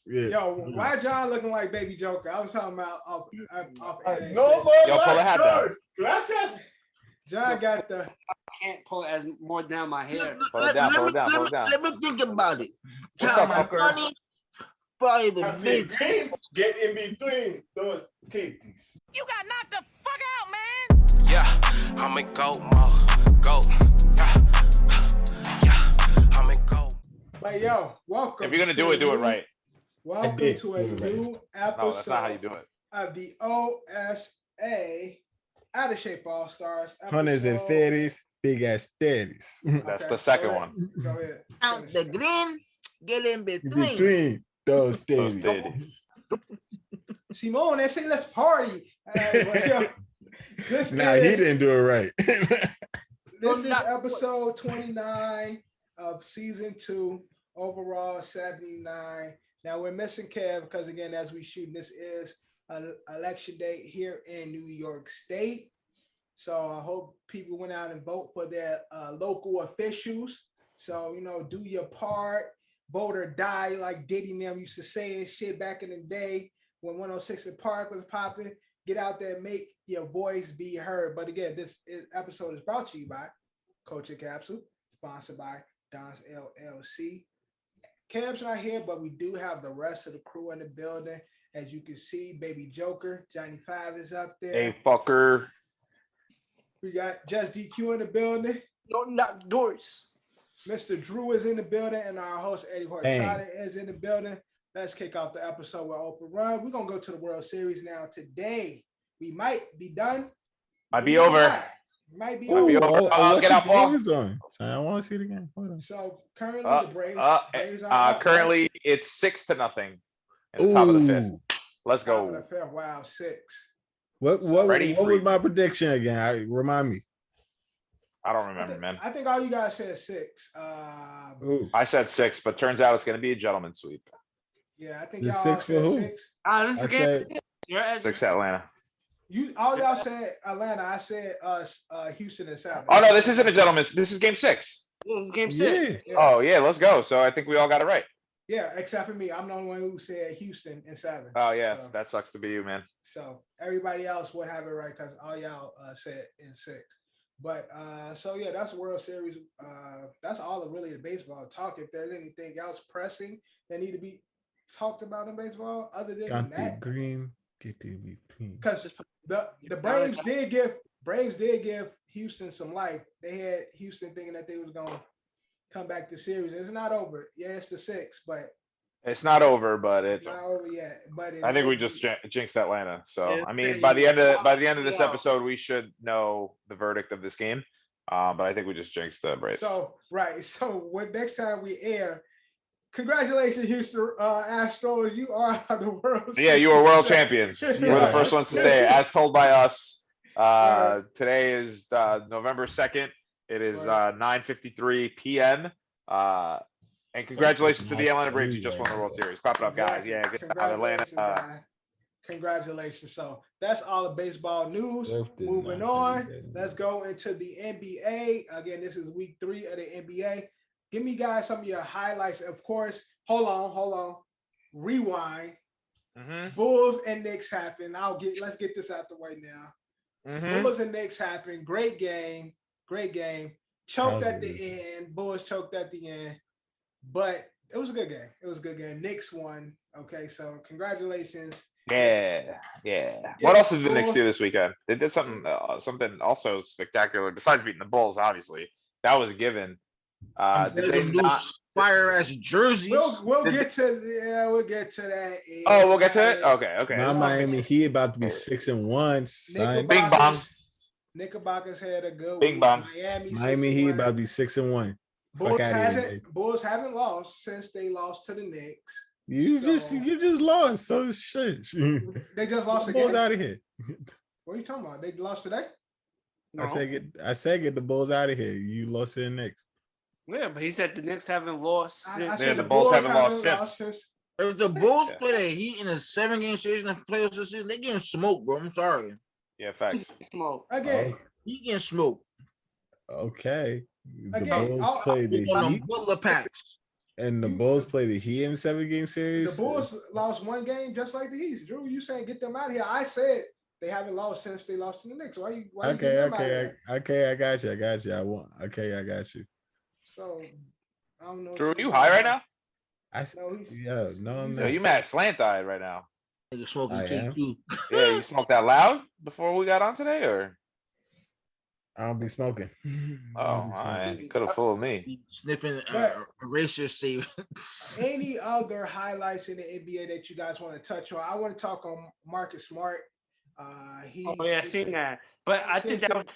Yeah. Yo, why John looking like Baby Joker? I was talking about off No more. Yo, pull the hat down. Gracias. John got the. Can't pull as more down my hair. Pull it down, pull it down, pull it down. Let me think about it. What's up, fucker? Money, probably the That's big. the green. Get in between those titties. You got knocked the fuck out, man. Yeah, I'm in go mode. Go. Yeah, I'm in go. But yo, welcome. If you're gonna do it right. Welcome to a new episode. No, that's not how you do it. Of the OSA Out of Shape All-Stars. Hunters and fatties, big ass daddies. That's the second one. Go ahead. Out the green, get in between. Between those Those daddies. titties. Simone, they say let's party. Yo, this Nah, he is, didn't do it right. this is episode 29 of season 2, overall 79. Now we're missing Kev because again, as we shoot, this is an election day here in New York State. So I hope people went out and vote for their local officials. So, do your part, vote or die, like Diddy and them used to say and shit back in the day when 106 and Park was popping. Get out there, make your voice be heard. But again, this episode is brought to you by Culture Capsule, sponsored by Don's LLC. Cam's not here, but we do have the rest of the crew in the building. As you can see, Baby Joker, Johnny 5 is up there. Hey, fucker. We got Just DQ in the building. Don't knock doors. Mr. Drew is in the building, and our host, Eddie Horchata, is in the building. Let's kick off the episode with Open Run. We're going to go to the World Series now. Today, we might be done. Might be over. Might be Might be over. over. Get out, Paul. I want to see it again. Hold on. So currently, the Braves are up, currently it's 6-0 in the top of the fifth. Let's top of the go. fifth. Wow, 6. What was my prediction again? Remind me. I don't remember, man. I think all you guys said 6. I said 6, but turns out it's going to be a gentleman's sweep. Yeah, I think The y'all 6 all for said who? 6. This is I said- game. 6 Atlanta. All y'all said Atlanta. I said Houston and South. Oh, no, this isn't a gentleman's. This is game 6. This is game 6. Yeah. Oh, yeah, let's go. So I think we all got it right. Yeah, except for me. I'm the only one who said Houston and 7. Oh, yeah, So, that sucks to be you, man. so everybody else would have it right because all y'all said in 6. But so yeah, that's World Series. That's all of really the baseball talk. If there's anything else pressing that need to be talked about in baseball, other than Got the that, green, get to between. because the Braves did give Houston some life. They had Houston thinking that they was gonna come back to series. It's not over. Yeah, it's the 6, but It's not over, but it's. not over yet. But I think we just jinxed Atlanta. So Yeah, I mean, yeah, by the end of this yeah. episode, we should know the verdict of this game. But I think we just jinxed the Braves. So right. So when next time we air, congratulations, Houston Astros. You are the world. Yeah, you are world champions. You were the first ones to say it, as told by us. Today is November 2nd. It is 9:53 p.m. And congratulations to the Atlanta Braves. You just won the World Series. Clap it up, guys. Yeah, good job, Atlanta. Congratulations. So that's all the baseball news. Moving on, let's go into the NBA. Again, this is week 3 of the NBA. Give me, guys, some of your highlights. Of course, hold on. Rewind. Bulls and Knicks happened. Let's get this out the way now. Bulls and Knicks happened. Great game. Choked at the end. Bulls choked at the end. But it was a good game. Knicks won. Okay, so congratulations. Yeah. What else did the Knicks do this weekend? They did something also spectacular besides beating the Bulls. Obviously, that was a given. Did they not? Fire ass jerseys. We'll get to that. Oh, we'll get to it. Okay. Now Miami Heat about to be 6-1. Son. Bing bong. Knickerbockers had a good Bing week. bong. Miami Heat about to be 6-1. Bulls haven't lost since they lost to the Knicks. You just lost. So shit. They just lost the again. Bulls out of here. What are you talking about? They lost today? No. I said get the Bulls out of here. You lost to the Knicks. Yeah, but he said the Knicks haven't lost. I Yeah, said the Bulls haven't lost since. If the Bulls play the Heat in a 7-game series in the playoffs this season, they getting smoked, bro. I'm sorry. Yeah, facts. Smoke. Again. He getting smoked. Okay. The Again, Bulls play the On Heat. them Butler packs. And the Bulls played the Heat in a 7-game series. The Bulls lost one game just like the Heat. Drew, you saying get them out of here? I said they haven't lost since they lost to the Knicks. Why you getting them out of there? Okay, I got you. I got you. So I don't know. Drew, are you high right now? No. You mad slant-eyed right now. Nigga smoking I am. K2. Yeah, you smoked that loud before we got on today, or? I don't be smoking. Oh, all right. Could have fooled me. Sniffing eraser save. Any other highlights in the NBA that you guys want to touch on? I want to talk on Marcus Smart. I've seen that. But I think that was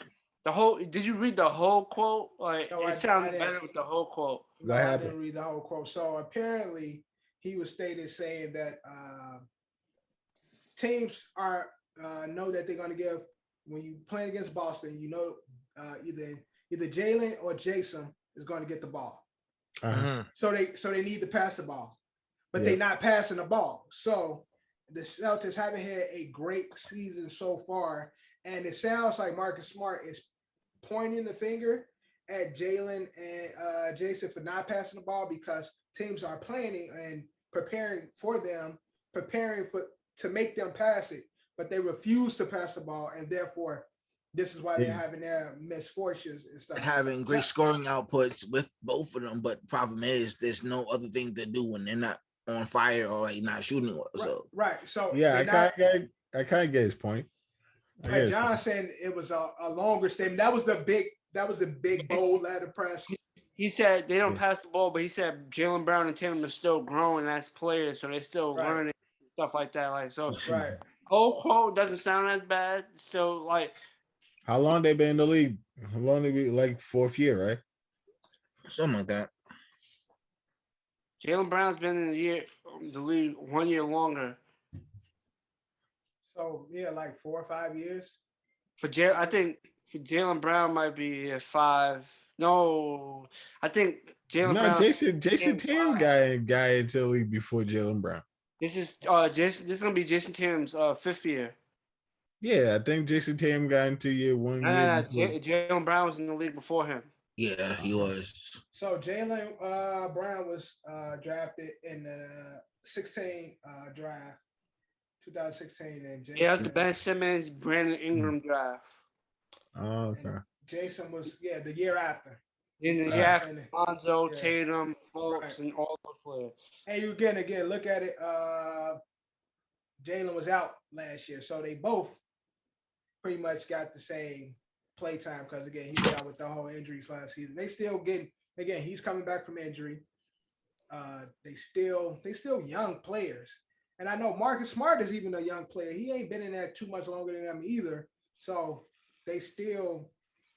the whole. Did you read the whole quote? Like No, it sounded better with the whole quote. No, I didn't read the whole quote. So apparently, he was stated saying that teams are know that they're going to give when you playing against Boston. You know, either Jalen or Jason is going to get the ball. So they need to pass the ball, but they're not passing the ball. So the Celtics haven't had a great season so far, and it sounds like Marcus Smart is pointing the finger at Jalen and Jason for not passing the ball because teams are planning and preparing to make them pass it, but they refuse to pass the ball, and therefore this is why they're having their misfortunes and stuff. Having great scoring outputs with both of them, but problem is there's no other thing to do when they're not on fire or like not shooting. Right. So yeah, I kind of get his point. Like John saying it was a longer statement. That was the big bold letter press. He said they don't pass the ball, but he said Jaylen Brown and Tatum are still growing as players, so they're still learning stuff like that. Like so, whole quote doesn't sound as bad. So like, how long they been in the league? How long they been, like 4th year, right? Something like that. Jaylen Brown's been in the league 1 year longer. So yeah, like 4 or 5 years. I think for Jaylen Brown might be at 5. No, I think Jaylen Brown. Jason Tatum guy into the league before Jaylen Brown. This is gonna be Jason Tatum's 5th year. Yeah, I think Jason Tatum got into year 1 year. Jaylen Brown was in the league before him. Yeah, he was. So Jaylen Brown was drafted in the 16 draft, 2016, and Jason, that's the Ben Simmons, Brandon Ingram draft. Oh, okay. Jason was the year after. In the year after Lonzo, Tatum, Fultz, and all those players. And you again look at it. Jalen was out last year, so they both pretty much got the same play time because again he was out with the whole injuries last season. They still getting he's coming back from injury. They still young players, and I know Marcus Smart is even a young player. He ain't been in that too much longer than them either. So they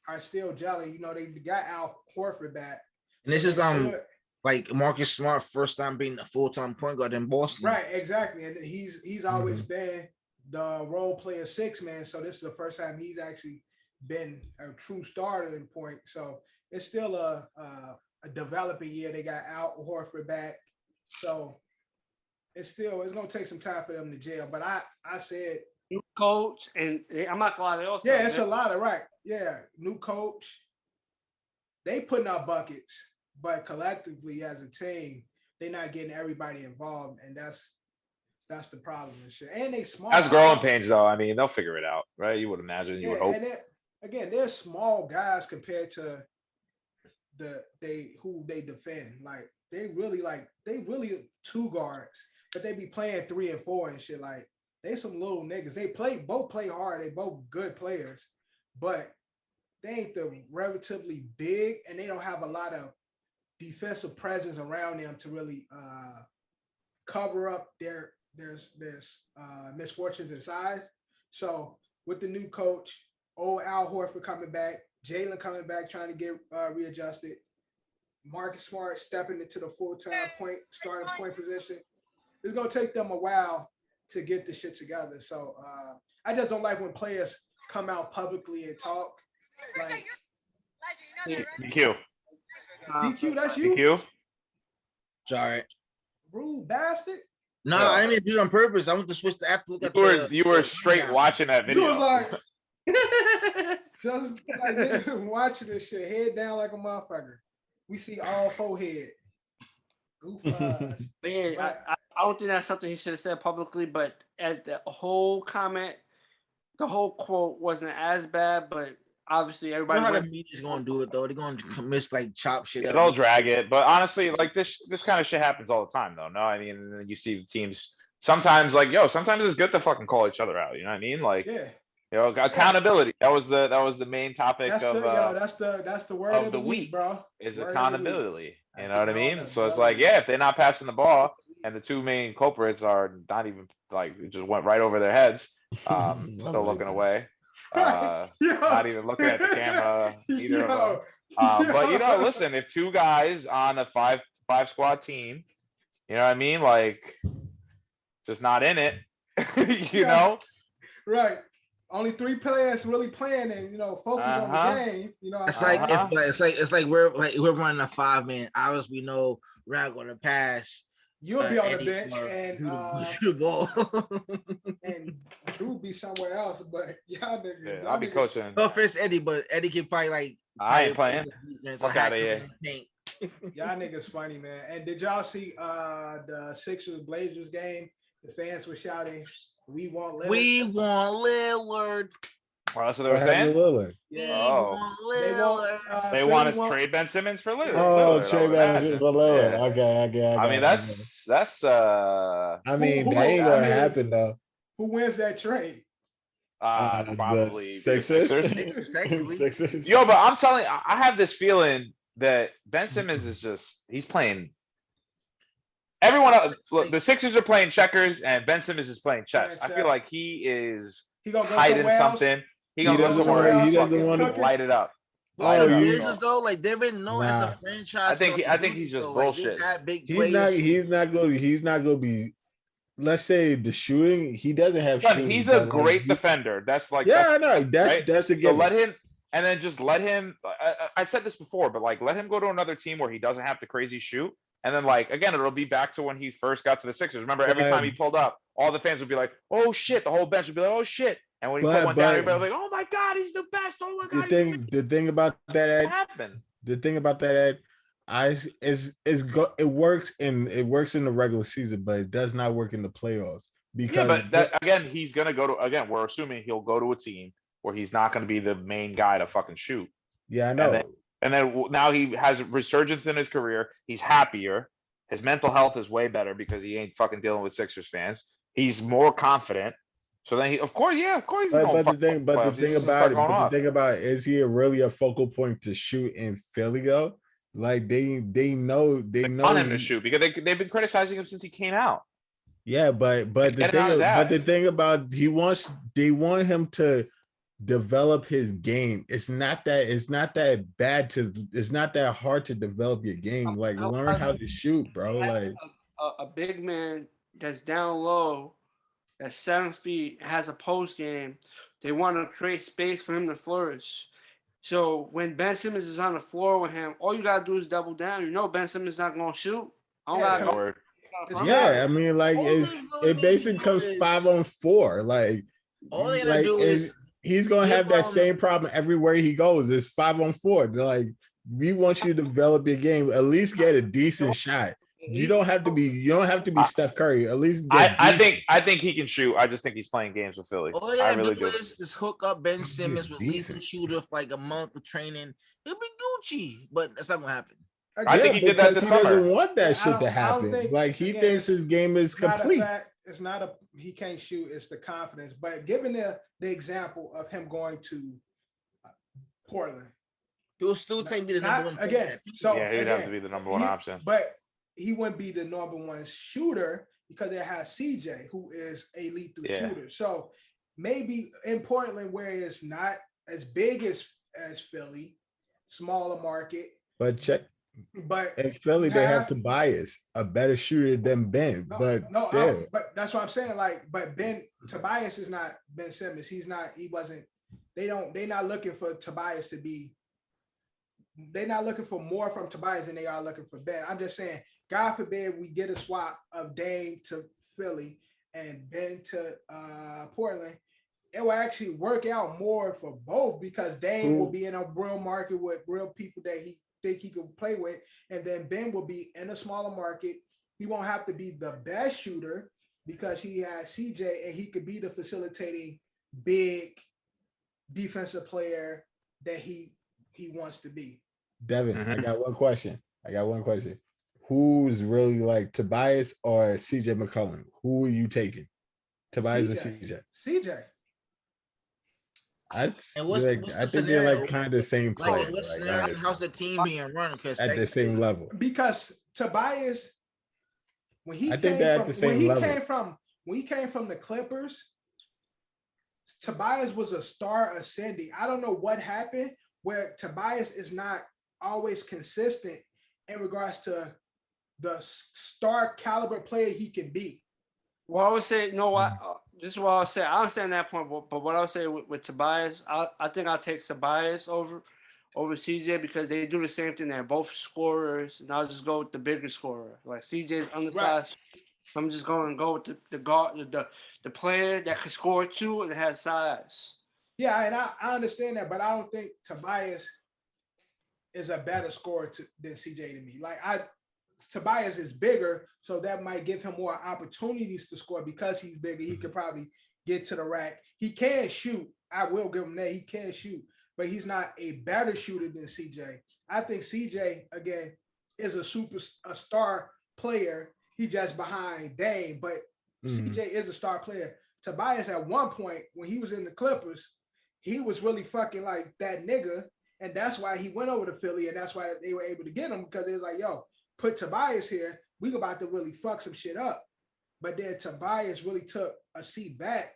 are still jelly. You know, they got Al Horford back. And this is like Marcus Smart first time being a full-time point guard in Boston. Right, exactly. And he's always been the role player 6-man. So this is the first time he's actually been a true starter in point. So it's still a developing year. They got Al Horford back. So it's gonna take some time for them to gel. But I said new coach, and I'm not gonna lie, it's a lot of new coach. They putting up buckets, but collectively as a team, they're not getting everybody involved, and that's the problem and shit. And they small. That's growing pains, though. I mean, they'll figure it out, right? You would imagine. You would hope. And they're small guys compared to who they defend. Like they really 2 guards, but they be playing 3 and 4 and shit. Like they some little niggas. They both play hard. They both good players, but they ain't the relatively big, and they don't have a lot of defensive presence around them to really cover up their misfortunes and size. So with the new coach, old Al Horford coming back, Jalen coming back trying to get readjusted, Marcus Smart stepping into the full-time starting point position, it's gonna take them a while to get the shit together. So I just don't like when players come out publicly and talk. Like DQ. DQ, that's you. DQ. Sorry. Rude bastard. No, I didn't do it on purpose. I want to switch the app. Look at you were straight watching that video. You was like, just like watching this shit, head down like a motherfucker. We see all 4 head. Goof eyes. Yeah, I don't think that's something he should have said publicly, but at the whole comment, the whole quote wasn't as bad, but obviously You everybody. know how the media's gonna do it though? They're gonna miss like chop shit. Yeah, they'll drag it, but honestly, like this kind of shit happens all the time, though. No, I mean, you see the teams sometimes, like, sometimes it's good to fucking call each other out. You know what I mean? Like, accountability. That was the main topic that's the word of the week, bro. Is word accountability. You know what I mean? So it's like, if they're not passing the ball, and the two main culprits are not even like it just went right over their heads, still looking away. Not even looking at the camera either of them. But listen, if two guys on a five squad team, you know what I mean, like just not in it, you know, right? Only 3 players really playing and focus on the game. It's like we're running a 5-man. Obviously, we know we're not going to pass. You'll be on the bench and shoot the ball, and Drew be somewhere else. But y'all niggas, I'll be coaching. No offense, Eddie, but Eddie can probably I ain't playing. Fuck out of here. Y'all niggas funny, man. And did y'all see the Sixers Blazers game? The fans were shouting, "We want Lillard." We want Lillard. Well, that's what they were saying. Lillard. Yeah. They want to trade Ben Simmons for Lillard. Oh, trade Ben Simmons for Lillard. Okay. I mean, that's. I mean, that ain't gonna happen though. Who wins that trade? Probably Sixers. Sixers. Yo, but I'm telling you, I have this feeling that Ben Simmons is he's playing. Everyone else, look, the Sixers are playing checkers and Ben Simmons is playing chess. I feel like he is hiding something. He gonna go somewhere else. He doesn't want to light it up. Blazers though, like they've been known as a franchise. I think he's just bullshit. He's not going to be. Let's say the shooting. He doesn't have. Shooting, he's a great defender. That's like I know. That's a given. So let him. And then just let him. I've said this before, but like let him go to another team where he doesn't have to crazy shoot. And then, like, again, it'll be back to when he first got to the Sixers. Remember, every time he pulled up, all the fans would be like, "Oh shit!" The whole bench would be like, "Oh shit!" And when he put one down, everybody was like, "Oh my god, he's the best!" Oh my god. The thing about that, Ed, it works in the regular season, but it does not work in the playoffs because. Again, he's gonna go to. Again, we're assuming he'll go to a team where he's not going to be the main guy to fucking shoot. Yeah, I know. And then now he has a resurgence in his career. He's happier. His mental health is way better because he ain't fucking dealing with Sixers fans. He's more confident. So then of course. But the thing about it, is he really a focal point to shoot in Philly though? Like they know want him to shoot because they've been criticizing him since he came out. Yeah, but the thing about they want him to develop his game. It's not that hard to develop your game. Like learn how to shoot, bro. Like a big man that's down low, that's 7 feet, has a post game. They want to create space for him to flourish. So when Ben Simmons is on the floor with him, all you gotta do is double down. You know Ben Simmons is not gonna shoot. I mean, like it basically comes 5-on-4. Like all they gotta do is. He's gonna have that same problem everywhere he goes. It's 5-on-4. They're like, we want you to develop your game. At least get a decent shot. You don't have to be Steph Curry. At least I think he can shoot. I just think he's playing games with Philly. All you gotta do is just hook up Ben Simmons with lethal shooter for like a month of training. He'll be Gucci, but that's not gonna happen. I think he did that this summer. He doesn't want that shit to happen. He thinks his game is complete. It's not he can't shoot. It's the confidence. But given the example of him going to Portland, he'll still take me the number one again. So he'd have to be the number one option. But he wouldn't be the number one shooter because it has CJ, who is a lethal shooter. So maybe in Portland, where it's not as big as Philly, smaller market. But But in Philly, they have Tobias, a better shooter than Ben. But that's what I'm saying. Like, but Tobias is not Ben Simmons. They're not looking for Tobias to be. They're not looking for more from Tobias than they are looking for Ben. I'm just saying, God forbid we get a swap of Dame to Philly and Ben to Portland. It will actually work out more for both because Dame will be in a real market with real people that think he could play with. And then Ben will be in a smaller market. He won't have to be the best shooter because he has CJ, and he could be the facilitating big defensive player that he wants to be. Devin, I got one question. Who's really like Tobias or CJ McCollum? Who are you taking? Tobias or CJ? CJ. I think they're like kind of the same player. Like, how's the team being run? At the same level. Because Tobias, when he came from the Clippers, Tobias was a star ascending. I don't know what happened where Tobias is not always consistent in regards to the star caliber player he can be. Well, I would say, you know what? This is what I would say. I understand that point, but what I would say with Tobias, I think I'll take Tobias over CJ because they do the same thing. They're both scorers, and I'll just go with the bigger scorer. Like CJ's undersized. Right. I'm just going to go with the guard, the player that can score too and has size. Yeah, and I understand that, but I don't think Tobias is a better scorer than CJ to me. Like Tobias is bigger, so that might give him more opportunities to score because he's bigger. He could probably get to the rack. He can shoot. I will give him that. He can shoot, but he's not a better shooter than CJ. I think CJ, again, is a star player. He's just behind Dame, but CJ is a star player. Tobias, at one point, when he was in the Clippers, he was really fucking like that nigga, and that's why he went over to Philly, and that's why they were able to get him, because they was like, yo, put Tobias here, we about to really fuck some shit up. But then Tobias really took a seat back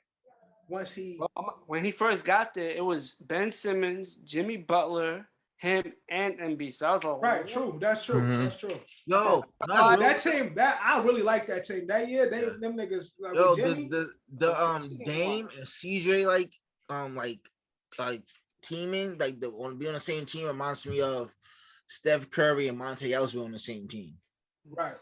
when he first got there. It was Ben Simmons, Jimmy Butler, him, and Embiid. So I was like, right, true. That's true. Mm-hmm. That's true. Yo, that team, I really like that team. That year, them niggas. Like, yo, the Dame and CJ like teaming, like be on the same team reminds me of Steph Curry and Monte Ellis on the same team. Right.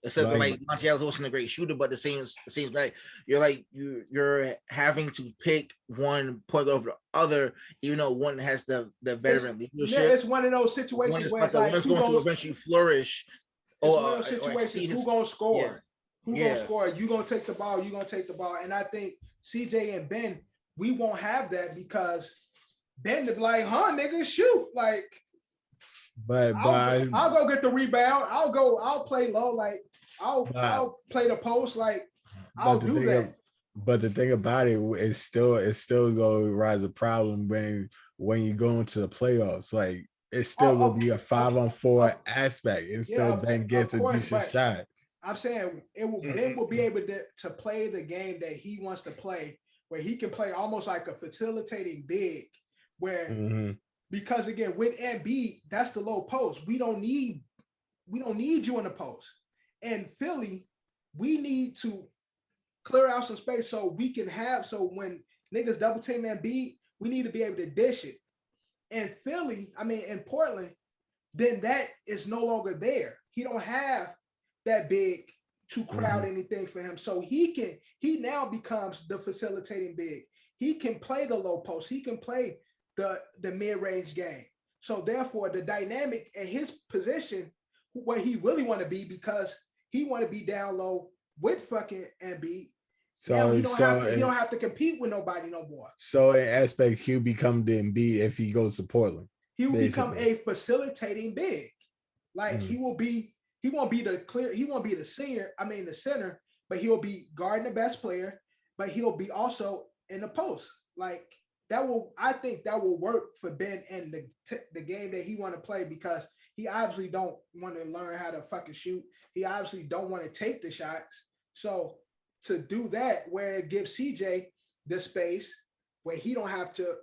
Except like Monte Ellis wasn't a great shooter, but it seems right. You're having to pick one point over the other, even though one has the veteran leadership. Yeah, it's one of those situations where it's like one's going to eventually flourish. It's one of those situations. Who's gonna score? Yeah. Who's gonna score? You gonna take the ball? You gonna take the ball? And I think CJ and Ben, we won't have that because Ben is like, nigga, shoot, like. But I'll go get the rebound. I'll play low. Like I'll play the post. Like I'll do that. But the thing about it is still going to rise a problem when you go into the playoffs. Like it's still going to be a 5-on-4 aspect. It still then gets a decent shot. I'm saying Ben will be able to play the game that he wants to play, where he can play almost like a facilitating big, where. Mm-hmm. Because again, with Embiid, that's the low post. We don't need you in the post. And Philly, we need to clear out some space so we can so when niggas double team Embiid, we need to be able to dish it. And Philly, in Portland, then that is no longer there. He don't have that big to crowd anything for him. So he now becomes the facilitating big. He can play the low post. He can play the mid-range game. So therefore, the dynamic at his position, where he really want to be, because he want to be down low with fucking Embiid. So now he don't have to compete with nobody no more. So in aspect, he'll become the Embiid if he goes to Portland. He will become a facilitating big. Like he won't be the center, but he'll be guarding the best player, but he'll be also in the post. Like I think that will work for Ben and the game that he want to play, because he obviously don't want to learn how to fucking shoot. He obviously don't want to take the shots. So to do that, where it gives CJ the space where he don't have to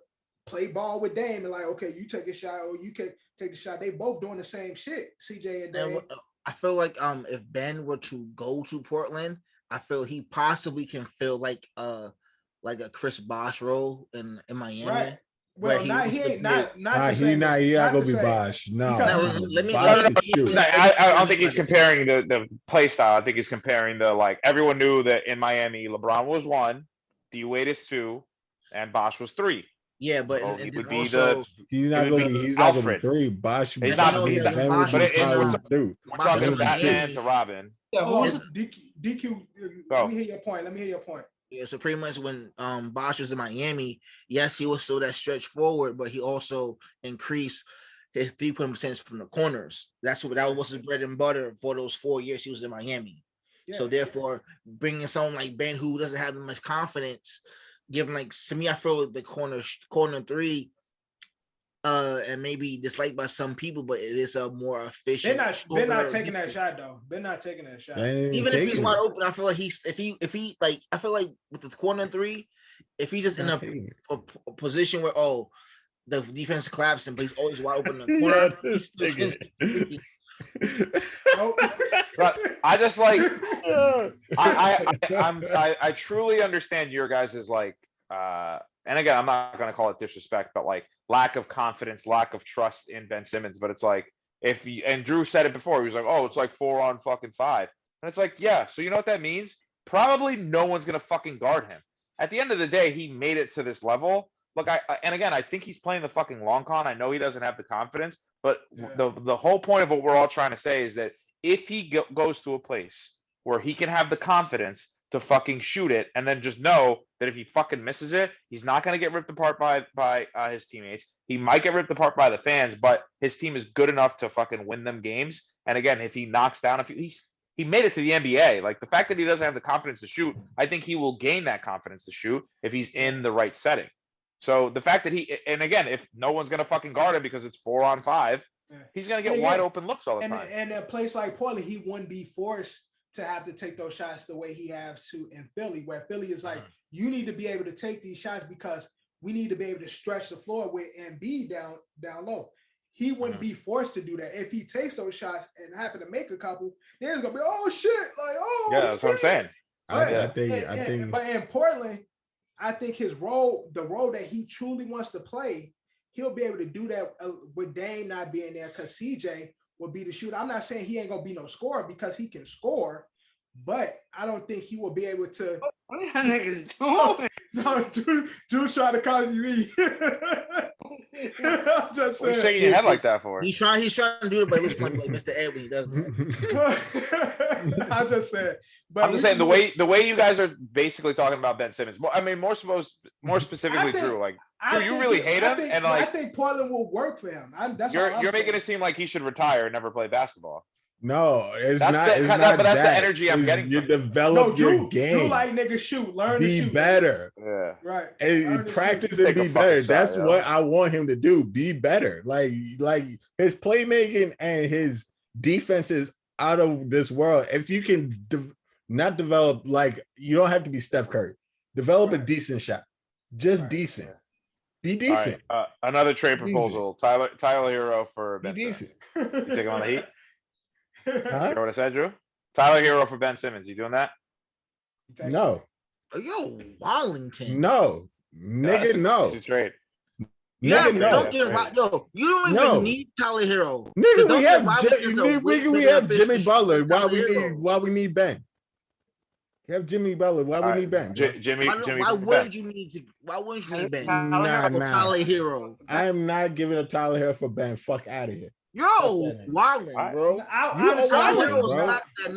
play ball with Dame and like, okay, you take a shot or you can take the shot. They both doing the same shit, CJ and Dame. I feel like if Ben were to go to Portland, I feel he possibly can feel like a Chris Bosh role in Miami. Right. Well, he not gonna be Bosh. No. I don't think he's comparing the play style. I think he's comparing everyone knew that in Miami, LeBron was 1, D Wade is 2, and Bosh was 3. Yeah, but Oh, and he then would be also He's not gonna be. He's not gonna be Alfred. 3. Bosch. He's not. know He's that not. when Ben Bosch would But be was in, probably 2. we're talking in Batman Miami. to Robin. Yeah, Hold on, who's DQ. Go. Let me hear your point. Yeah, so pretty much when Bosch was in Miami, yes, he was still that stretch forward, but he also increased his 3-point percentage from the corners. That was his bread and butter for those 4 years he was in Miami. Yeah. So therefore, bringing someone like Ben who doesn't have much confidence, giving like to me, I feel the corner 3, and maybe disliked by some people, but it is a more efficient. They're not taking that shot though. They're not taking that shot. Even if he's wide open, I feel like if he like I feel like with the corner 3, if he's just in a position where the defense is collapsing, but he's always wide open in the corner. But I just like I truly understand your guys' like and again, I'm not gonna call it disrespect, but like lack of confidence, lack of trust in Ben Simmons. But it's like and Drew said it before, he was like, oh, it's like 4 on fucking 5. And it's like, yeah, so you know what that means? Probably no one's gonna fucking guard him. At the end of the day, he made it to this level. Look, and again, I think he's playing the fucking long con. I know he doesn't have the confidence, but the whole point of what we're all trying to say is that if he goes to a place where he can have the confidence to fucking shoot it, and then just know that if he fucking misses it, he's not going to get ripped apart by his teammates. He might get ripped apart by the fans, but his team is good enough to fucking win them games. And again, if he knocks down he made it to the NBA. Like the fact that he doesn't have the confidence to shoot, I think he will gain that confidence to shoot if he's in the right setting. So the fact that and again, if no one's going to fucking guard him because it's 4 on 5, he's going to get wide open looks all the time. And in a place like Portland, he wouldn't be forced to have to take those shots the way he has to in Philly, where Philly is like, you need to be able to take these shots because we need to be able to stretch the floor with Embiid down low. He wouldn't be forced to do that. If he takes those shots and happen to make a couple, there's gonna be shit, like yeah, that's what I'm saying. I think. But in Portland, I think the role that he truly wants to play, he'll be able to do that with Dame not being there because CJ will be the shooter. I'm not saying he ain't gonna be no scorer because he can score, but I don't think he will be able to. What are y'all niggas doing? No, Drew trying to call me. I'm just saying. What are you shaking your head like that for? He's trying to do it, but he's playing like Mr. Ed when he does that. I just said. But I'm just saying the way you guys are basically talking about Ben Simmons. I mean, more specifically, Drew. Like, Drew, you really hate him, and like I think Portland will work for him. You're making it seem like he should retire and never play basketball. No, it's not. But that's the energy I'm getting. You develop your game. Drew like niggas shoot. Learn to shoot. Be better. Yeah. Right. And practice and be better. That's what I want him to do. Be better. Like his playmaking and his defense is out of this world. If you can not develop, like, you don't have to be Steph Curry. Develop a decent shot. Just decent. Be decent. Right. Another trade proposal. Tyler Hero for Ben Simmons. You take him on the Heat? Huh? You know what I said, Drew? Tyler Hero for Ben Simmons. You doing that? No. Yo, Wallington. No. Nigga, no. It's a trade. Yeah, Nigga, no. don't get yo. You don't even need Tyler Hero. Nigga, we have Jimmy Butler. Why we need Ben? You have Jimmy Butler. Why we need Ben? Jimmy. Why wouldn't you need Ben? Tyler Hero. I am not giving up Tyler Hero for Ben. Fuck out of here. Yo, wildin', bro. Tyler Hero's not that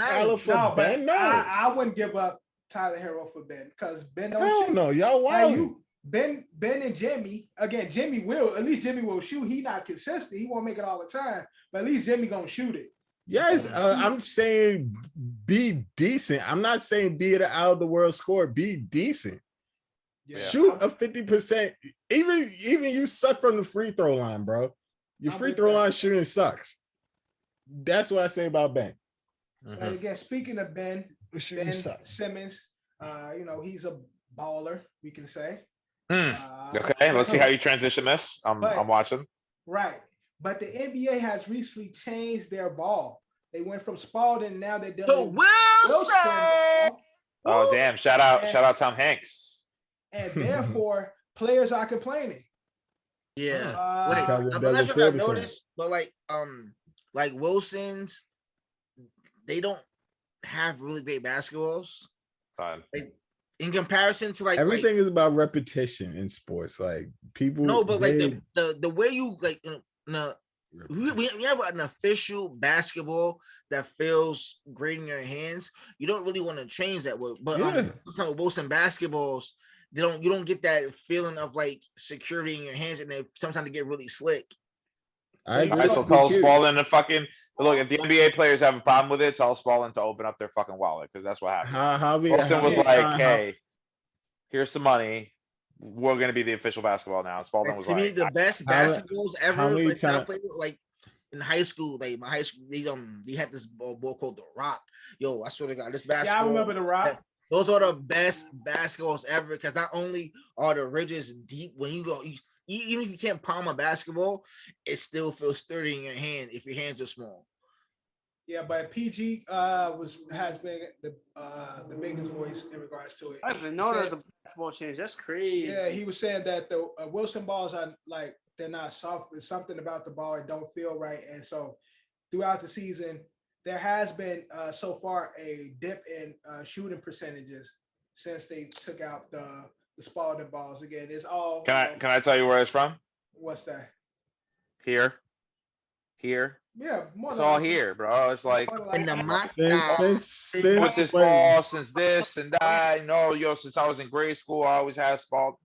nice. I wouldn't give up Tyler Hero for Ben because Ben don't shoot. No, y'all wild. Ben and Jimmy, again, Jimmy will shoot. He not consistent. He won't make it all the time, but at least Jimmy gonna shoot it. Yes, I'm saying be decent. I'm not saying be an out of the world scorer. Be decent. Yeah. Shoot a 50%. Even you suck from the free throw line, bro. Your free throw line shooting sucks. That's what I say about Ben. And again, speaking of Ben Simmons, he's a baller, we can say. Okay, let's see how you transition this. I'm watching. Right. But the NBA has recently changed their ball. They went from Spalding, now they're dealing with Wilson. Oh, damn. Shout out Tom Hanks. And therefore, players are complaining. Yeah. I'm not sure if I noticed, but like Wilson's, they don't have really great basketballs. Fine. in comparison to like everything is about repetition in sports. Like people, no, but like the way you like, we have an official basketball that feels great in your hands. You don't really want to change that, but sometimes with Wilson basketballs, you don't get that feeling of like security in your hands, and sometimes they get really slick. I agree. So tell Spalding to fucking look. If the NBA players have a problem with it, tell Spalding to open up their fucking wallet because that's what happened. Wilson was like, "Hey, here's some money. We're gonna be the official basketball now." And Spalding was to me, the best basketballs ever. Like in high school, like my high school, they had this ball called the Rock. Yo, I swear to God, this basketball. Yeah, I remember the Rock. Those are the best basketballs ever because not only are the ridges deep when you go, even if you can't palm a basketball, it still feels sturdy in your hand if your hands are small. Yeah, but PG has been the biggest voice in regards to it. I didn't know there's a basketball change. That's crazy. Yeah, he was saying that the Wilson balls are like they're not soft. There's something about the ball that don't feel right, and so throughout the season, there has been so far a dip in shooting percentages since they took out the Spalding balls. Again, it's all. Can I tell you where it's from? What's that? Here. Yeah, it's all here, bro. It's like in the since this ball, since this and that. Since I was in grade school, I always had ball.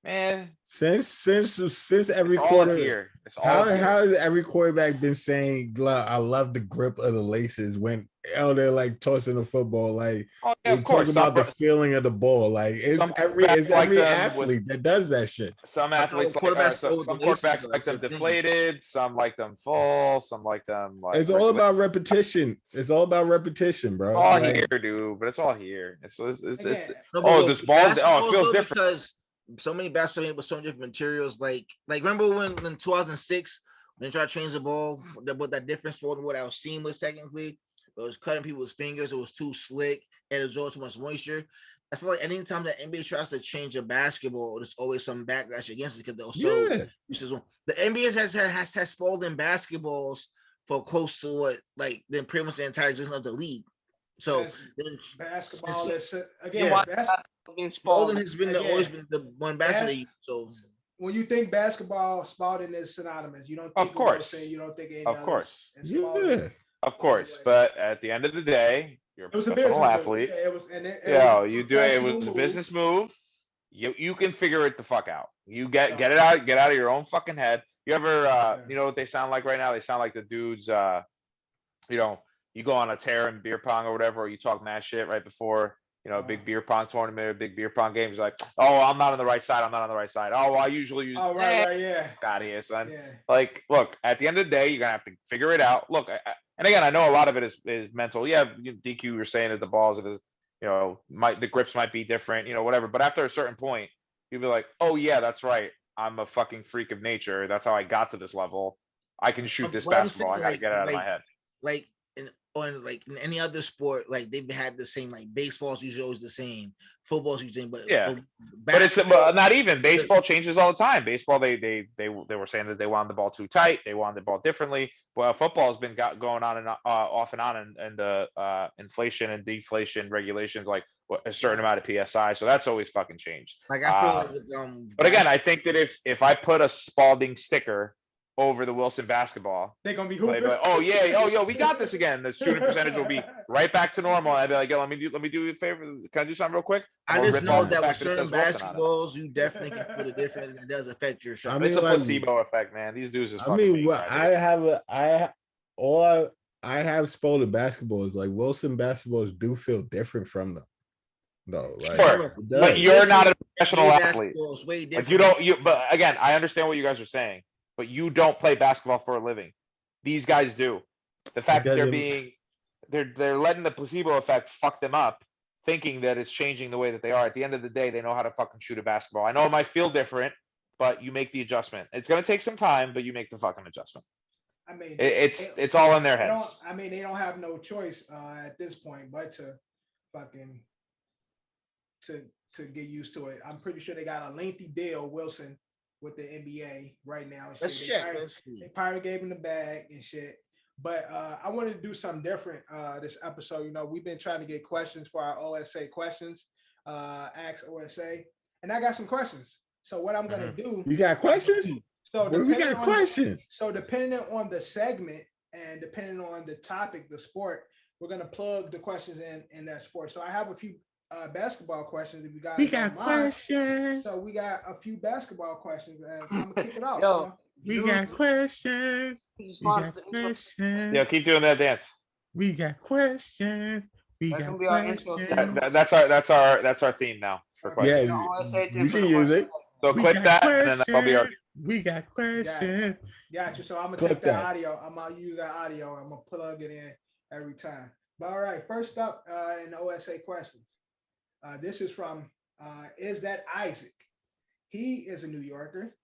Man, since every quarter here. How has every quarterback been saying, "I love the grip of the laces" when they're like tossing the football? Like they talk about the feeling of the ball. Like it's every athlete that does that shit. Some athletes some quarterbacks like them deflated. Some like them full. Some like them like. It's all about repetition. It's all about repetition, bro. It's all here, dude. But it's all here. It's this ball. It feels different because. So many basketball with so many different materials. Like remember when in 2006 when they tried to change the ball, but that difference for what I was seeing was technically it was cutting people's fingers. It was too slick and it absorbed too much moisture. I feel like anytime that NBA tries to change a basketball, there's always some backlash against it because they're so. The NBA has Spalding basketballs for close to what then pretty much the entire existence of the league. So basketball is again. Spalding has been always been the one basketball. So when you think basketball, Spalding is synonymous. You don't think of course. You don't think anything. Of course. Of course. But at the end of the day, you're a professional athlete. You do it. It was a business move. You can figure it the fuck out. You get it out. Get out of your own fucking head. You ever you know what they sound like right now? They sound like the dudes. You go on a tear in beer pong or whatever, or you talk mad shit right before. A big beer pong tournament or big beer pong game. He's like, "Oh, I'm not on the right side. I'm not on the right side. Oh, well, I usually use." Oh, right, yeah. Got here, son. Yeah. Like, look, at the end of the day, you're gonna have to figure it out. Look, and again, I know a lot of it is mental. Yeah, DQ, you're saying that the balls, the grips might be different, whatever. But after a certain point, you'll be like, "Oh yeah, that's right. I'm a fucking freak of nature. That's how I got to this level. I can shoot this basketball. I gotta get it out of my head." In any other sport, like they've had the same, like baseball's usually always the same, football's usually, but it's not even baseball changes all the time. Baseball, they were saying that they wanted the ball too tight, they wanted the ball differently. Well, football has been going on and off and on, and the inflation and deflation regulations, like a certain amount of PSI, so that's always fucking changed. Like I feel but again, I think that if I put a Spalding sticker over the Wilson basketball, they're gonna be hooping. Like, oh yeah, we got this again. The shooting percentage will be right back to normal. I'd be like, yo, let me do you a favor. Can I do something real quick? I just know that with certain basketballs, you definitely can put a difference, and it does affect your shot. It's a placebo effect, man. These dudes is. I have Spalding basketballs. Like Wilson basketballs do feel different from them. No, like, sure. But you're not a professional athlete. Like but again, I understand what you guys are saying. But you don't play basketball for a living. These guys do. The fact that they're letting the placebo effect fuck them up, thinking that it's changing the way that they are. At the end of the day, they know how to fucking shoot a basketball. I know it might feel different, but you make the adjustment. It's gonna take some time, but you make the fucking adjustment. I mean, it's all in their heads. They don't have no choice at this point but to fucking to get used to it. I'm pretty sure they got a lengthy deal, Wilson, with the NBA right now. And shit. They probably gave him the bag and shit. But I wanted to do something different this episode. We've been trying to get questions for our OSA questions. asked OSA, and I got some questions. So what I'm gonna do? You got questions? So we got questions. So depending on the segment and depending on the topic, the sport, we're gonna plug the questions in that sport. So I have a few basketball questions. If you guys, we got questions. So we got a few basketball questions, and I'm gonna kick it off. Yo, we got questions. We got questions. Yeah, keep doing that dance. We got questions. We That's got gonna be our intro questions. That's our theme now for questions. Yeah, you can use it. So click that, and then that'll be our. We got questions. Got you. So I'm gonna take that audio. I'm gonna use that audio. I'm gonna plug it in every time. But all right, first up in the OSA questions. This is from is that Isaac? He is a New Yorker,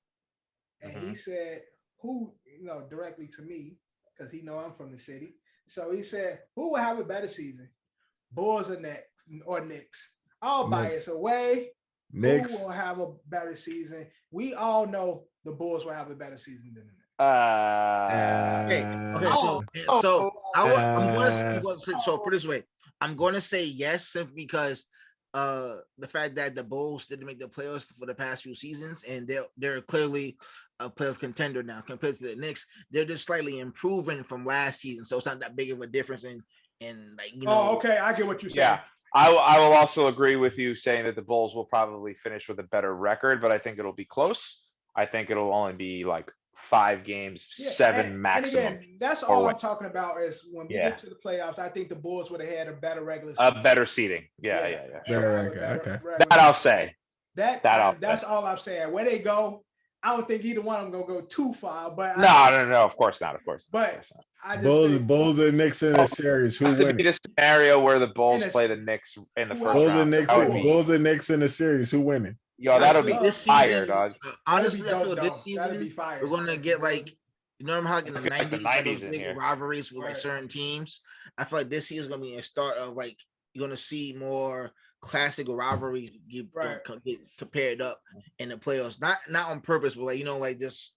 and he said, "Who directly to me because he know I'm from the city." So he said, "Who will have a better season, Bulls or Knicks? I'll bias away. Knicks. Who will have a better season? We all know the Bulls will have a better season than the Knicks." I'm going to so put this way, I'm going to say yes simply because the fact that the Bulls didn't make the playoffs for the past few seasons, and they're clearly a playoff contender now compared to the Knicks. They're just slightly improving from last season, so it's not that big of a difference in like Oh, okay, I get what you're saying. Yeah, I will also agree with you saying that the Bulls will probably finish with a better record, but I think it'll be close. I think it'll only be like 5 games, 7 maximum. And again, that's all I'm talking about is when we get to the playoffs, I think the Bulls would have had a better regular season. A better seeding. Yeah. Okay. That I'll say. That's all I'm saying. Where they go, I don't think either one of them gonna go too far. But no, of course not. But I just Bulls and Knicks in a series. Who wins? Be the scenario where the Bulls play the Knicks in the first round. Bulls and Knicks in a series. Who winning? Yo, that'll be this fire, dog. Honestly, I feel this season we're gonna get like how in the 90s big rivalries with like certain teams. I feel like this season is gonna be a start of like you're gonna see more classic rivalries get compared up in the playoffs. Not on purpose, but like this.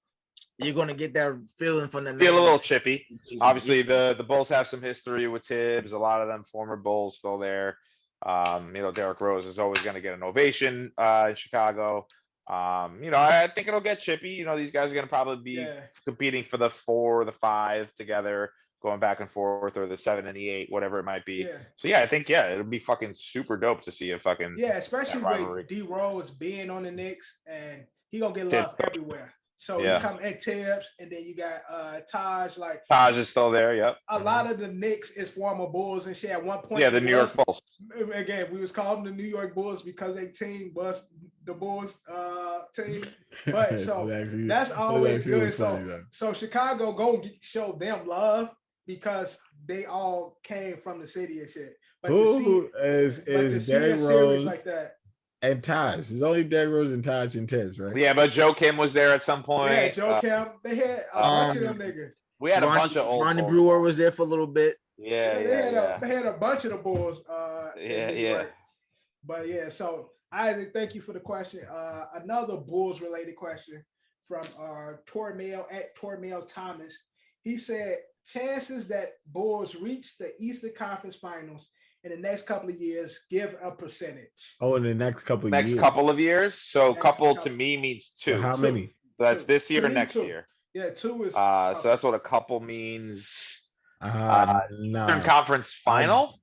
You're gonna get that feeling from the feel a little chippy. Obviously, the Bulls have some history with Tibbs. A lot of them former Bulls still there. Derrick Rose is always going to get an ovation in Chicago. I think it'll get chippy. These guys are going to probably be competing for the 4 or the 5 together, going back and forth, or the 7 and the 8, whatever it might be. So I think it'll be fucking super dope to see a fucking especially with D Rose being on the Knicks, and he gonna get love everywhere. So you come in Tibbs, and then you got Taj. Like Taj is still there. Yep. A lot of the Knicks is former Bulls and shit. At one point, the New York Bulls. Again, we was calling them the New York Bulls because they team was the Bulls team. But so that's always good. So Chicago go show them love because they all came from the city and shit. But who is Derrick Rose like that? And Taj. There's only Derrick Rose and Taj and Tibbs, right? Yeah, but Joe Kim was there at some point. Yeah, Joe Kim. They had a bunch of them niggas. We had a bunch of old Ronnie Brewer was there for a little bit. They had a bunch of the Bulls. But so Isaac, thank you for the question. Another Bulls related question from Tormail at Tormail Thomas. He said, chances that Bulls reach the Eastern Conference Finals in the next couple of years, give a percentage. Oh, in the next couple of years. Next couple of years. So couple to me means 2. So how many? That's this year or next year. Yeah, 2 is. So that's what a couple means. No. Conference final.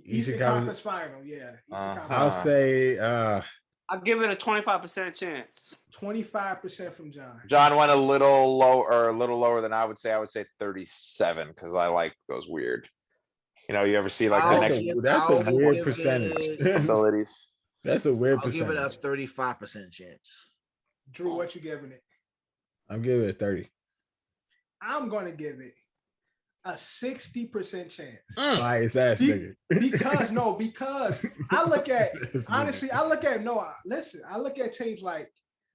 Eastern Conference Final. Yeah. I'll say. I'll give it a 25% chance. 25% from John. John went a little lower than I would say. I would say 37 because I like those weird. You ever see like the next? That's a weird percentage. Facilities. That's a weird I'll percentage. give it a 35% chance. Drew, what you giving it? I'm giving it 30. I'm going to give it a 60% chance. Bias ass nigga. Because I look at honestly, I look at teams like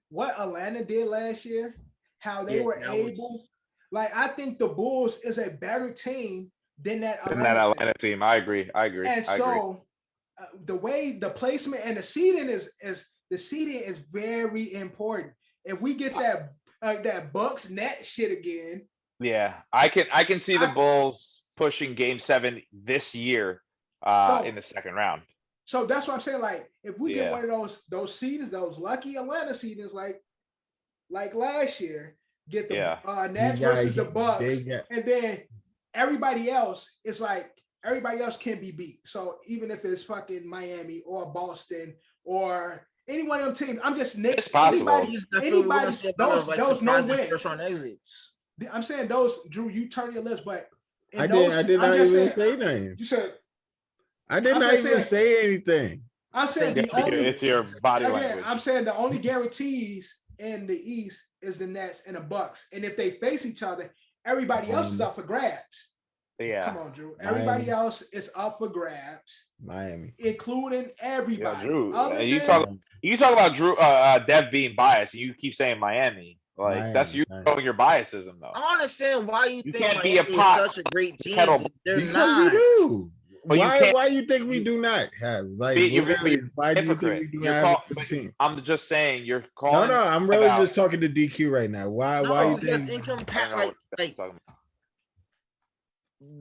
what Atlanta did last year, how they were able. Like I think the Bulls is a better team than that Atlanta team. I agree. And so the way the placement and the seeding is very important. If we get that Bucks net shit again. Yeah, I can see the Bulls pushing Game 7 this year in the second round. So that's what I'm saying. Like, if we get one of those seasons, those lucky Atlanta seasons, like last year, get the Nets versus the Bucks, and then everybody else is like everybody else can be beat. So even if it's fucking Miami or Boston or any one of them teams, I'm just Knicks. Anybody those no wins. I'm saying those, Drew. You turn your list, but I did not even say nothing. You said. I did not even say anything. I'm saying it's your body language. I'm saying the only guarantees in the East is the Nets and the Bucks, and if they face each other, everybody else is up for grabs. Yeah, come on, Drew. Everybody else is up for grabs. Miami, including everybody. Yeah, Drew. You talk about Drew, Dev being biased, and you keep saying Miami. Like Miami, that's you showing your biasism, though. I don't understand why you think can't Miami be a pot, is such a great team. They're not. We do. Why you think we do not have why do you think we do not have a team? I'm just saying you're calling. No, I'm really just talking to DQ right now. Why you think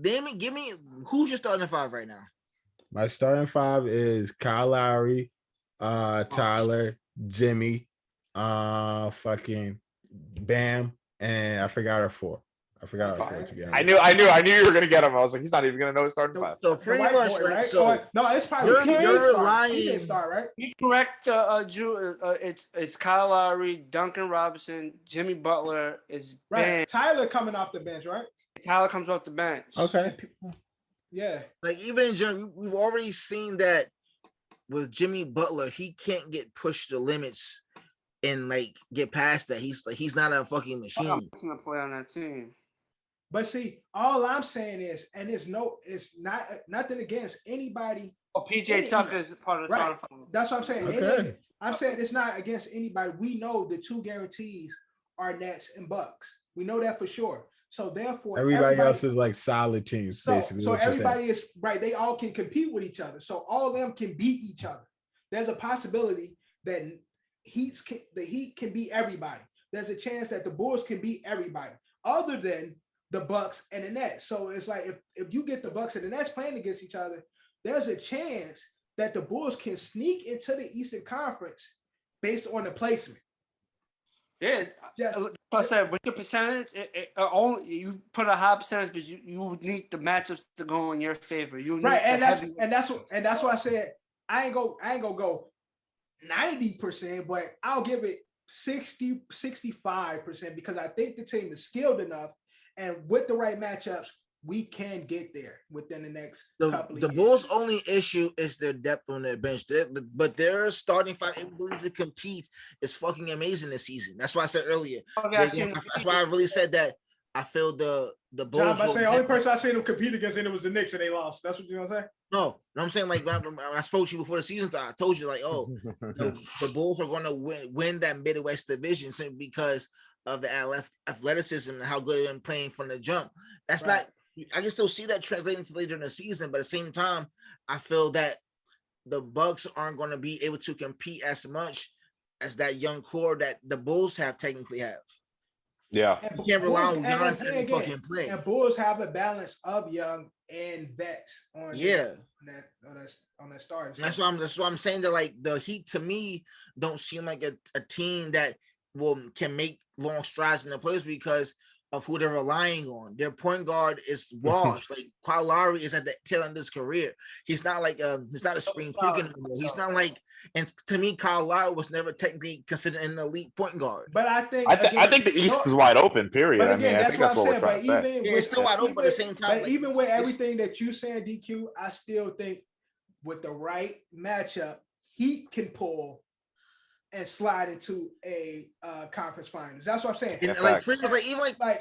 Damon, give me who's your starting five right now? My starting five is Kyle Lowry, Tyler, Jimmy, fucking Bam, and I forgot our four. I knew you were gonna get him. I was like, he's not even gonna know his starting five. So pretty much, boy, right? So no, it's probably you're lying. He didn't start, right? You correct, Drew. It's Kyle Lowry, Duncan Robinson, Jimmy Butler is right. Bam. Tyler coming off the bench, right? Tyler comes off the bench. Okay. Yeah. Like even in general, we've already seen that with Jimmy Butler, he can't get pushed to limits and like get past that. He's not a fucking machine. I'm gonna play on that team. But see, all I'm saying is, and it's not nothing against anybody. Oh, PJ Tucker is part of the right. That's what I'm saying. Okay. I'm saying it's not against anybody. We know the two guarantees are Nets and Bucks. We know that for sure. So therefore, everybody else is like solid teams, basically. So everybody is right. They all can compete with each other. So all of them can beat each other. There's a possibility that the Heat can beat everybody. There's a chance that the Bulls can beat everybody, other than the Bucks and the Nets. So it's like if you get the Bucks and the Nets playing against each other, there's a chance that the Bulls can sneak into the Eastern Conference based on the placement. Yeah, I said with the percentage, only you put a high percentage, but you would need the matchups to go in your favor. Right, and that's why I said I ain't gonna go 90%, but I'll give it 65% because I think the team is skilled enough, and with the right matchups, we can get there within the next couple of years. The Bulls' only issue is their depth on their bench. But their starting five ability to compete is fucking amazing this season. That's why I said earlier. That's why I really said that I feel the Bulls. The only person I seen them compete against it was the Knicks, and they lost. That's what you're gonna say? No, I'm saying like when I spoke to you before the season, I told you like, the Bulls are gonna win that Midwest division simply because of the athleticism and how good they're playing from the jump. That's right. Not. I can still see that translating to later in the season, but at the same time, I feel that the Bucks aren't going to be able to compete as much as that young core that the Bulls technically have. Yeah, you can't rely on Giannis every fucking play. And Bulls have a balance of young and vets on that start. That's why I'm saying that like the Heat to me don't seem like a team that can make long strides in the playoffs because of who they're relying on. Their point guard is washed. Like Kyle Lowry is at the tail end of his career. He's not like he's not a spring chicken anymore. He's not like, and to me, Kyle Lowry was never technically considered an elite point guard. But I think the East is wide open. Period. But again, I think that's what we're trying to say. It's still wide open at the same time. But even with everything that you saying, DQ, I still think with the right matchup, Heat can pull and slide into a conference finals. That's what I'm saying. And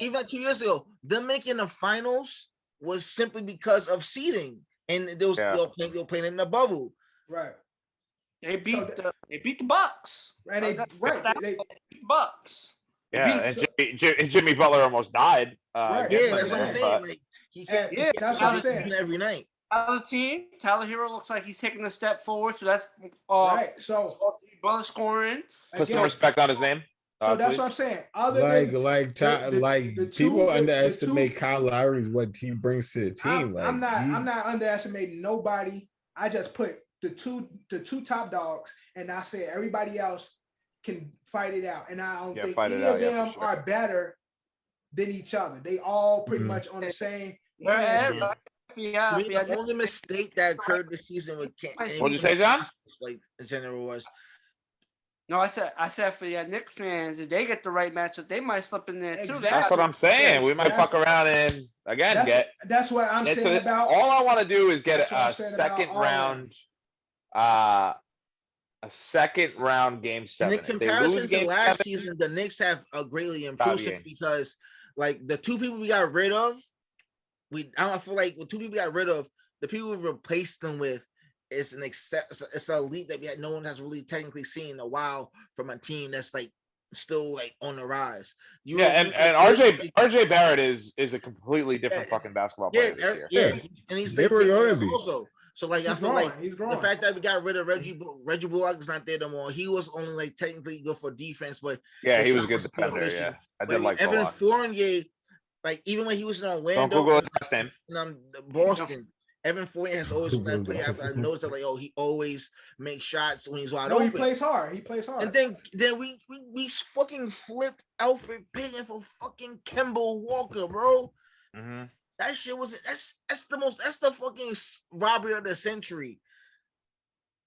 even 2 years ago, them making the finals was simply because of seeding, and there was they'll playing in the bubble. Right. They beat the Bucks. And they beat the Bucks. Yeah, and Jimmy Butler almost died. Right. That's what I'm saying. Like he can't. Yeah, that's what I'm saying. Every night. Other team, Tyler Hero looks like he's taking a step forward. So that's right. So Butler scoring. Put some respect on his name. So that's what I'm saying. People underestimate Kyle Lowry what he brings to the team. I'm not underestimating nobody. I just put the two top dogs, and I said everybody else can fight it out. And I don't think any of them are better than each other. They all pretty much on the same. The only mistake that occurred this season with what'd you say, John? Like in general was. No, I said for your Knicks fans, if they get the right matchup, they might slip in there too. Exactly. That's what I'm saying. We might fuck around and again that's what I'm saying about. All I want to do is get a second round, a second round game 7. In comparison to last season, the Knicks have greatly improved because, like, the two people we got rid of, I feel like with two people we got rid of, the people we replaced them with is it's an elite that no one has really technically seen in a while from a team that's like still like on the rise. And RJ Barrett is a completely different fucking basketball player this year. Yeah, and he's like also. So like I feel like the fact that we got rid of Reggie Bullock is not there no more. He was only like technically good for defense, but he was a good defender. Yeah, I did like Evan Fournier. Like even when he was in Orlando, don't Google his last name. Boston, Evan Fournier has always been that player. I noticed that he always makes shots when he's wide open. He plays hard. And then we fucking flipped Alfred Payton for fucking Kemba Walker, bro. Mm-hmm. That shit was that's the fucking robbery of the century.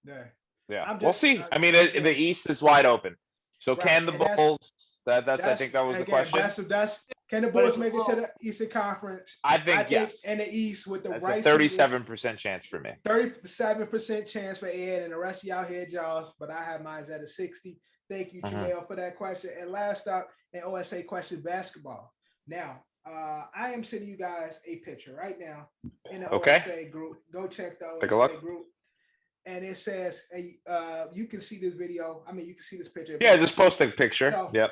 Yeah. We'll see. I mean, the East is wide open. So can the Bulls? That's I think that was the question. That's can the Bulls make it to the Eastern Conference? I think yes. In the East with the that's right, 37% chance for me. 37% chance for Ed, and the rest of y'all here, Jaws. But I have mine at a 60. Thank you, Jamel, for that question. And last up, an OSA question: basketball. Now, I am sending you guys a picture right now in the OSA group. Go check the OSA group. And it says, you can see this video. I mean, you can see this picture. Yeah, just post a picture. So, yep.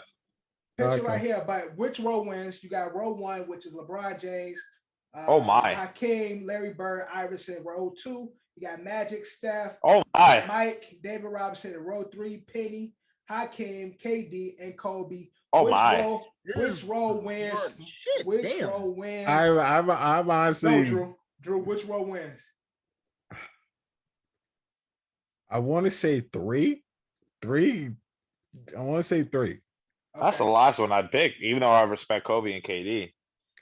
Picture right here. But which row wins? You got row 1, which is LeBron James. Oh my. Hakeem, Larry Bird, Iverson. Row 2, you got Magic, Steph. Oh my. Mike, David Robinson. In row 3, Penny, Hakeem, KD, and Kobe. Oh my. Which row wins? Which row wins? I'm honestly. No, Drew, which row wins? I want to say 3. I want to say 3. That's the last one I'd pick, even though I respect Kobe and KD.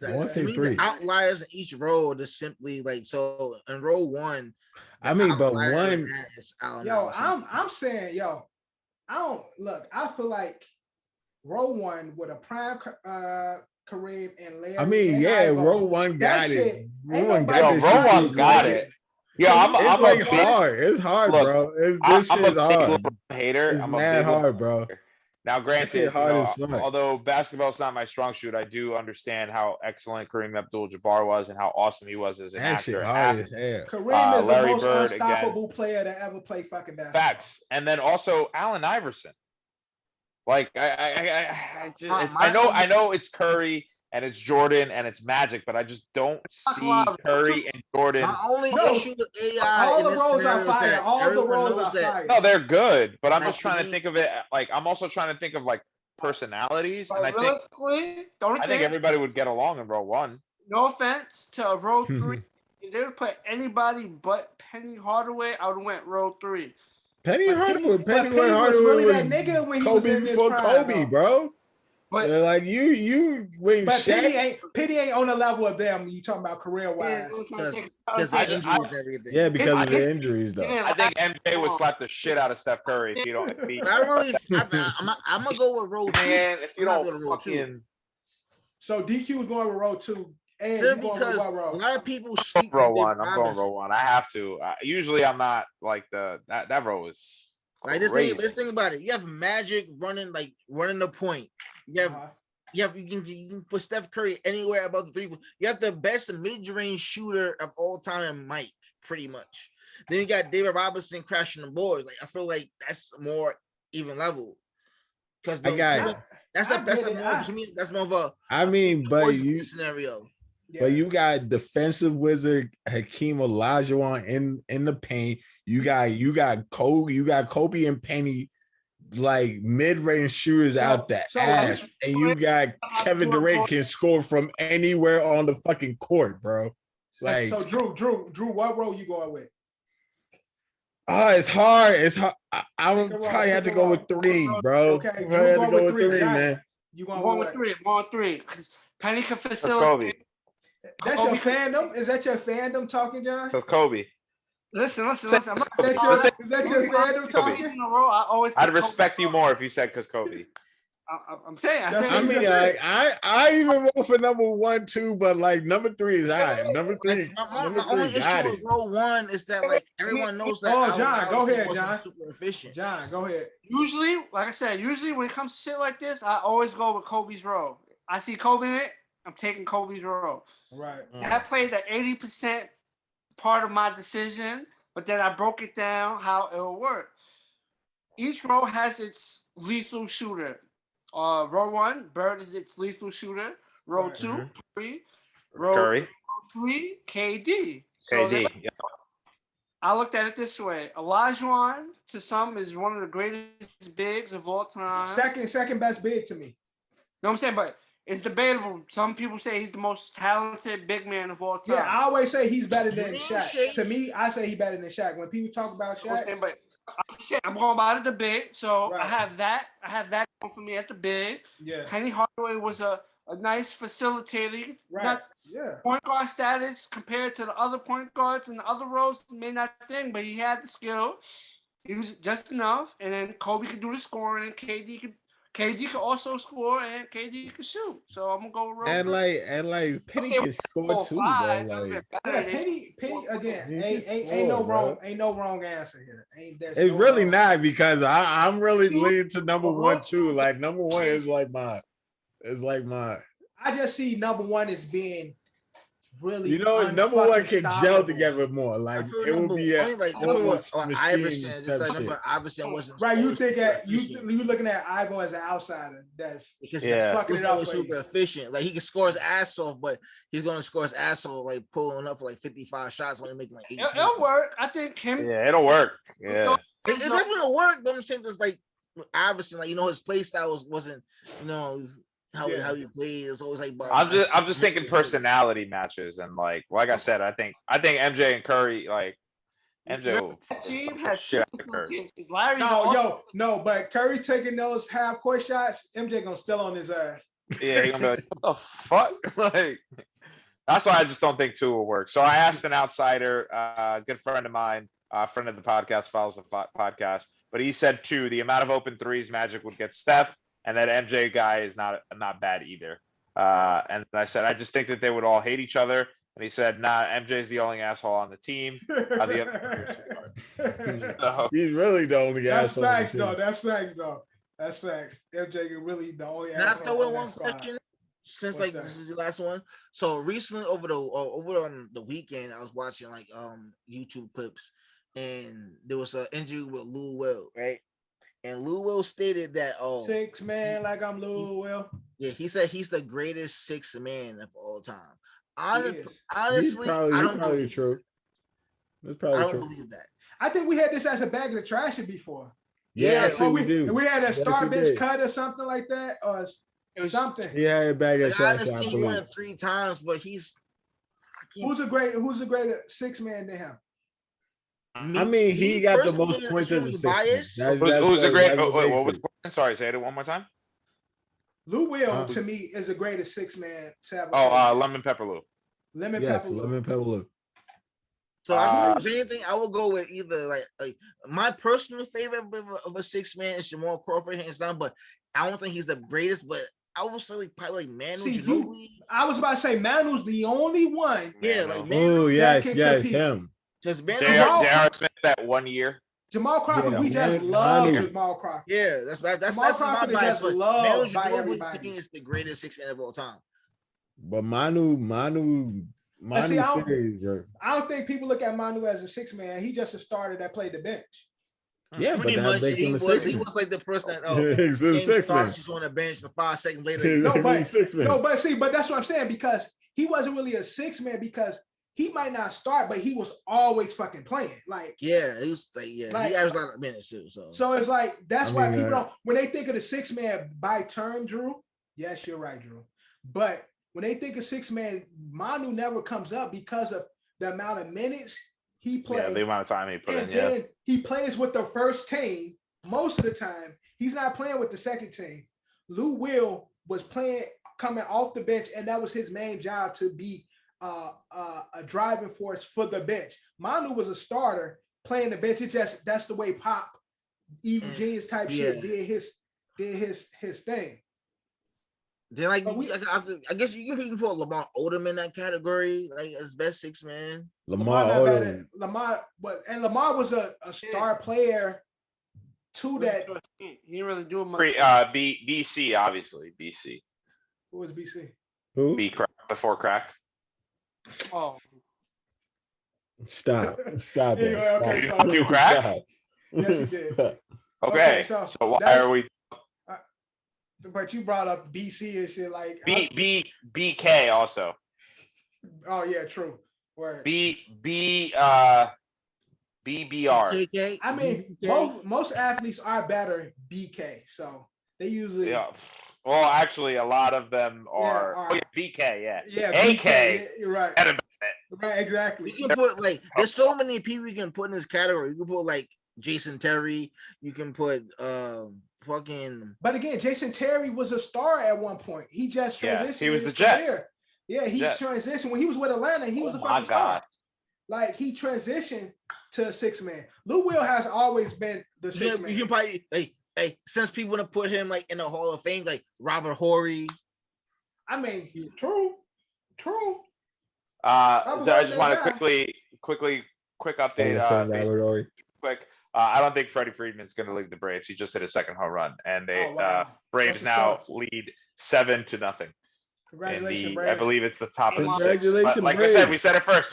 I want to say 3. The outliers in each row are just simply like so. In row 1, I mean, but one. I'm saying, I don't look. I feel like row 1 with a prime Kareem and Larry. I mean, row 1 got it. Row 1 got it. Yeah, it's like hard. It's hard, bro. This shit is hard. Hater. It's mad hard, bro. Now, granted, although basketball is not my strong suit, I do understand how excellent Kareem Abdul-Jabbar was and how awesome he was as an actor. Kareem is the most unstoppable player to ever play fucking basketball. Facts. And then also Allen Iverson. Like I know it's Curry and it's Jordan and it's Magic, but I just don't see Curry and Jordan. My only issue with AI, all the roles are fire. All the roles are fire. No, they're good, but I'm just trying to think of it. Like I'm also trying to think of like personalities, and I think everybody would get along in row 1. No offense to row 3, if they would put anybody but Penny Hardaway, I would have went row 3. Penny Hardaway was really that nigga when he was in his prime, Kobe, bro. But like you when but Penny ain't on the level of them when you talking about career wise. Because the injuries and everything. Yeah, because of the injuries though. I think MJ would slap the shit out of Steph Curry if you don't. I'm gonna go with row 2. Man, if you don't fucking. So DQ is going with row 2. And because a lot of people sleep row 1. I'm going row 1. I have to. Usually I'm not like that row is. Like this thing about it. You have Magic running the point. You can put Steph Curry anywhere above the 3. You have the best mid-range shooter of all time in Mike, pretty much. Then you got David Robinson crashing the boards. Like I feel like that's more even level. Because that's more of a scenario. Yeah. But you got defensive wizard Hakeem Olajuwon in the paint. You got Kobe and Penny, like mid-range shooters out the ass, and you got Kevin Durant can score from anywhere on the fucking court, bro. Like so, Drew, what row you going with? It's hard. It's hard. I would probably have to go with 3, bro. Okay, you have to go with 3, John. man. You going with 3? I'm going 3 because Penny can facilitate. That's your fandom? Is that your fandom talking, John? Because Kobe. Listen. I'm not is that your fandom talking? In a row, I'd respect you more if you said because Kobe. I'm saying. I mean, like, I even vote for number 1, 2, but like number 3 is high. Number 3. My only issue with row 1 is that like everyone knows that. Oh, John, go ahead, John. Super efficient. John, go ahead. Usually, like I said, when it comes to shit like this, I always go with Kobe's row. I see Kobe in it. I'm taking Kobe's row. Right. I played the 80% part of my decision, but then I broke it down how it will work. Each row has its lethal shooter. Row 1, Bird is its lethal shooter. Row 2, Curry. Row 3, KD. So KD. I looked at it this way: Olajuwon, to some, is one of the greatest bigs of all time. Second best big to me. Know what I'm saying? But it's debatable. Some people say he's the most talented big man of all time. Yeah, I always say he's better than Shaq. To me, I say he's better than Shaq. When people talk about Shaq, but I'm going by the big, so right. I have that going for me at the big. Yeah. Penny Hardaway was a nice facilitator. Right. Point guard status compared to the other point guards and the other roles may not think, but he had the skill. He was just enough, and then Kobe could do the scoring, and KD could also score, and KD could shoot. So I'm gonna go with and Penny can score too, bro. Like Penny again. Ain't no wrong answer here. It's really not, because I'm really leaning to number 1 too. Like number 1 is like my. I just see number 1 as being really. Number 1 can gel together more. Like it would be Iverson. Just like remember, Iverson wasn't right. You think you looking at Ivo as an outsider? That's because he's fucking it up. Super efficient. Like he can score his ass off, but he's gonna score his ass off like pulling up for like 55 shots, only making like 18. It'll work. I think him. Yeah, it'll work. Yeah, it definitely work. But I'm saying just like Iverson, like his play style wasn't how he plays. It's always like. I'm just thinking personality matches, and like I said, I think MJ and Curry, like MJ team has shit out of Curry. No, but Curry taking those half court shots, MJ gonna still on his ass. Yeah, he's gonna be like, what the fuck? Like that's why I just don't think 2 will work. So I asked an outsider, a good friend of mine, friend of the podcast, follows the podcast, but he said 2. The amount of open threes Magic would get Steph. And that MJ guy is not bad either. And I said, I just think that they would all hate each other. And he said, nah, MJ's the only asshole on the team. He's really the only asshole. That's facts, though. That's facts. MJ is really the only asshole. Can I throw in one question? Since like this is the last one. So recently over on the weekend, I was watching like YouTube clips, and there was an interview with Lou Will, right? And Lou Will stated that 6 man, like I'm Lou Will. Yeah, he said he's the greatest 6 man of all time. Honestly, I don't believe true. That's probably I don't true. believe that. I think we had this as a bag of the trash before. Yeah, we do. We had a star bench cut or something like that, or it was something. Yeah, a bag of trash. Honestly, he won it 3 times, but who's a greater 6 man than him? I mean, he got the most points as a 6 man. Who's the great? What was? Sorry, say it one more time. Lou Will to me is the greatest 6 man. Lemon Pepper Lou. Lemon Pepper Lou. So if anything, I will go with either like my personal favorite of a 6 man is Jamal Crawford, hands down. But I don't think he's the greatest. But I would say like probably like Manu Ginobili. I was about to say Manu's the only one. Yeah, like Manu. Oh yes, him. Just J.R. Smith that 1 year. Jamal Crawford, we just love Jamal Crawford. Yeah, that's my bias. But Manu Ginobili to me is the greatest 6 man of all time. But Manu. See, I don't think people look at Manu as a 6 man. He just a starter that played the bench. Yeah, pretty much he was like the person that he's a 6 man. She's on the bench. The 5 seconds later, but that's what I'm saying, because he wasn't really a 6 man because he might not start, but he was always fucking playing. Like he was he averaged a lot of minutes too. So it's like that's why people don't, when they think of the 6 man by term, Drew. Yes, you're right, Drew. But when they think of 6 man, Manu never comes up because of the amount of minutes he played. Yeah, the amount of time he put in. And then he plays with the first team most of the time. He's not playing with the second team. Lou Will was playing, coming off the bench, and that was his main job, to be a driving force for the bench. Manu was a starter playing the bench. It just, that's the way Pop, Evil Genius type shit did his thing. Then I guess you can put Lamar Odom in that category, like as best six man. Lamar was a star player to that. He didn't really do much. BC, obviously. BC. Who was BC? Who? Before crack. Oh. Stop it. Okay, Stop. Do crack? Stop. Yes, he did. Okay, so why are we? But you brought up BC and shit like BK also. Oh yeah, true. Word. BBR. KK? I mean, most athletes are better BK, so they usually. Yeah. Well, actually, a lot of them are. BK, yeah. AK. BK, you're right. Right, exactly. You can put there's so many people you can put in this category. You can put like Jason Terry. You can put fucking. But again, Jason Terry was a star at one point. He just transitioned. He was the Jet. Yeah, he transitioned when he was with Atlanta. He was a fucking star. Like he transitioned to a 6-man. Lou Will has always been the 6-man. You can probably since people want to put him like in the Hall of Fame, like Robert Horry. I mean, true. I just want to quick update. Quick. I don't think Freddie Freeman's going to lead the Braves. He just hit his second home run, and they Braves now lead 7-0. Congratulations, Braves. I believe it's the top of the six. Congratulations, Like Braves. I said, we said it first.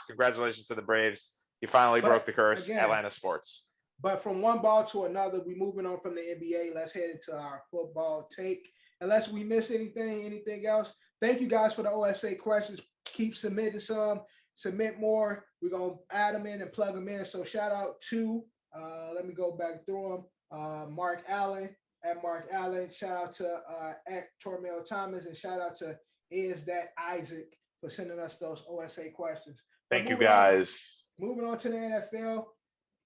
Congratulations to the Braves. You finally broke the curse. Again, Atlanta sports. But from one ball to another, we moving on from the NBA. Let's head into our football take. Unless we miss anything else. Thank you guys for the OSA questions. Keep submitting some. Submit more. We're going to add them in and plug them in. So shout out to, let me go back through them. Mark Allen, at Mark Allen. Shout out to at Tormel Thomas, and shout out to Is That Isaac for sending us those OSA questions. Thank you, guys. Moving on to the NFL.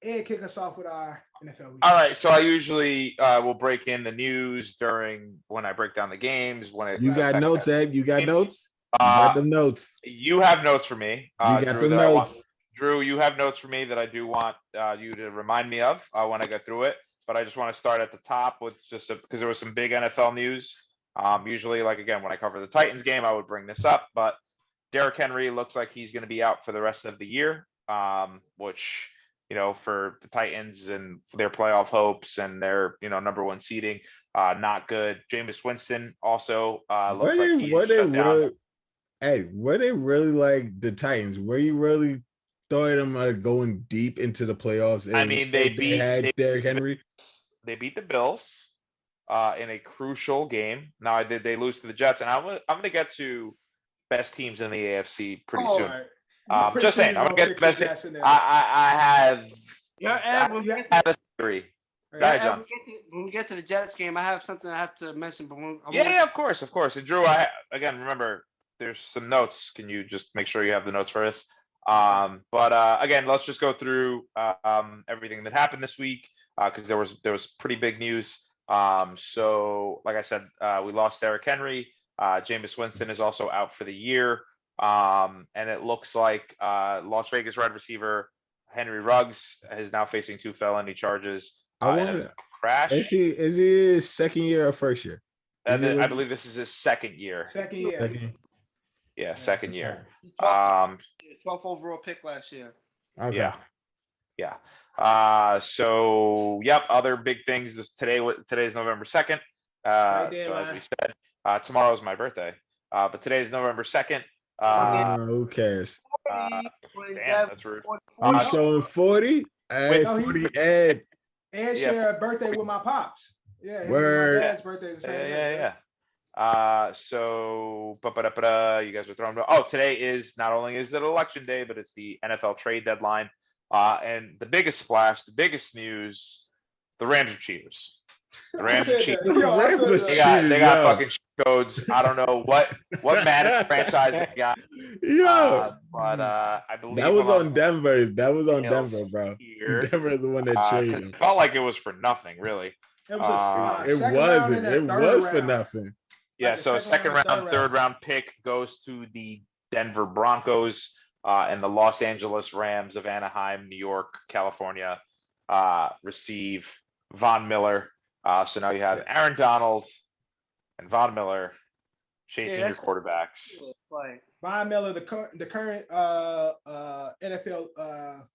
Ed, kick us off with our NFL week. All right, so I usually will break in the news when I break down the games. You got notes, Ed? You got notes? You got the notes. You have notes for me. You got the notes. Drew, you have notes for me that I do want you to remind me of when I go through it. But I just want to start at the top with because there was some big NFL news. Usually, like again, when I cover the Titans game, I would bring this up. But Derrick Henry looks like he's going to be out for the rest of the year, which, for the Titans and their playoff hopes and their, number one seeding, not good. Jameis Winston also looks like he's shut down. Hey, were they really like the Titans? Were you really thought them going deep into the playoffs? I mean, they beat Derrick Henry. They beat the Bills in a crucial game. Now, did they lose to the Jets? And I'm going to get to best teams in the AFC pretty soon. Right. Just saying, I'm going to get the best. I have. Yeah, a theory. Right, John. When we get to the Jets game, I have something I have to mention. But of course. And Drew, again, remember, there's some notes. Can you just make sure you have the notes for us? But again, let's just go through everything that happened this week because there was pretty big news. So, like I said, we lost Derrick Henry. Jameis Winston is also out for the year. And it looks like Las Vegas wide receiver Henry Ruggs is now facing 2 felony charges. Crash. Is he his second year or first year? I believe this is his second year. Second year. Yeah, second year. 12th overall pick last year. Okay. Yeah. So, other big things. Today's November 2nd. So as we said, tomorrow's my birthday. But today is November 2nd. Who cares? Damn, that's rude. I'm showing 40. Hey, 40 Ed. And share a birthday with my pops. Yeah. Word. My dad's birthday is the same day. So you guys are throwing. Oh, today is not only is it election day, but it's the NFL trade deadline. And the biggest splash, the biggest news, the Rams are cheaters. The Rams are cheap. They got fucking codes. I don't know what Madden franchise they got. But I believe that was on Denver. That was on Denver, bro. Here. Denver is the one that traded him. It felt like it was for nothing, really. It was it wasn't. It was for nothing. Yeah, so second round, third round pick goes to the Denver Broncos and the Los Angeles Rams of Anaheim, New York, California receive Von Miller. So now you have Aaron Donald and Von Miller chasing your quarterbacks. Von Miller, the current NFL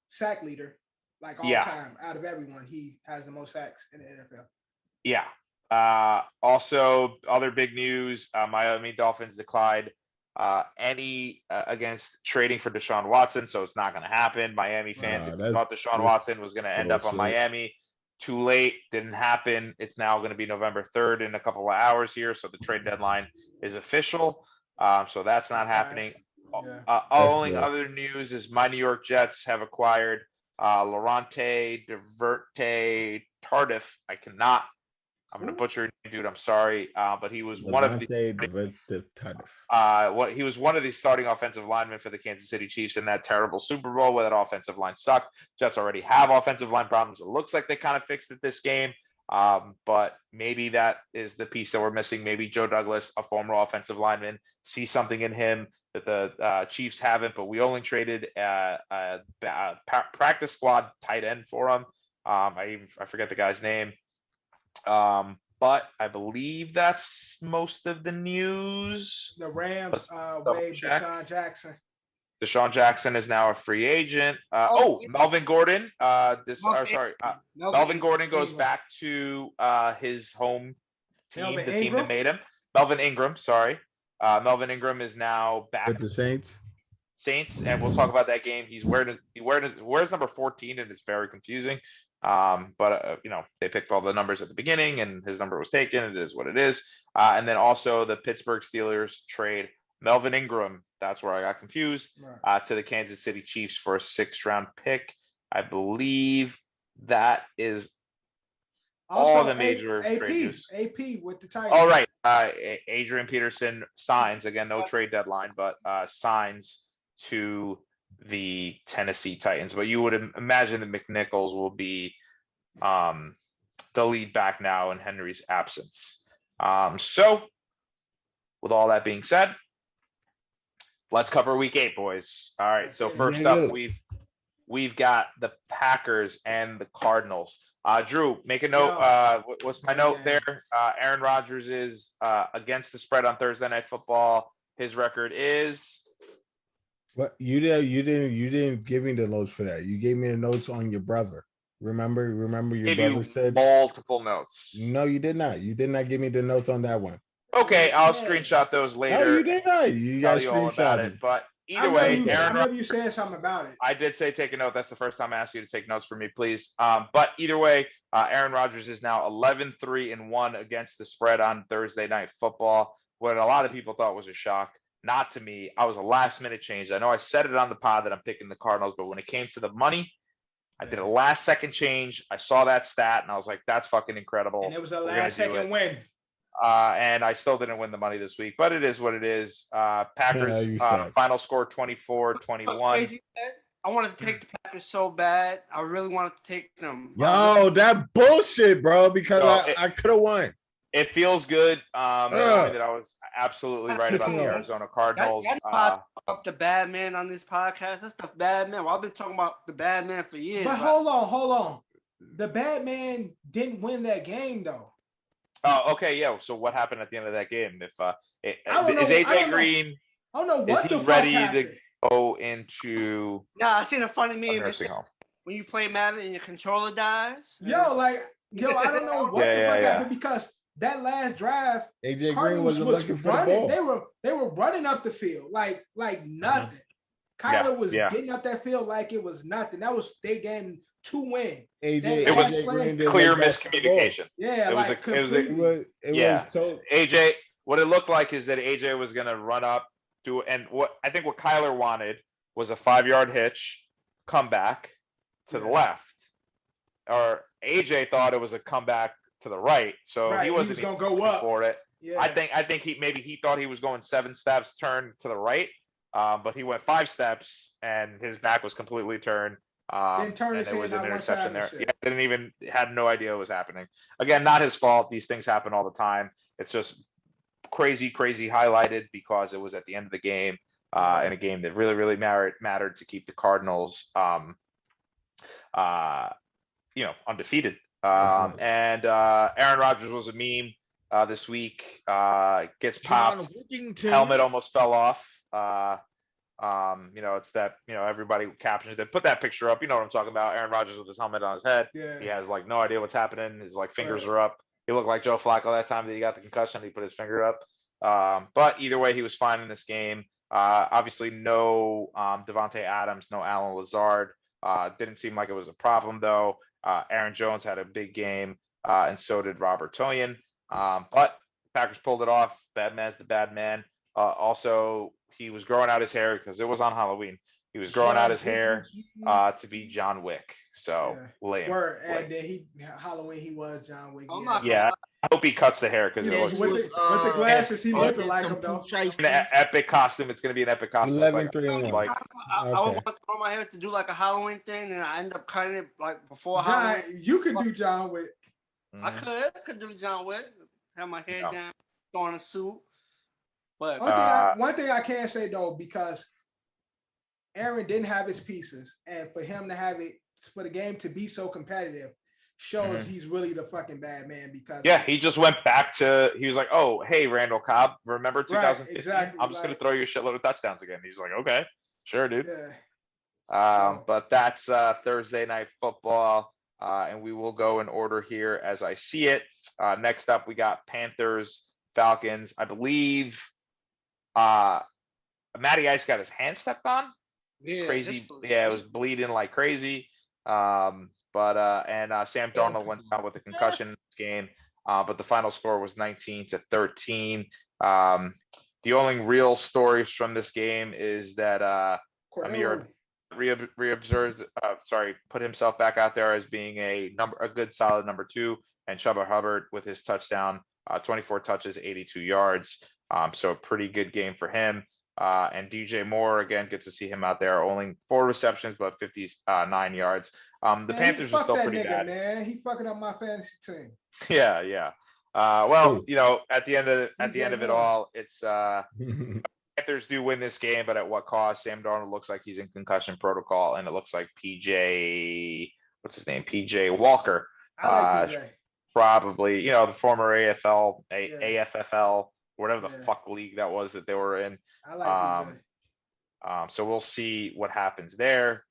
sack leader, like all time out of everyone, he has the most sacks in the NFL. Yeah. Also, other big news: Miami Dolphins declined any against trading for Deshaun Watson, so it's not going to happen. Miami fans, if you thought Deshaun Watson was going to end up on Miami, too late, didn't happen. It's now going to be November 3rd in a couple of hours here, so the trade deadline is official. So that's not happening. Only other news is my New York Jets have acquired Laurent Deverte Tardif. I'm going to butcher it, dude. I'm sorry, but he was one of the he was one of the starting offensive linemen for the Kansas City Chiefs in that terrible Super Bowl where that offensive line sucked. Jets already have offensive line problems. It looks like they kind of fixed it this game, but maybe that is the piece that we're missing. Maybe Joe Douglas, a former offensive lineman, sees something in him that the Chiefs haven't. But we only traded a practice squad tight end for him. I forget the guy's name. But I believe that's most of the news. The Rams waived Deshaun Jackson. Deshaun Jackson is now a free agent. Melvin Gordon. Melvin Gordon goes back to his home team, team that made him. Melvin Ingram, sorry. Melvin Ingram is now back with the Saints. And we'll talk about that game. He wears number 14, and it's very confusing. But they picked all the numbers at the beginning and his number was taken. It is what it is. And then also the Pittsburgh Steelers trade Melvin Ingram. That's where I got confused, to the Kansas City Chiefs for a 6th round pick. I believe that is also all the major trades. AP with the Titans. All right. Adrian Peterson signs again, no trade deadline, but signs to the Tennessee Titans. But you would imagine that McNichols will be the lead back now in Henry's absence. So with all that being said, let's cover week 8, boys. All right. So first up, we've got the Packers and the Cardinals. Drew, make a note. What's my note there? Aaron Rodgers is against the spread on Thursday Night Football. His record is. What you didn't give me the notes for that. You gave me the notes on your brother. Remember your brother said multiple notes. No, you did not. You did not give me the notes on that one. Okay, I'll screenshot those later. No, you did not. You got to screenshot it. But either way, Aaron, I know you said something about it. I did say take a note. That's the first time I asked you to take notes for me, please. But either way, Aaron Rodgers is now 11-3-1 against the spread on Thursday Night Football. What a lot of people thought was a shock. Not to me. I was a last-minute change. I know I said it on the pod that I'm picking the Cardinals, but when it came to the money, I did a last-second change. I saw that stat, and I was like, that's fucking incredible. And it was a last-second win. And I still didn't win the money this week, but it is what it is. Packers final score 24-21. I wanted to take the Packers so bad. I really wanted to take them. Yo, that bullshit, bro, because I could have won. It feels good. That I was absolutely right about the Arizona Cardinals. Up the bad man on this podcast. That's the bad man. Well, I've been talking about the bad man for years. But hold on. The bad man didn't win that game, though. Oh, okay, yeah. So what happened at the end of that game? Is AJ Green? I don't know what is he ready to go into? Nah, I seen a funny meme. Nursing home. When you play Madden and your controller dies. I don't know what the fuck happened because. That last drive, AJ Green was looking for running. the ball. They were running up the field like nothing. Kyler was getting up that field like it was nothing. That was they game 2 win. It was clear miscommunication. Yeah, AJ. What it looked like is that AJ was going to run up and what Kyler wanted was a 5-yard hitch, come back to the left, or AJ thought it was a comeback to the right, so Right, he wasn't he was gonna go up for it. Yeah. I think he thought he was going 7 steps, turn to the right, but he went 5 steps and his back was completely turned. Didn't turn And his there head was an not one interception time and there. shit. Yeah, had no idea what was happening. Again, not his fault. These things happen all the time. It's just crazy highlighted because it was at the end of the game, in a game that really mattered to keep the Cardinals, undefeated. And Aaron Rodgers was a meme this week. Gets popped. Helmet almost fell off. It's that, everybody captions that. Put that picture up. You know what I'm talking about. Aaron Rodgers with his helmet on his head. Yeah. He has like no idea what's happening. His fingers are up. He looked like Joe Flacco that time that he got the concussion. He put his finger up. But either way, he was fine in this game. Obviously, no Devontae Adams, no Alan Lazard. Didn't seem like it was a problem though. Aaron Jones had a big game, and so did Robert Tonyan. But Packers pulled it off. Bad man's the bad man. Also, he was growing out his hair because it was on Halloween. He was growing out his hair to be John Wick. So lame. And then Halloween he was John Wick. Yeah, I hope he cuts the hair because it looks with the glasses he looked like him though. An epic costume. It's gonna be an epic costume. 11-3-1. I would want to throw my hair to do like a Halloween thing, and I end up cutting it like before Halloween. You could do John Wick. I could do John Wick. Have my hair down, throw on a suit. But one thing I can say though, because Aaron didn't have his pieces, and for him to have it, for the game to be so competitive, shows he's really the fucking bad man. Because he just went back to, he was like, oh, hey, Randall Cobb, remember 2015? Right, exactly. I'm just going to throw you a shitload of touchdowns again. He's like, okay, sure, dude. Yeah. But that's Thursday Night Football, and we will go in order here as I see it. Next up, we got Panthers, Falcons. I believe Matty Ice got his hand stepped on. Crazy. Yeah, it was bleeding like crazy. Sam Darnold went down with a concussion in this game. But the final score was 19-13. The only real stories from this game is that Amir put himself back out there as being a good solid number 2, and Chuba Hubbard with his touchdown, 24 touches, 82 yards. So a pretty good game for him. And DJ Moore, again, gets to see him out there, only 4 receptions, but 59 yards. The Panthers are still pretty bad. Man, he fucking up my fantasy team. Yeah. At the end of it all, it's Panthers do win this game, but at what cost? Sam Darnold looks like he's in concussion protocol, and it looks like PJ Walker, I like PJ. Probably, the former AFFL, whatever the fuck league that was that they were in. I like PJ. So we'll see what happens there.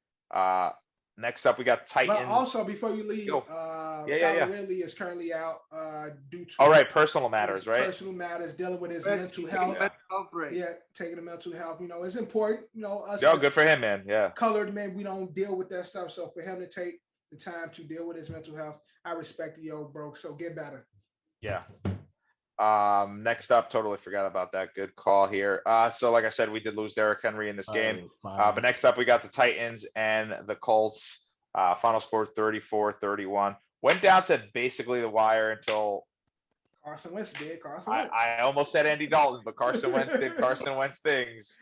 Next up, we got Titans. But also, before you leave, Calvin Ridley is currently out due to personal matters, right? Personal matters, dealing with his mental health. Taking the mental health. It's important. Us good for him, man. Yeah. Colored men, we don't deal with that stuff. So for him to take the time to deal with his mental health, I respect you, bro. So get better. Yeah. Next up, totally forgot about that. Good call here. So like I said, we did lose Derrick Henry in this game. But next up, we got the Titans and the Colts. Final score 34-31. Went down to basically the wire until Carson Wentz did. I almost said Andy Dalton, but Carson Wentz did Carson Wentz things.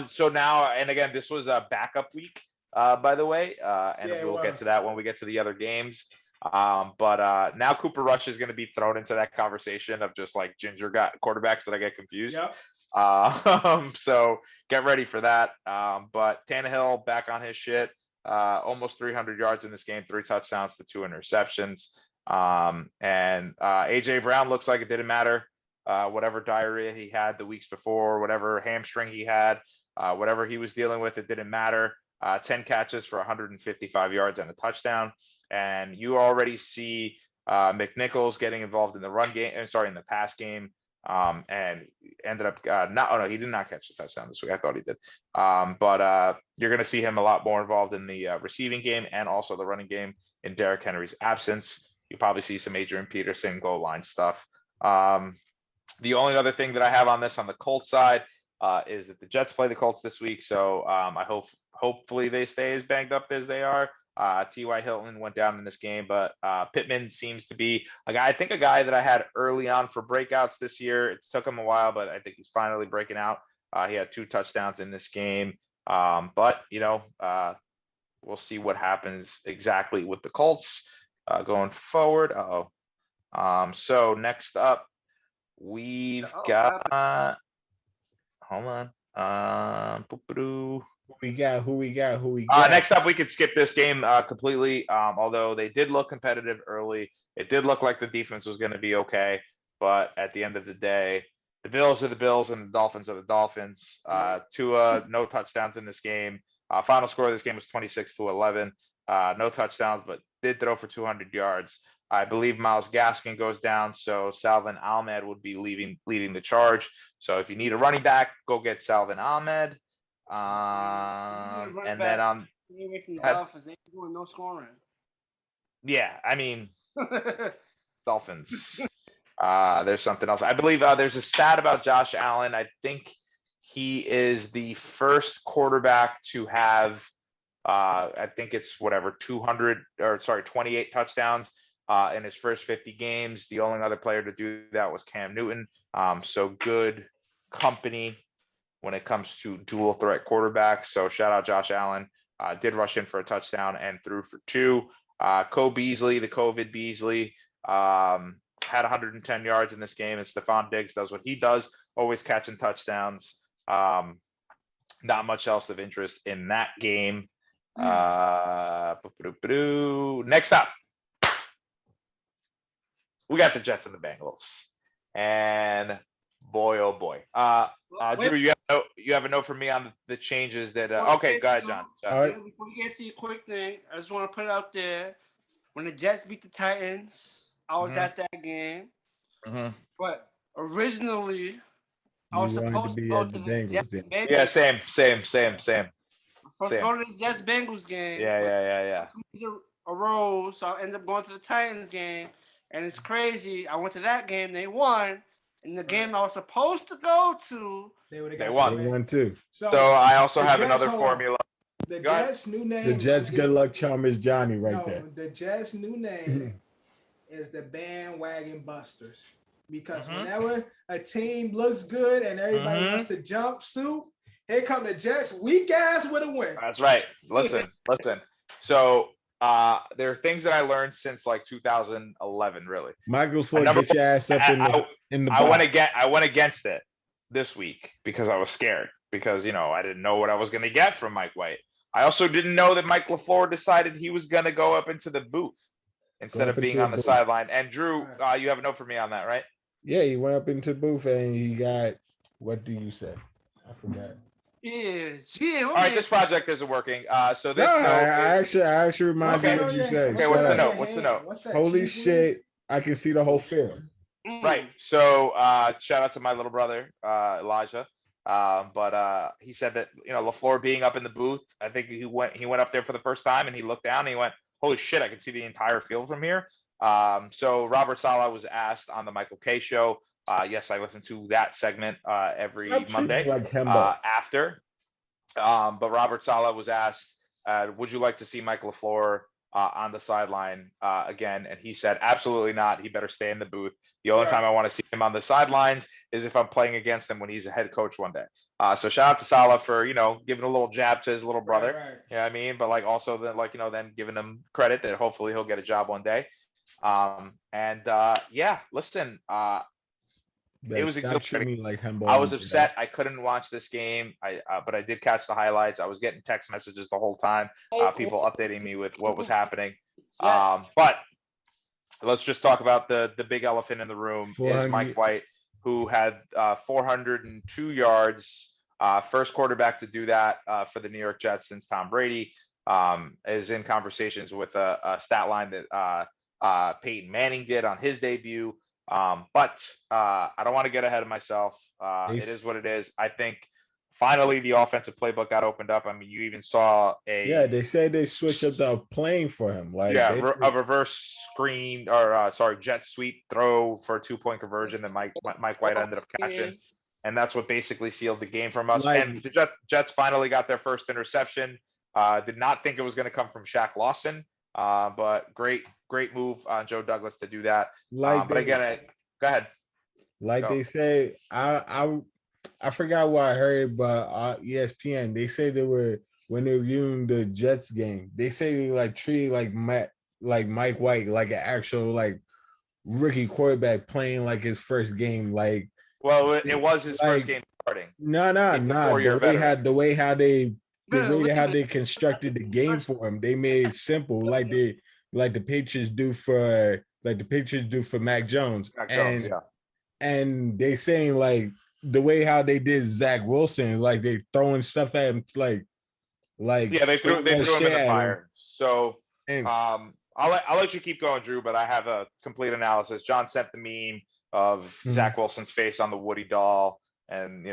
So now, and again, this was a backup week, by the way, and we'll get to that when we get to the other games. But now Cooper Rush is going to be thrown into that conversation of just like ginger quarterbacks that I get confused. Yep. So get ready for that. But Tannehill back on his shit, almost 300 yards in this game, 3 touchdowns to 2 interceptions. And AJ Brown looks like it didn't matter. Whatever diarrhea he had the weeks before, whatever hamstring he had, whatever he was dealing with, it didn't matter. 10 catches for 155 yards and a touchdown. And you already see McNichols getting involved in the in the pass game, and ended up he did not catch the touchdown this week. I thought he did. But you're going to see him a lot more involved in the receiving game and also the running game in Derrick Henry's absence. You probably see some Adrian Peterson goal line stuff. The only other thing that I have on this on the Colts side is that the Jets play the Colts this week. So I hopefully they stay as banged up as they are. T.Y. Hilton went down in this game, but Pittman seems to be a guy that I had early on for breakouts this year. It took him a while, but I think he's finally breaking out. He had 2 touchdowns in this game. But we'll see what happens exactly with the Colts going forward. So next up, we've got hold on. Who we got? Next up, we could skip this game completely. Although they did look competitive early, it did look like the defense was going to be okay. But at the end of the day, the Bills are the Bills and the Dolphins are the Dolphins. Tua, no touchdowns in this game. Final score of this game was 26-11. No touchdowns, but did throw for 200 yards. I believe Myles Gaskin goes down, so Salvin Ahmed would be leading the charge. So if you need a running back, go get Salvin Ahmed. And then on away from the Dolphins, they ain't doing no scoring. Yeah, I mean Dolphins. There's something else. I believe there's a stat about Josh Allen. I think he is the first quarterback to have I think it's 28 touchdowns in his first 50 games. The only other player to do that was Cam Newton. So good company when it comes to dual threat quarterbacks. So shout out Josh Allen. Did rush in for a touchdown and threw for 2. Cole Beasley, the COVID Beasley, had 110 yards in this game, and Stephon Diggs does what he does, always catching touchdowns. Not much else of interest in that game. Next up, we got the Jets and the Bengals, and boy, oh boy. Drew, you have a note for me on the changes that. Okay, go ahead, John. All right. Before you get to your quick thing, I just want to put it out there. When the Jets beat the Titans, I was at that game. But originally, I was supposed to go to the Jets Bengals. Yeah, same. I was supposed to go to the Jets Bengals game. Yeah. Arose, so I ended up going to the Titans game, and it's crazy. I went to that game, they won. In the game I was supposed to go to, they won. They won too. So I also have another formula. The Jets' new name. The Jets' good luck charm is Johnny there. The Jets' new name is the Bandwagon Busters. Because whenever a team looks good and everybody wants to jump suit, here come the Jets, weak ass with a win. That's right. Listen. So there are things that I learned since like 2011, really. Michael Ford, get your ass up in the box. I went against it this week because I was scared because, I didn't know what I was going to get from Mike White. I also didn't know that Mike LaFleur decided he was going to go up into the booth instead of being on the sideline. And Drew, you have a note for me on that, right? Yeah, he went up into the booth and he got, what do you say? I forgot. Yeah. All right, this project isn't working. So this. I actually reminded you what you said. Okay, what's the note? Holy shit! I can see the whole field. Right. So shout out to my little brother Elijah. But he said that LaFleur being up in the booth, I think he went up there for the first time and he looked down and he went, holy shit, I can see the entire field from here. So Robert Saleh was asked on the Michael K show. Yes, I listen to that segment every Monday after. But Robert Saleh was asked, would you like to see Mike LaFleur on the sideline again? And he said, absolutely not. He better stay in the booth. The only time I want to see him on the sidelines is if I'm playing against him when he's a head coach one day. So shout out to Saleh for, giving a little jab to his little brother. Right. You know what I mean? But also then giving him credit that hopefully he'll get a job one day. Listen, it was exhilarating. I was upset I couldn't watch this game. But I did catch the highlights. I was getting text messages the whole time. People updating me with what was happening. But let's just talk about the big elephant in the room is Mike White, who had 402 yards. First quarterback to do that for the New York Jets since Tom Brady. Is in conversations with a stat line that Peyton Manning did on his debut. But I don't want to get ahead of myself. It is what it is. I think finally the offensive playbook got opened up. I mean, you even saw they said they switched up the playing for him. A reverse screen jet sweep throw for a 2-point conversion that Mike White ended up catching. And that's what basically sealed the game from us. And the Jets finally got their first interception. Did not think it was going to come from Shaq Lawson, but great move on Joe Douglas to do that. But again, go ahead. Like they say, I forgot what I heard, but ESPN, they say when they were viewing the Jets game, they say they like treated like Mike White like an actual like rookie quarterback playing like his first game. Like, well, it was his first game starting. No. The way how they constructed the game for him, they made it simple, like the Patriots do for Mac Jones. And they saying like the way how they did Zach Wilson, like they throwing stuff at him, like they threw him in the fire. So I'll let you keep going, Drew, but I have a complete analysis. John sent the meme of Zach Wilson's face on the Woody doll, and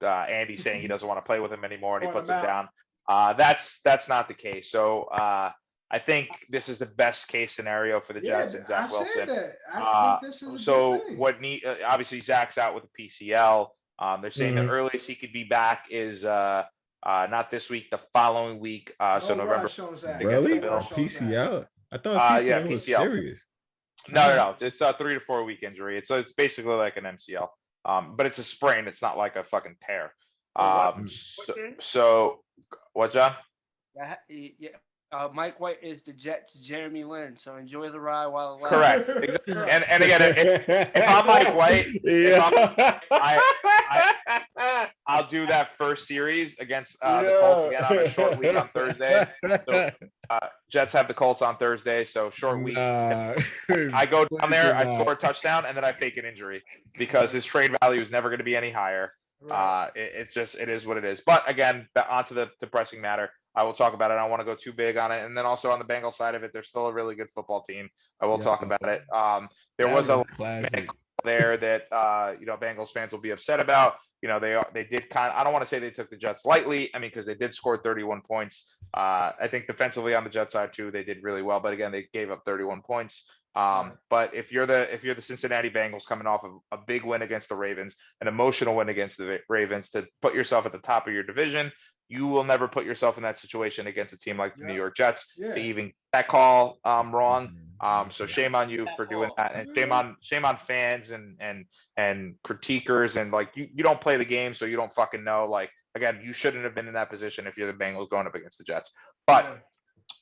Andy saying he doesn't want to play with him anymore, and he puts it down. That's not the case. So I think this is the best case scenario for the Jets and Zach Wilson. I think this is obviously Zach's out with a PCL. They're saying the earliest he could be back is not this week, the following week. So November. Really? PCL? I thought PCL was serious. No. It's a 3 to 4 week injury. It's basically like an MCL. But it's a sprain. It's not like a fucking tear. So what, John? Yeah. Mike White is the Jets' Jeremy Lin, so enjoy the ride while it lasts. Correct. Exactly. And again, if I'm Mike White, I'll do that first series against the Colts again on a short week on Thursday. So, Jets have the Colts on Thursday, so short week. I go down there, I score a touchdown, and then I fake an injury because his trade value is never going to be any higher. Right. It is what it is. But again, onto the depressing matter. I will talk about it. I don't want to go too big on it. And then also on the Bengals side of it, they're still a really good football team. I will talk about it. There was a there that Bengals fans will be upset about. They did I don't want to say they took the Jets lightly. I mean, because they did score 31 points. I think defensively on the Jets side too, they did really well. But again, they gave up 31 points. But if you're the Cincinnati Bengals coming off of a big win against the Ravens, an emotional win against the Ravens, to put yourself at the top of your division, you will never put yourself in that situation against a team like the New York Jets to even that call wrong. So shame on you for doing that, and shame on fans and critiquers, and like you don't play the game, so you don't fucking know. Like, again, you shouldn't have been in that position if you're the Bengals going up against the Jets. But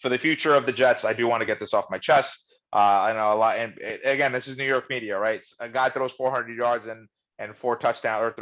for the future of the Jets, I do want to get this off my chest. I know a lot, and again, this is New York media, right? A guy throws 400 yards and 3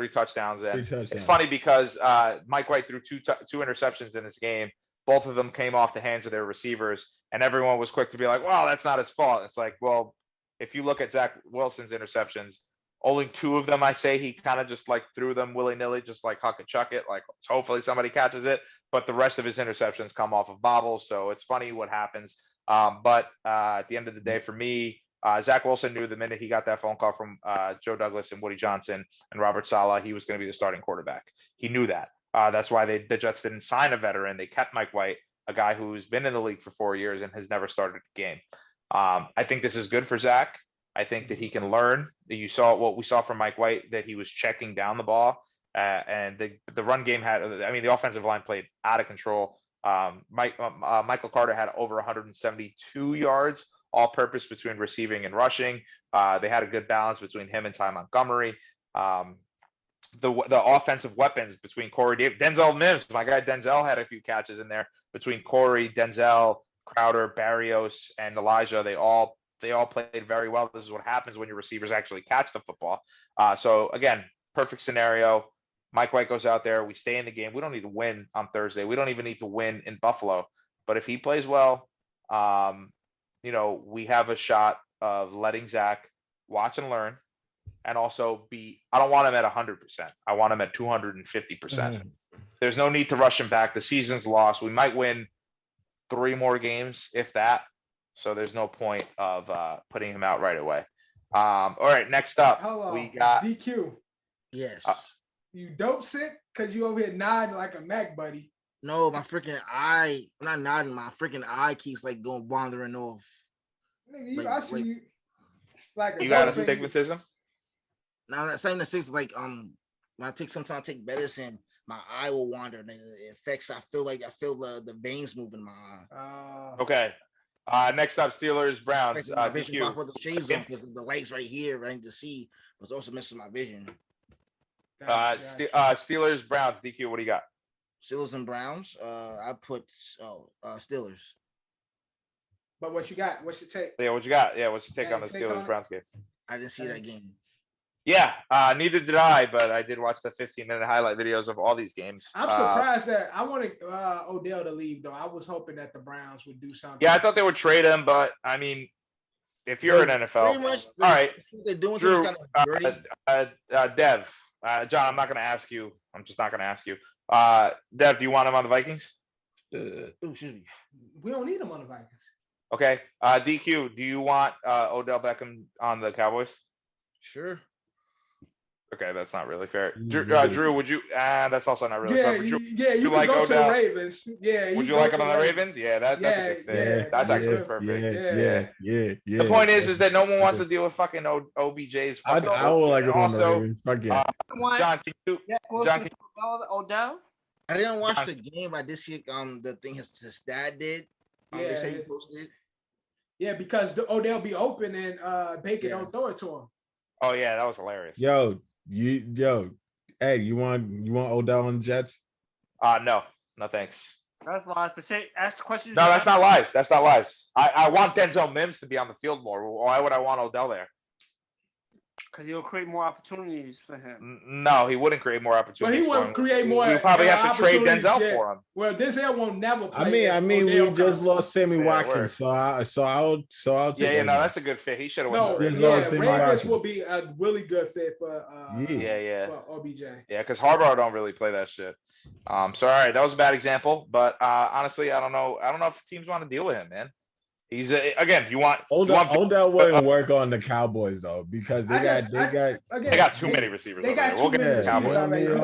touchdowns. And it's funny because Mike White threw two interceptions in this game. Both of them came off the hands of their receivers, and everyone was quick to be like, well, that's not his fault. It's like, well, if you look at Zach Wilson's interceptions, only 2 of them, I say he kind of just like threw them willy-nilly, just like huck and chuck it, like hopefully somebody catches it. But the rest of his interceptions come off of bobbles. So it's funny what happens. But at the end of the day, for me, Zach Wilson knew the minute he got that phone call from Joe Douglas and Woody Johnson and Robert Saleh, he was going to be the starting quarterback. He knew that. That's why the Jets didn't sign a veteran. They kept Mike White, a guy who's been in the league for 4 years and has never started a game. I think this is good for Zach. I think that he can learn. You saw what we saw from Mike White, that he was checking down the ball, and the run game the offensive line played out of control. Michael Carter had over 172 yards all-purpose between receiving and rushing. They had a good balance between him and Ty Montgomery. The offensive weapons between Corey Davis, Denzel Mims, my guy Denzel had a few catches in there between Corey, Denzel, Crowder, Barrios, and Elijah. They all played very well. This is what happens when your receivers actually catch the football. So again, perfect scenario. Mike White goes out there. We stay in the game. We don't need to win on Thursday. We don't even need to win in Buffalo. But if he plays well, we have a shot of letting Zach watch and learn, and also I don't want him at 100%. I want him at 250%. There's no need to rush him back. The season's lost. We might win 3 more games, if that. So there's no point of putting him out right away. All right, next up, we got DQ. Yes. You dope sick because you over here nodding like a Mac buddy. No, my freaking eye. I'm not nodding. My freaking eye keeps like going wandering off. Nigga, I see you like a. You got astigmatism? No, that's saying the 6. Like when I take medicine, my eye will wander, and it affects. I feel the veins move in my eye. Okay. Next up, Steelers Browns. My vision. I DQ. put the shades on because the lights right here, right to see, was also missing my vision. Steelers Browns. DQ. What do you got? Steelers and Browns. I put Steelers. But what you got? What's your take? Yeah, what you got? Yeah, what's your take on the Steelers Browns game? I didn't see that game. Yeah, neither did I, but I did watch the 15-minute highlight videos of all these games. I'm surprised that I wanted Odell to leave, though. I was hoping that the Browns would do something. Yeah, I thought they would trade him, but I mean, if you're an NFL, all right. They're doing Drew, kind of Dev, John, I'm not going to ask you. I'm just not going to ask you. Dev, do you want him on the Vikings? Excuse me. We don't need him on the Vikings. Okay. DQ, do you want Odell Beckham on the Cowboys? Sure. Okay, that's not really fair. Drew, would you? That's also not really fair. You can like go Odell? To the Ravens. Yeah. Would you like him on the Ravens? Yeah, that's a good thing. Yeah, that's actually perfect. Yeah. The point is that no one wants to deal with fucking OBJ's. I would like him on the Ravens. Fuck yeah. John, can you? Odell? I didn't watch the game. I did see the thing his dad did. They said he posted. Yeah, because the Odell be open and Baker don't throw it to him. Oh yeah, that was hilarious. Hey, you want Odell on the Jets? No thanks. That's lies. But ask the question. No, that's not lies. That's not lies. I want Denzel Mims to be on the field more. Why would I want Odell there? Because he'll create more opportunities for him. No, he wouldn't create more opportunities. But he wouldn't create more. We probably have to trade Denzel for him. Well, Denzel won't never play. I mean, we just lost Sammy Watkins, so I'll take. Yeah, no, that's a good fit. He should have. No, Ravens will be a really good fit for. For OBJ. Yeah, because Harbaugh don't really play that shit. So all right, that was a bad example, but honestly, I don't know if teams want to deal with him, man. He's again. If you want Odell wouldn't work on the Cowboys though because they got too many receivers. They got too many receivers already. We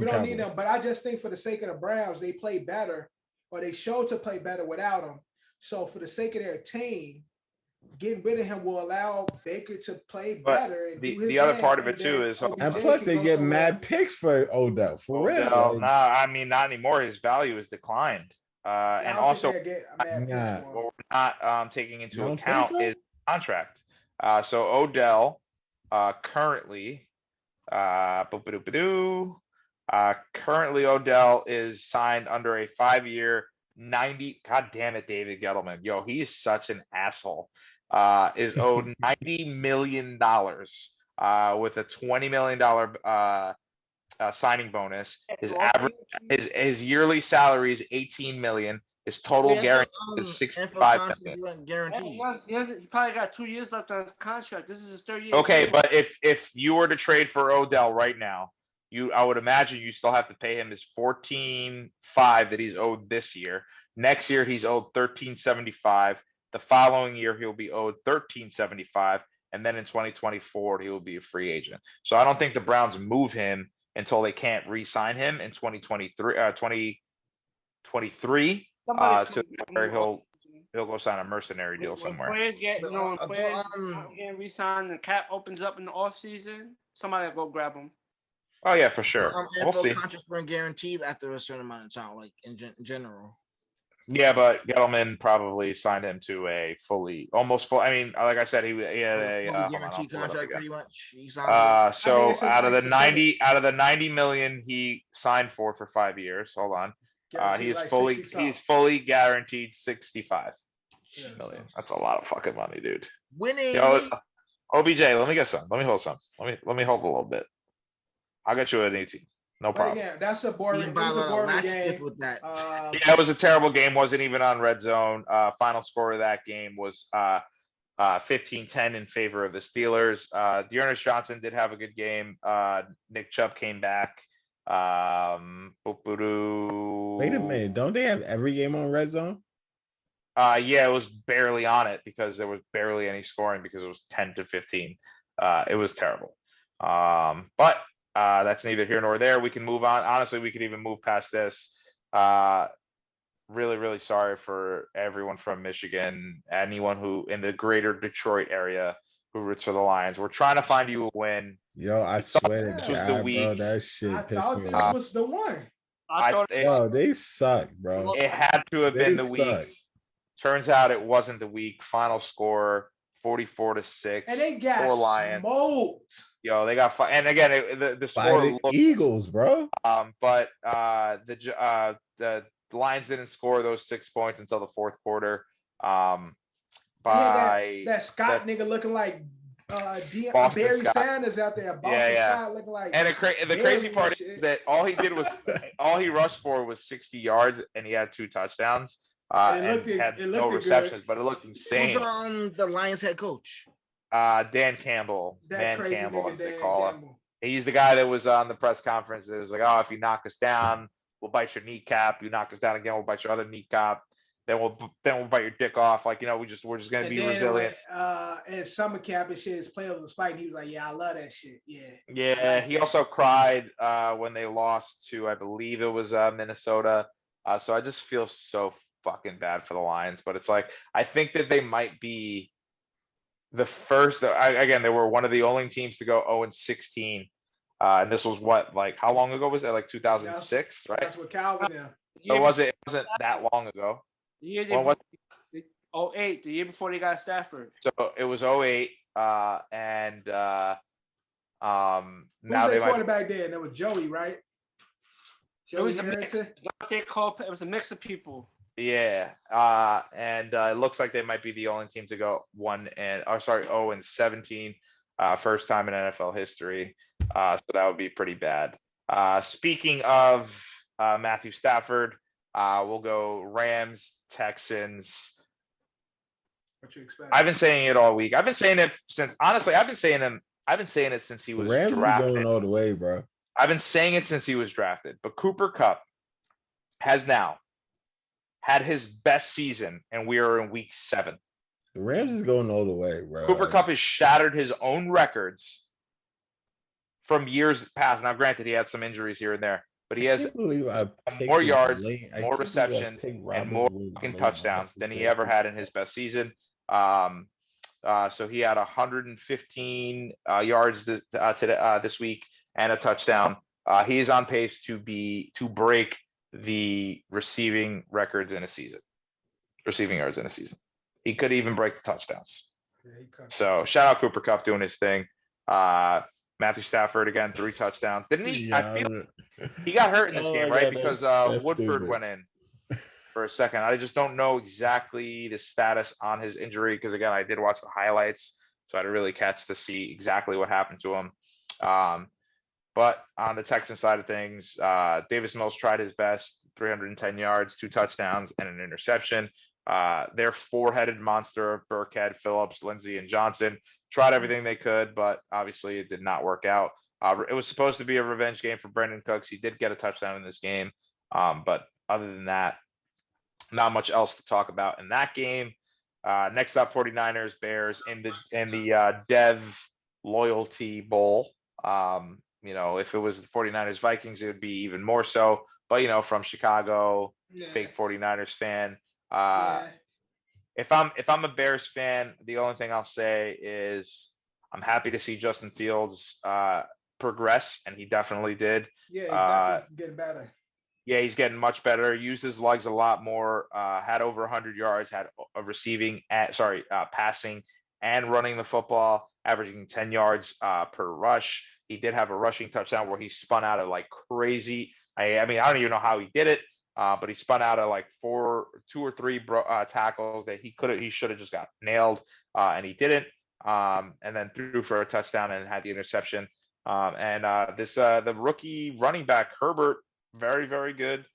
don't need them. But I just think for the sake of the Browns, they play better, or they showed to play better without him. So for the sake of their team, getting rid of him will allow Baker to play better. And the other part of it too is, and plus they get mad picks for Odell for real. Nah, I mean not anymore. His value has declined. And also, what we're not taking into account is contract. So Odell currently, Odell is signed under a 5-year, 90. God damn it, David Gettleman. Yo, he's such an asshole. Is owed $90 million with a $20 million signing bonus. His average, his yearly salary is $18 million. His total guarantee is $65 million. He probably got 2 years left on his contract. This is his third year. Okay, but if you were to trade for Odell right now, I would imagine you still have to pay him his $14.5 that he's owed this year. Next year he's owed $13.75. The following year he'll be owed $13.75, and then in 2024 he will be a free agent. So I don't think the Browns move him until they can't re-sign him in 2023 to where he'll go sign a mercenary deal somewhere. Players getting re-signed, the cap opens up in the offseason, somebody will go grab them. Oh yeah, for sure. We'll see. Contracts weren't guaranteed after a certain amount of time, like in general. Yeah, but Gettleman probably signed him to a almost full. I mean, like I said, he had a guaranteed contract pretty much. So out of the 90 million he signed for 5 years. Hold on, he's fully guaranteed 65 million. That's a lot of fucking money, dude. Winning. Yo, OBJ, let me get some. Let me hold some. Let me hold a little bit. I'll get you an 18. No problem. Yeah, that's a boring game. With that. Yeah, it was a terrible game. Wasn't even on Red Zone. Final score of that game was 15-10 in favor of the Steelers. Dearness Johnson did have a good game. Nick Chubb came back. Wait a minute. Don't they have every game on Red Zone? Yeah, it was barely on it because there was barely any scoring because it was 10-15. It was terrible. But that's neither here nor there. We can move on. Honestly, we could even move past this. Really, really sorry for everyone from Michigan, anyone who in the greater Detroit area who roots for the Lions. We're trying to find you a win. Yo, I swear to this was the God, week. bro, that shit I pissed thought me this off. was the one. Yo, they suck, bro. It had to have been They the suck. week. Turns out it wasn't the week. Final score 44-6. And they got for Lions. smoked. Yo, they got and again the By score the looked, Eagles, bro. but the Lions didn't score those 6 points until the fourth quarter. By that Scott nigga looking like Boston Barry Scott. Sanders out there. Boston Scott looking like. And the crazy part is that all he rushed for was 60 yards, and he had 2 touchdowns. And had no receptions, but it looked insane. Who's the Lions head coach? Dan Campbell, that Dan Campbell, as they Dan call Campbell. him. He's the guy that was on the press conference. It was like, oh, if you knock us down, we'll bite your kneecap. You knock us down again, we'll bite your other kneecap. Then we'll bite your dick off. Like, we're just gonna be resilient. And summer camp and shit, his player was fighting. He was like, "Yeah, I love that shit." Yeah. Yeah. He also cried when they lost to, I believe it was Minnesota. So I just feel so fucking bad for the Lions. But it's like, I think that they might be the first. Again, they were one of the only teams to go 0-16. And this was how long ago was it? Like 2006, right? That's what Calvin now. So it wasn't that long ago. The year 08, the year before they got Stafford. So it was 08, and now they quarterback then? That was Joey, right? It was it was a mix of people. Yeah, and it looks like they might be the only team to go 0-17, first time in NFL history. So that would be pretty bad. Speaking of Matthew Stafford, we'll go Rams, Texans. What you expect? I've been saying it all week. I've been saying it since he was Rams drafted. is going all the way, bro. I've been saying it since he was drafted. But Cooper Kupp has now had his best season, and we are in week 7. The Rams is going all the way, bro. Cooper Kupp has shattered his own records from years past. Now, granted, he had some injuries here and there, but he has more yards, more receptions, and more fucking touchdowns than he ever had in his best season. So he had 115 yards this week and a touchdown. He is on pace to break the receiving yards in a season. He could even break the touchdowns. So shout out Cooper Kupp doing his thing. Matthew Stafford again, 3 touchdowns. Didn't he? Yeah. I feel he got hurt in this game, right? Because that's Woodford went in for a second. I just don't know exactly the status on his injury because again, I did watch the highlights, so I didn't really catch to see exactly what happened to him. But on the Texan side of things, Davis Mills tried his best, 310 yards, 2 touchdowns, and an interception. Their 4-headed monster of Burkhead, Phillips, Lindsey, and Johnson tried everything they could, but obviously it did not work out. It was supposed to be a revenge game for Brandon Cooks. He did get a touchdown in this game, but other than that, not much else to talk about in that game. Next up, 49ers, Bears in the Dev Loyalty Bowl. If it was the 49ers Vikings, it would be even more so. But from Chicago, fake 49ers fan. If I'm a Bears fan, the only thing I'll say is I'm happy to see Justin Fields progress, and he definitely did. Yeah, he's definitely getting better. Yeah, he's getting much better. Used his legs a lot more. Had over 100 yards. Had a passing and running the football, averaging 10 yards per rush. He did have a rushing touchdown where he spun out of like crazy. I mean, I don't even know how he did it. But he spun out of like 2 or 3 tackles that he should have just got nailed, and he didn't. And then threw for a touchdown and had the interception. The rookie running back Herbert, very, very good.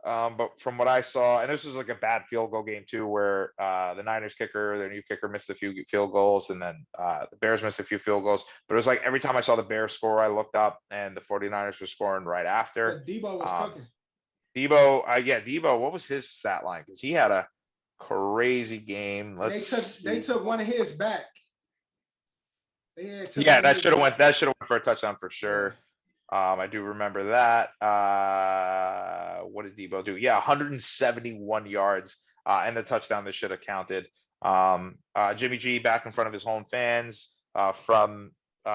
But from what I saw, and this was like a bad field goal game too, where the Niners kicker, their new kicker, missed a few field goals, and then the Bears missed a few field goals. But it was like every time I saw the Bears score, I looked up and the 49ers were scoring right after. Debo was cooking. Debo, what was his stat line? Because he had a crazy game. They took one of his back. That should have went for a touchdown for sure. I do remember that. What did Debo do? Yeah, 171 yards and the touchdown that should have counted. Jimmy G back in front of his home fans from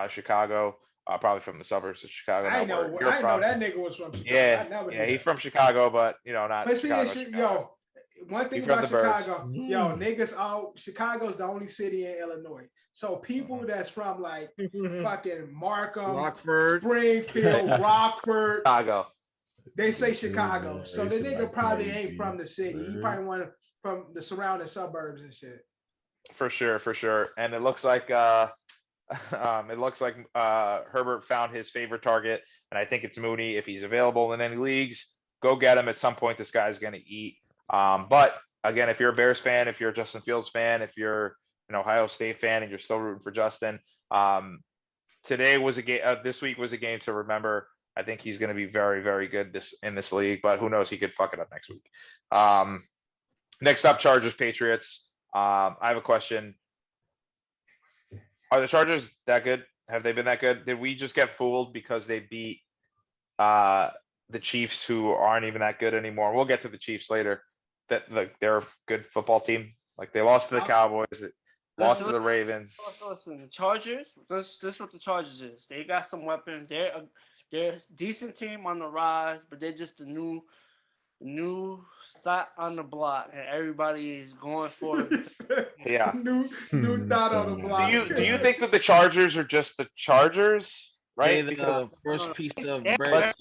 Chicago, probably from the suburbs of Chicago. I know that nigga was from Chicago. Yeah, he's from Chicago, but not but see, Chicago. One thing about Chicago, niggas Chicago's the only city in Illinois. So people that's from like fucking Markham, Rockford, Springfield, Rockford, Chicago, they say Chicago. So the nigga probably ain't from the city. He probably one from the surrounding suburbs and shit. For sure. And it looks like Herbert found his favorite target, and I think it's Mooney. If he's available in any leagues, go get him. At some point, this guy's going to eat. But again, if you're a Bears fan, if you're a Justin Fields fan, if you're an Ohio State fan and you're still rooting for Justin, today was a game. This week was a game to remember. I think he's going to be very, very good in this league, but who knows? He could fuck it up next week. Next up, Chargers Patriots. I have a question. Are the Chargers that good? Have they been that good? Did we just get fooled because they beat the Chiefs, who aren't even that good anymore? We'll get to the Chiefs later. That they're a good football team. Like, they lost to the Cowboys, lost to the Ravens. Listen, the Chargers. This is what the Chargers is. They got some weapons. They're a decent team on the rise, but they're just the new thought on the block, and everybody is going for it. Yeah, new thought on the block. Do you think that the Chargers are just the Chargers? Right, the first piece of bread.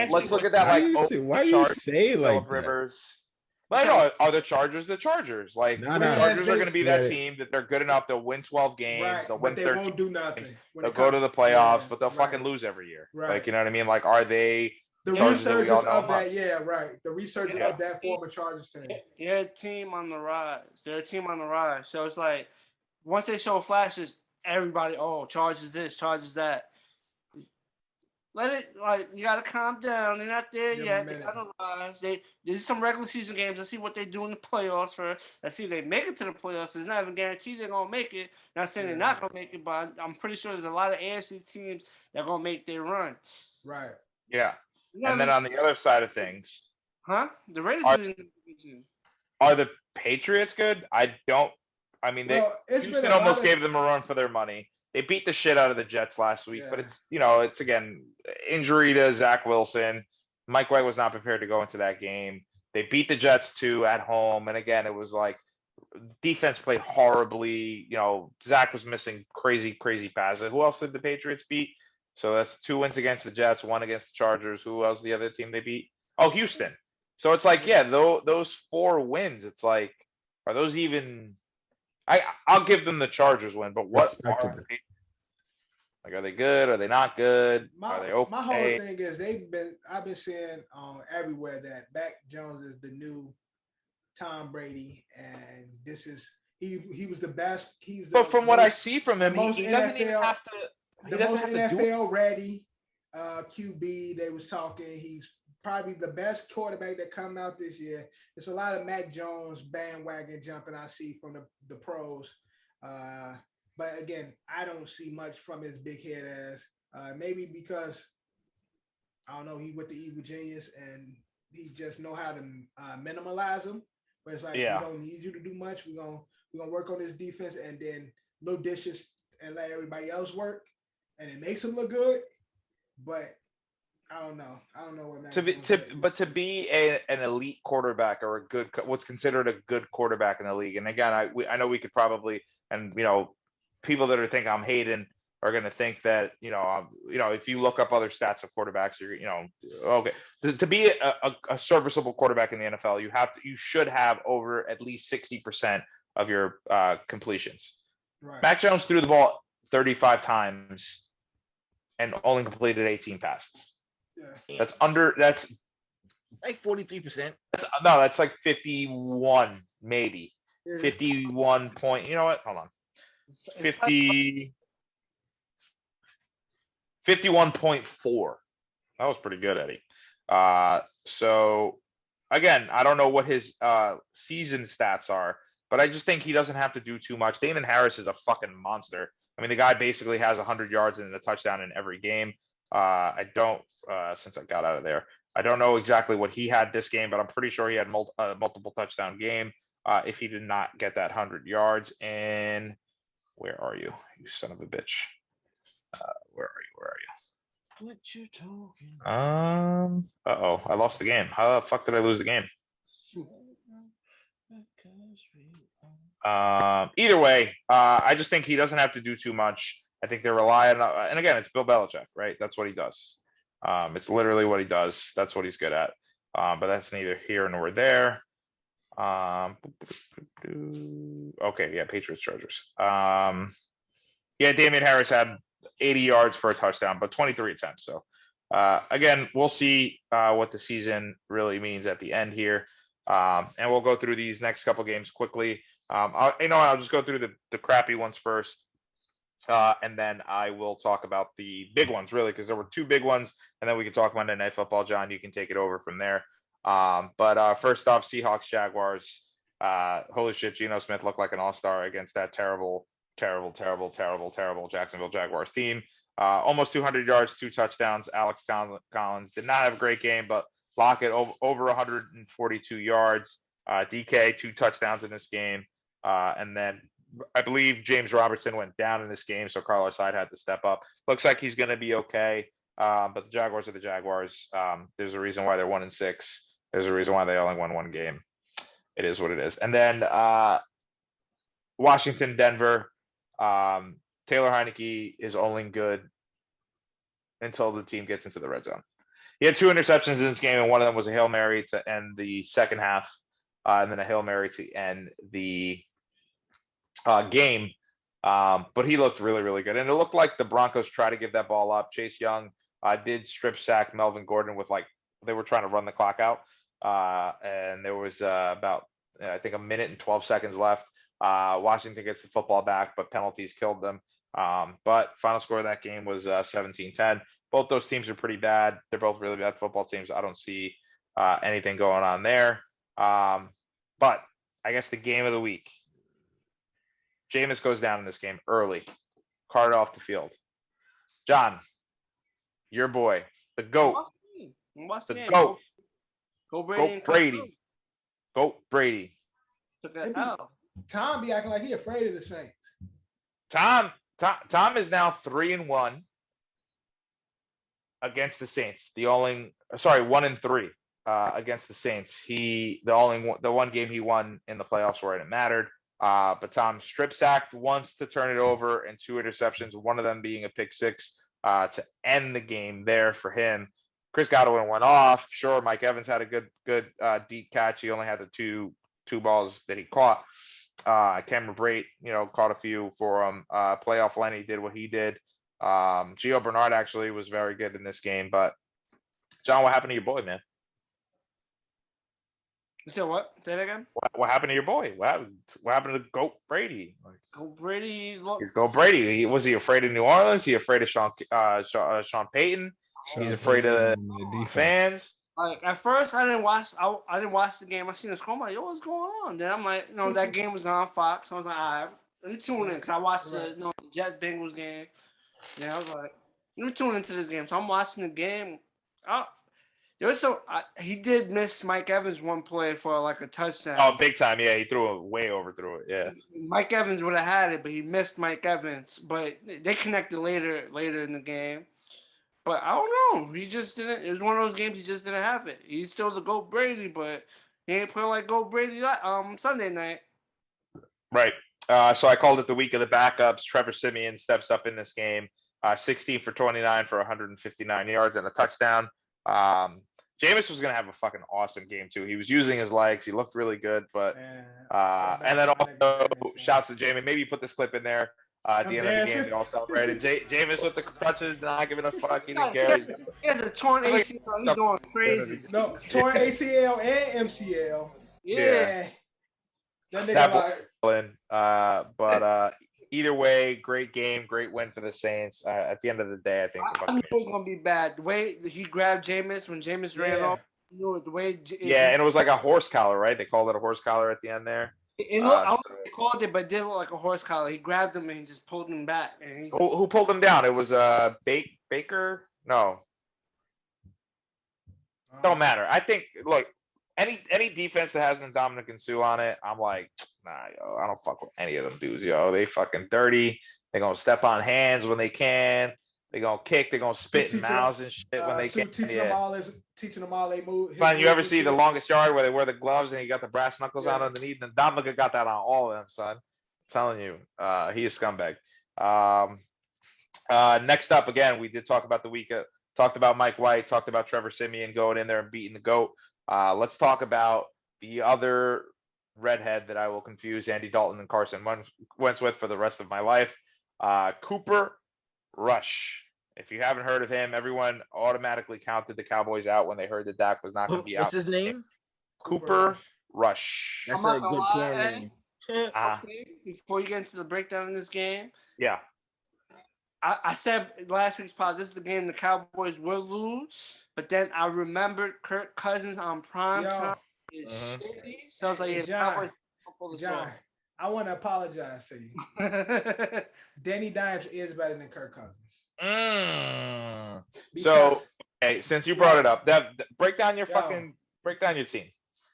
Let's look at that. Why you say like Rivers? But are the Chargers the Chargers? Like, the Chargers are going to be that team that they're good enough. They'll win 12 games. Right, they'll win 13. They won't do nothing. They'll go to the playoffs, but they'll fucking lose every year. Right. Like, you know what I mean? Like, are they the resurgence of that? Yeah, right. The resurgence of that former Chargers team. They're a team on the rise. So it's like, once they show flashes, everybody, Chargers this, Chargers that. Let it, you got to calm down. They're not there yet. They got to rise. There's some regular season games. Let's see what they do in the playoffs first. Let's see if they make it to the playoffs. It's not even guaranteed they're going to make it. Not saying they're not going to make it, but I'm pretty sure there's a lot of AFC teams that are going to make their run. Right. Yeah. And then on the other side of things. The Raiders are the Patriots good? Houston almost gave them a run for their money. They beat the shit out of the Jets last week, but it's again, injury to Zach Wilson. Mike White was not prepared to go into that game. They beat the Jets too at home. And again, it was like defense played horribly. Zach was missing crazy passes. Who else did the Patriots beat? So that's 2 wins against the Jets, 1 against the Chargers. Who else the other team they beat? Oh, Houston. So it's like, those 4 wins, it's like, are those even I'll give them the Chargers win, but what are they? Like, are they good? Are they not good? Are they okay? My whole thing is I've been seeing everywhere that Mac Jones is the new Tom Brady, and this is he was the best. But from what I see from him, he doesn't even have to. The most NFL ready QB. They was talking. He's probably the best quarterback that come out this year. It's a lot of Mac Jones bandwagon jumping I see from the pros. But again, I don't see much from his big head ass. Maybe because I don't know, he with the evil genius and he just know how to minimalize him. But it's like, we don't need you to do much. We're gonna work on this defense and then little dishes and let everybody else work, and it makes him look good. But I don't know what that to be an elite quarterback or what's considered a good quarterback in the league. And again, I know we could probably, and people that are thinking I'm hating are going to think that if you look up other stats of quarterbacks, you're okay. To be a serviceable quarterback in the NFL, you should have over at least 60% of your completions. Right. Mac Jones threw the ball 35 times and only completed 18 passes. Yeah. That's like 43%. That's like 51, maybe 51 point. You know what? Hold on. 51.4. That was pretty good, Eddie. So again, I don't know what his season stats are, but I just think he doesn't have to do too much. Damon Harris is a fucking monster. I mean, the guy basically has 100 yards and a touchdown in every game. Since I got out of there, I don't know exactly what he had this game, but I'm pretty sure he had multiple touchdown game. if he did not get that 100 yards. And where are you, you son of a bitch? Where are you? What you talking? Uh-oh, I lost the game. How the fuck did I lose the game? Either way, I just think he doesn't have to do too much. I think they're relying on, and again, it's Bill Belichick, right? That's what he does. It's literally what he does. That's what he's good at. But that's neither here nor there. Okay, yeah, Patriots Treasures. Yeah, Damon Harris had 80 yards for a touchdown, but 23 attempts. So again, we'll see what the season really means at the end here. And we'll go through these next couple games quickly. I'll just go through the crappy ones first. And then I will talk about the big ones, really, because there were two big ones, and then we can talk Monday Night Football. John, you can take it over from there. But first off, Seahawks Jaguars. Holy shit, Geno Smith looked like an all-star against that terrible Jacksonville Jaguars team. Almost 200 yards, 2 touchdowns. Alex Collins did not have a great game, but Lockett over 142 yards. DK 2 touchdowns in this game, and then I believe James Robertson went down in this game, so Carlos Hyde had to step up. Looks like he's going to be okay, but the Jaguars are the Jaguars. There's a reason why they're 1-6. There's a reason why they only won 1 game. It is what it is. And then Washington, Denver. Taylor Heineke is only good until the team gets into the red zone. He had 2 interceptions in this game, and one of them was a Hail Mary to end the second half, and then a Hail Mary to end the game. But he looked really, really good. And it looked like the Broncos tried to give that ball up. Chase Young did strip sack Melvin Gordon with they were trying to run the clock out. And there was about, I think, 1 minute and 12 seconds left. Washington gets the football back, but penalties killed them. But final score of that game was 17-10. Both those teams are pretty bad. They're both really bad football teams. I don't see anything going on there. But I guess the game of the week. Jameis goes down in this game early. Carted off the field. John, your boy, the GOAT. The GOAT. Go Brady. Go Brady. Go Brady. Tom be acting like he afraid of the Saints. Tom is now 3-1 against the Saints. 1-3 against the Saints. The one game he won in the playoffs where it mattered. But Tom strip sacked once to turn it over and 2 interceptions, one of them being a pick 6 to end the game there for him. Chris Godwin went off. Sure, Mike Evans had a good deep catch. He only had the two balls that he caught. Cameron Brate, caught a few for him. Playoff Lenny did what he did. Gio Bernard actually was very good in this game. But John, what happened to your boy, man? You said what? Say that again. What happened to your boy? What happened to GOAT Brady? GOAT Brady. He's GOAT Brady. Was he afraid of New Orleans? He afraid of Sean Payton? He's afraid of the fans. Like at first, I didn't watch the game. I seen the score. I'm like, yo, what's going on? Then I'm like, that game was on Fox. So I was like, all right, let me tune in because I watched the Jets Bengals game. Yeah, I was like, let me tune into this game. So I'm watching the game. He did miss Mike Evans one play for like a touchdown. Oh, big time! Yeah, he threw it way overthrew it. Yeah, Mike Evans would have had it, but he missed Mike Evans. But they connected later in the game. But I don't know. He just didn't. It was one of those games he just didn't have it. He's still the GOAT Brady, but he ain't playing like GOAT Brady Sunday night. Right. So I called it the week of the backups. Trevor Siemian steps up in this game. 16 for 29 for 159 yards and a touchdown. Jameis was going to have a fucking awesome game too. He was using his legs. He looked really good, but and then also shouts to Jamie. Maybe you put this clip in there. At the end of the game, they all celebrated. Jameis with the crutches, not giving a fuck. He didn't care. He has a torn ACL. He's going crazy. No, torn ACL and MCL. Yeah. Then they got but either way, great game, great win for the Saints. At the end of the day, I think I knew it was gonna be bad. The way he grabbed Jameis when Jameis ran off, the way. And it was like a horse collar, right? They called it a horse collar at the end there. It looked, I don't know if they called it, but it did look like a horse collar. He grabbed him and he just pulled him back. And who pulled him down? It was Baker. No, don't matter. I think. Look, any defense that has Dominic and Sue on it, I'm like, nah, yo, I don't fuck with any of them dudes, yo. They fucking dirty. They're gonna step on hands when they can. They're gonna kick. They're gonna spit in mouths and shit when they can. Teaching them all they move. Son, you ever see the longest yard where they wear the gloves and he got the brass knuckles on underneath? And Dominic got that on all of them, son. I'm telling you, he is scumbag. Next up, again, we did talk about the week. Talked about Mike White. Talked about Trevor Siemian going in there and beating the GOAT. Let's talk about the other redhead that I will confuse Andy Dalton and Carson Wentz with for the rest of my life. Cooper Rush. If you haven't heard of him, everyone automatically counted the Cowboys out when they heard that Dak was not going to be out. What's his name? Cooper Rush. That's a good porn name. Okay, before you get into the breakdown of this game, yeah. I said last week's pod, this is the game the Cowboys will lose, but then I remembered Kirk Cousins on prime time is shitty. So I was like, John, I want to apologize to you. Danny Dimes is better than Kirk Cousins. So, hey, since you brought it up, break down your team.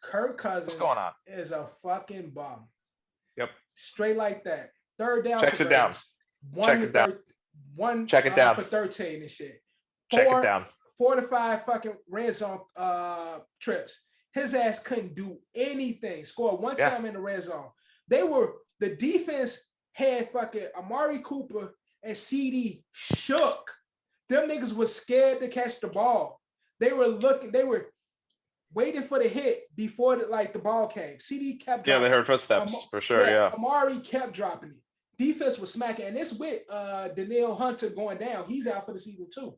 Kirk Cousins What's going on? Is a fucking bum. Yep. Straight like that. Third down. Checks it down. Check it down. Check it down for 13 and shit. Check it down. 4 to 5 fucking red zone trips. His ass couldn't do anything. Scored one time in the red zone. The defense had fucking Amari Cooper and CD shook. Them niggas was scared to catch the ball. They were waiting for the hit before the ball came. CD kept dropping. Yeah, they heard footsteps for sure. Yeah. Amari kept dropping it. Defense was smacking, and it's with Danielle Hunter going down. He's out for the season too.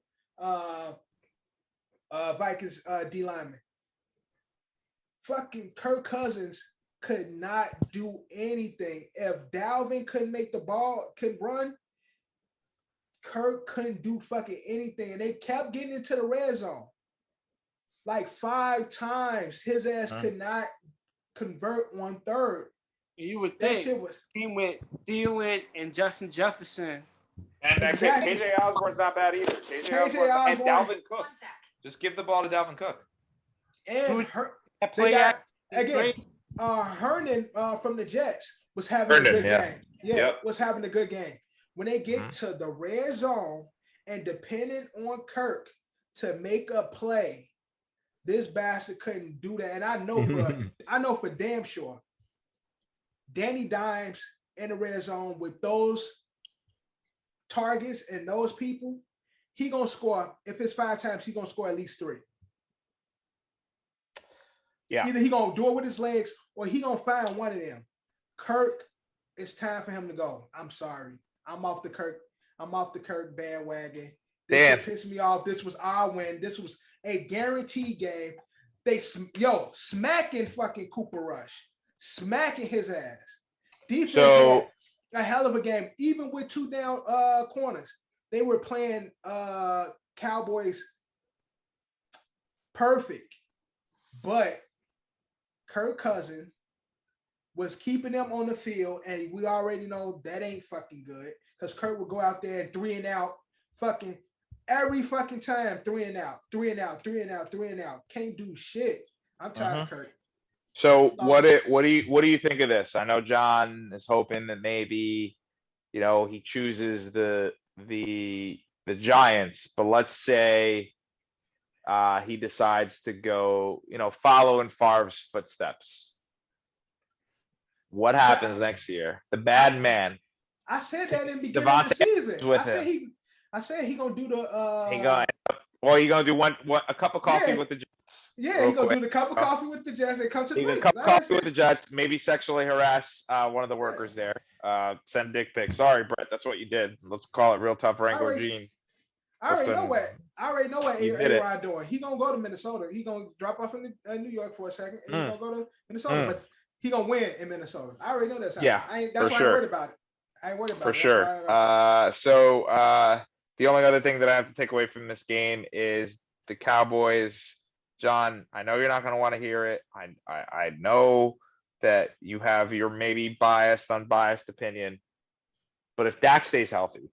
Vikings D lineman. Fucking Kirk Cousins could not do anything. If Dalvin couldn't make the ball, couldn't run, Kirk couldn't do fucking anything. And they kept getting into the red zone. Like 5 times. His ass could not convert 1/3. You would think team with Thielen and Justin Jefferson. And KJ Osborne's not bad either. KJ Osborne and Dalvin Cook. Just give the ball to Dalvin Cook. And Herndon from the Jets was having a good game. Yeah, was having a good game. When they get to the red zone and depending on Kirk to make a play, this bastard couldn't do that. And I know for damn sure, Danny Dimes in the red zone with those targets and those people, he gonna score. If it's 5 times, he gonna score at least 3. Yeah. Either he gonna do it with his legs or he gonna find one of them. Kirk, it's time for him to go. I'm sorry. I'm off the Kirk bandwagon. This pissed me off. This was our win. This was a guaranteed game. They smacking fucking Cooper Rush. Smacking his ass. Defense had a hell of a game. Even with 2 down corners. They were playing Cowboys perfect. But Kirk Cousins was keeping them on the field, and we already know that ain't fucking good because Kirk would go out there and 3 and out fucking every fucking time. 3 and out, 3 and out, 3 and out, 3 and out. Can't do shit. I'm tired of Kirk. So what do you think of this? I know John is hoping that maybe he chooses the Giants, but let's say he decides to go follow in Favre's footsteps. What happens next year? The bad man. I said that in the beginning of the season. I said he gonna do the. You gonna do a cup of coffee with the Jets? Yeah, he's gonna do the cup of coffee with the Jets and come to the. He can cup of coffee with the Jets. Maybe sexually harass one of the workers there. Send dick pics. Sorry, Brett. That's what you did. Let's call it real tough. Wrangler Gene. I already know what A-Rod doing. He gonna go to Minnesota. He gonna drop off in New York for a second, and he's gonna go to Minnesota. But he gonna win in Minnesota. I already know that's how. Yeah, that's why I ain't worried about it. I ain't worried about it. For sure. The only other thing that I have to take away from this game is the Cowboys. John, I know you're not going to want to hear it. I know that you have your maybe unbiased opinion, but if Dak stays healthy,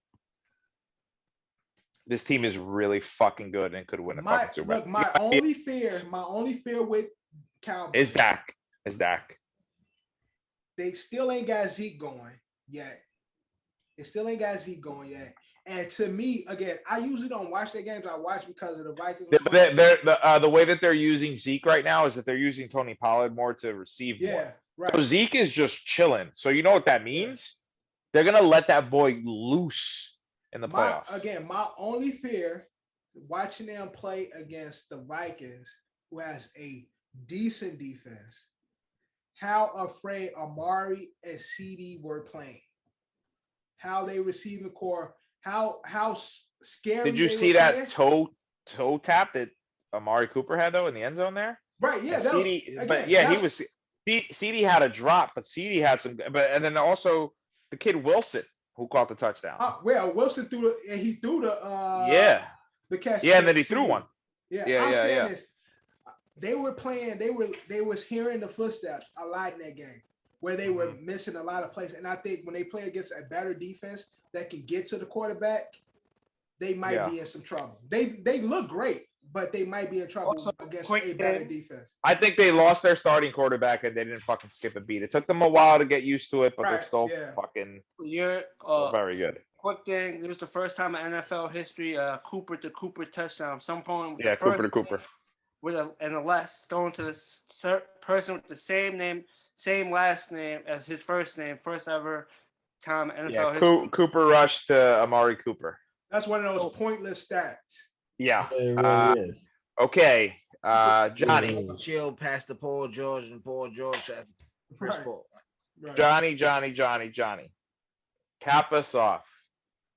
this team is really fucking good and could win a fucking Super Bowl. Look, my only fear with Cowboys is Dak. They still ain't got Zeke going yet. And to me, again, I usually don't watch their games. I watch because of the Vikings. The way that they're using Zeke right now is that they're using Tony Pollard more to receive more. Right. So Zeke is just chilling. So you know what that means? They're gonna let that boy loose in the playoffs. My only fear watching them play against the Vikings, who has a decent defense, how afraid Amari and CD were playing, how they receiving core, how scary. Did you see that toe tap that Amari Cooper had though in the end zone there? Right. Yeah. CD had a drop, but CD had some. And then also the kid Wilson who caught the touchdown. Wilson threw the catch. Yeah, and then he threw one. Yeah. They were playing. They was hearing the footsteps a lot in that game where they were missing a lot of plays. And I think when they play against a better defense that can get to the quarterback, they might be in some trouble. They look great, but they might be in trouble against a better defense. I think they lost their starting quarterback and they didn't fucking skip a beat. It took them a while to get used to it, but they're still fucking very good. Quick thing, it was the first time in NFL history, Cooper to Cooper touchdown. Some point, Cooper to Cooper. And the last going to the person with the same name, same last name as his first name, first ever time NFL history. Cooper rushed to Amari Cooper. That's one of those pointless stats. Yeah. It really is. Okay. Johnny. Chill past the Paul George and Paul George at Chris Paul. Right. Johnny. Cap us off.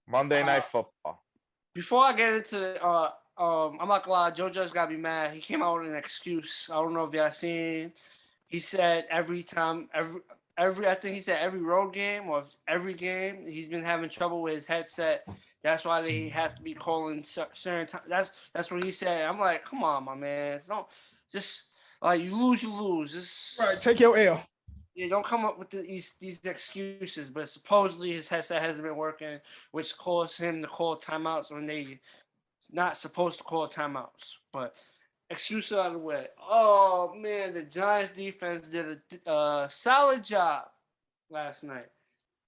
Monday Night Football. Before I get into I'm not gonna lie, Joe Judge gotta be mad. He came out with an excuse. I don't know if y'all seen. He said every I think he said every road game or every game he's been having trouble with his headset. That's why they have to be calling certain time. That's what he said. I'm like, come on, my man. Don't just like you lose. Just take your L. Yeah, don't come up with these excuses. But supposedly his headset hasn't been working, which caused him to call timeouts when they not supposed to call timeouts. But excuse out of the way. Oh man, the Giants defense did a solid job last night.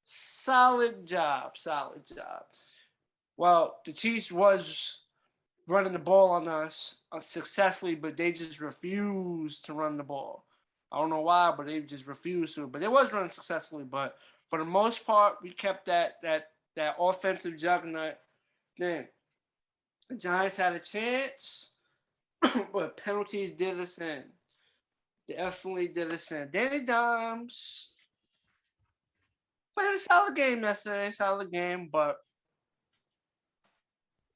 Solid job. Well, the Chiefs was running the ball on us successfully, but they just refused to run the ball. I don't know why, but they just refused to. But they was running successfully. But for the most part, we kept that offensive juggernaut. Then the Giants had a chance, but penalties did us in. They definitely did us in. Danny Dimes played a solid game yesterday, but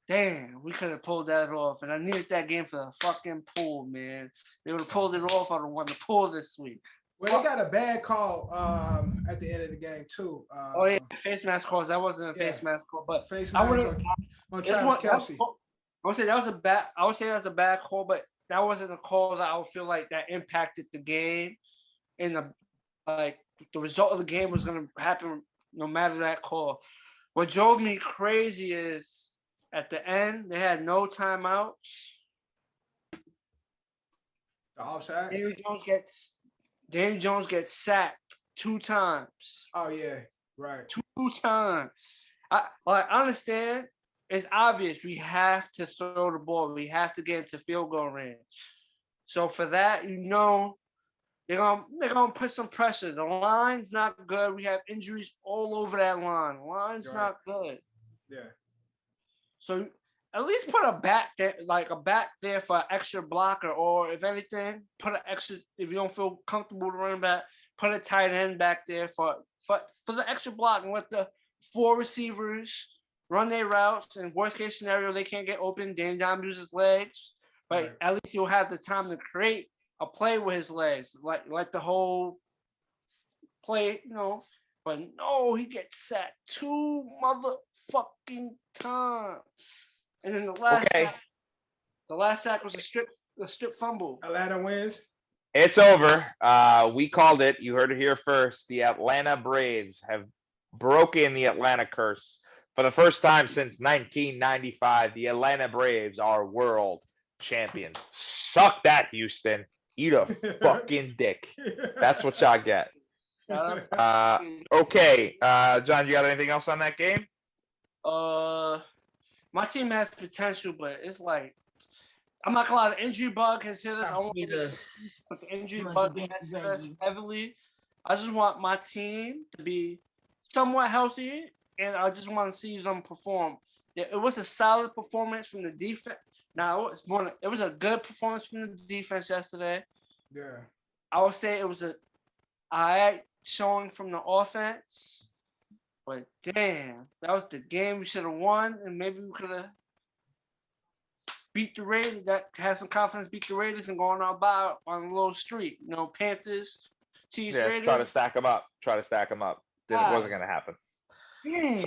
damn, we could have pulled that off. And I needed that game for the fucking pool, man. They would have pulled it off. I would have won the pool this week. Well, they got a bad call at the end of the game, too. Face mask calls. That wasn't a face mask call, but face mask on Travis Kelce. I would say that was a bad call, but that wasn't a call that I would feel like that impacted the game. And the result of the game was going to happen no matter that call. What drove me crazy is at the end they had no timeouts. The offside. Danny Jones gets sacked 2 times. Oh yeah, right. 2 times. I understand. It's obvious we have to throw the ball. We have to get into field goal range. So for that, they're gonna put some pressure. The line's not good. We have injuries all over that line. The line's not good. Yeah. So at least put a back there for an extra blocker, or if anything, put an extra. If you don't feel comfortable running back, put a tight end back there for the extra block, and let the 4 receivers run their routes. And worst case scenario, they can't get open. Danny Dimes uses legs, but at least he'll have the time to create a play with his legs, like the whole play, But no, he gets sacked 2 motherfucking times. And then the last sack was a strip fumble. Atlanta wins. It's over. We called it. You heard it here first. The Atlanta Braves have broken the Atlanta curse. For the first time since 1995, the Atlanta Braves are world champions. Suck that, Houston. Eat a fucking dick. That's what y'all get. Okay. John, you got anything else on that game? My team has potential, but it's like I'm not gonna lie, the injury bug has hit us. But the injury bug has hit us heavily. I just want my team to be somewhat healthy, and I just want to see them perform. It was a solid performance from the defense. Now it was a good performance from the defense yesterday. Yeah, I would say it was a alright showing from the offense. But damn, that was the game we should have won, and maybe we could have beat the Raiders. That had some confidence, beat the Raiders, and going on by on a little streak. You know, Panthers, Chiefs, Raiders. Try to stack them up. Then it wasn't going to happen.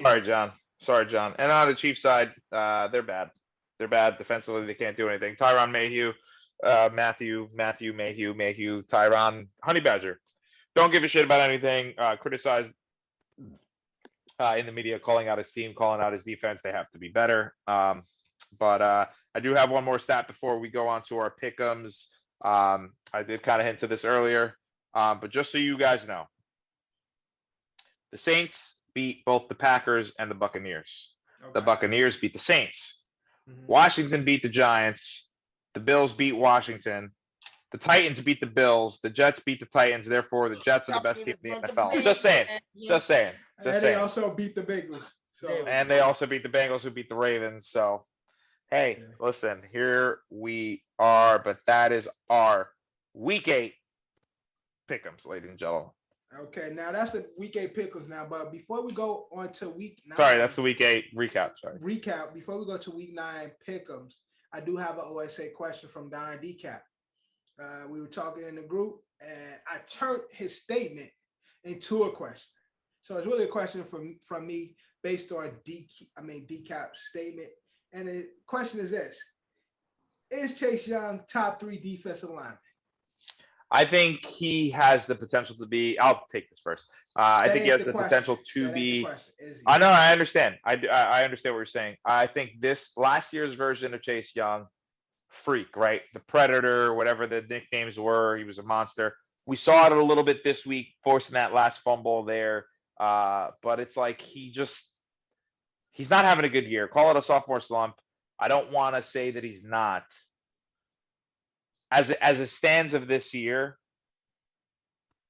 Sorry, John. And on the Chiefs side, they're bad. They're bad defensively. They can't do anything. Tyrann Mathieu, Mayhew, Tyrann, Honey Badger. Don't give a shit about anything. Criticize in the media, calling out his team, calling out his defense. They have to be better. But I do have one more stat before we go on to our pick'ems. I did kind of hint to this earlier, but just so you guys know, the Saints beat both the Packers and the Buccaneers. Okay. The Buccaneers beat the Saints. Mm-hmm. Washington beat the Giants. The Bills beat Washington. The Titans beat the Bills. The Jets beat the Titans. Therefore, the Jets are the best team in the NFL. Just saying. They also beat the Bengals. So. And they also beat the Bengals, who beat the Ravens. So, hey, listen, here we are. But that is our Week 8 pick'ems, ladies and gentlemen. Okay, now that's the Week 8 pick'ems now. But before we go on to Week 9. Sorry, that's the Week 8 recap. Sorry. Recap. Before we go to Week 9 pick'ems, I do have an OSA question from Don Decap. We were talking in the group, and I turned his statement into a question. So it's really a question from me based on Decap's statement. And the question is this: is Chase Young top 3 defensive lineman? I think he has the potential to be. I'll take this first. I think he has the potential to be. I know. I understand. I understand what you're saying. I think this last year's version of Chase Young, freak, right? The Predator, whatever the nicknames were, he was a monster. We saw it a little bit this week, forcing that last fumble there. But it's like he's not having a good year. Call it a sophomore slump. I don't want to say that he's not. As it stands of this year,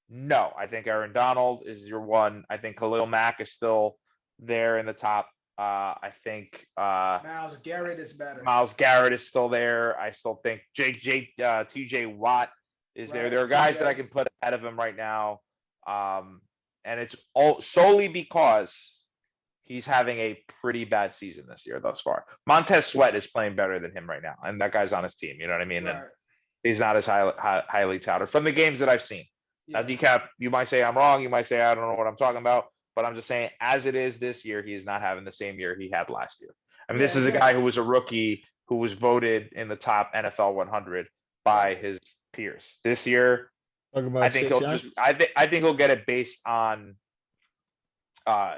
no. I think Aaron Donald is your one. I think Khalil Mack is still there in the top. I think Myles Garrett is better. Myles Garrett is still there. I still think TJ Watt is there. There are guys that I can put ahead of him right now. And it's all solely because he's having a pretty bad season this year thus far. Montez Sweat is playing better than him right now, and that guy's on his team. You know what I mean? Right. And he's not as highly touted from the games that I've seen. Yeah. Now, Decap, you might say I'm wrong. You might say I don't know what I'm talking about. But I'm just saying, as it is this year, he is not having the same year he had last year. I mean, this is a guy who was a rookie who was voted in the top NFL 100 by his peers. This year, I think he'll get it based on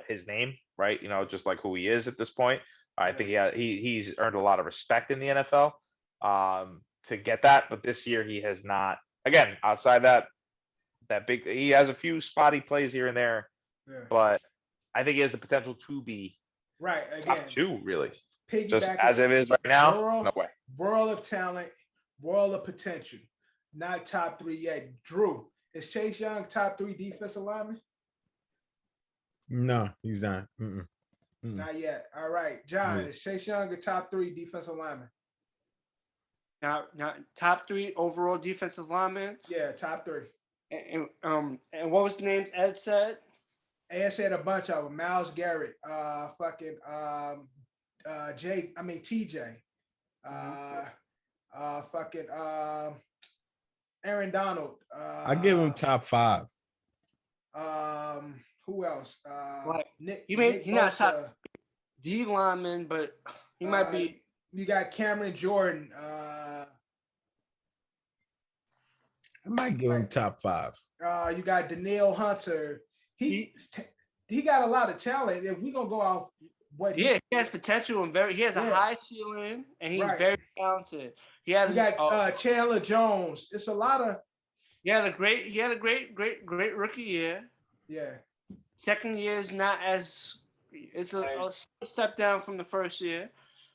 his name, right? You know, just like who he is at this point. I think he's earned a lot of respect in the NFL to get that. But this year, he has not. Again, outside that big, he has a few spotty plays here and there. Yeah. But I think he has the potential to be top 2, really. Just as it is right now, no way. World of talent, world of potential. Not top 3 yet. Drew, is Chase Young top 3 defensive lineman? No, he's not. Not yet. All right. John, is Chase Young a top 3 defensive lineman? Now, top 3 overall defensive lineman? Yeah, top 3. And what was the names Ed said? Ed said a bunch of them. Myles Garrett, TJ, Aaron Donald. I give him top 5. Who else? He's not top D lineman, but he might be. You got Cameron Jordan. I might give him top 5. You got Danielle Hunter. He got a lot of talent. If we're gonna go off what he has potential and he has a high ceiling and he's very talented. We got Chandler Jones. It's a lot of. He had a great rookie year. Yeah. Second year is not as. It's a step down from the first year.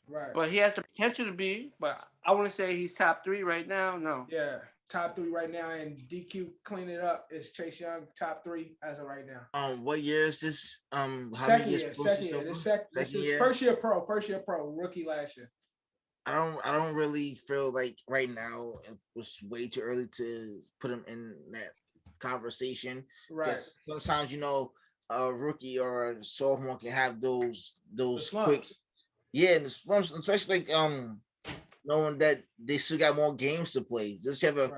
Right. But he has the potential to be. But I want to say he's top 3 right now. No. Yeah. Top 3 right now, and DQ clean it up is Chase Young top 3 as of right now. What year is this? Second year. This is first year pro, rookie last year. I don't really feel like right now it was way too early to put him in that conversation. Right. Sometimes a rookie or a sophomore can have those quick, and the slumps, especially like knowing that they still got more games to play. Just have a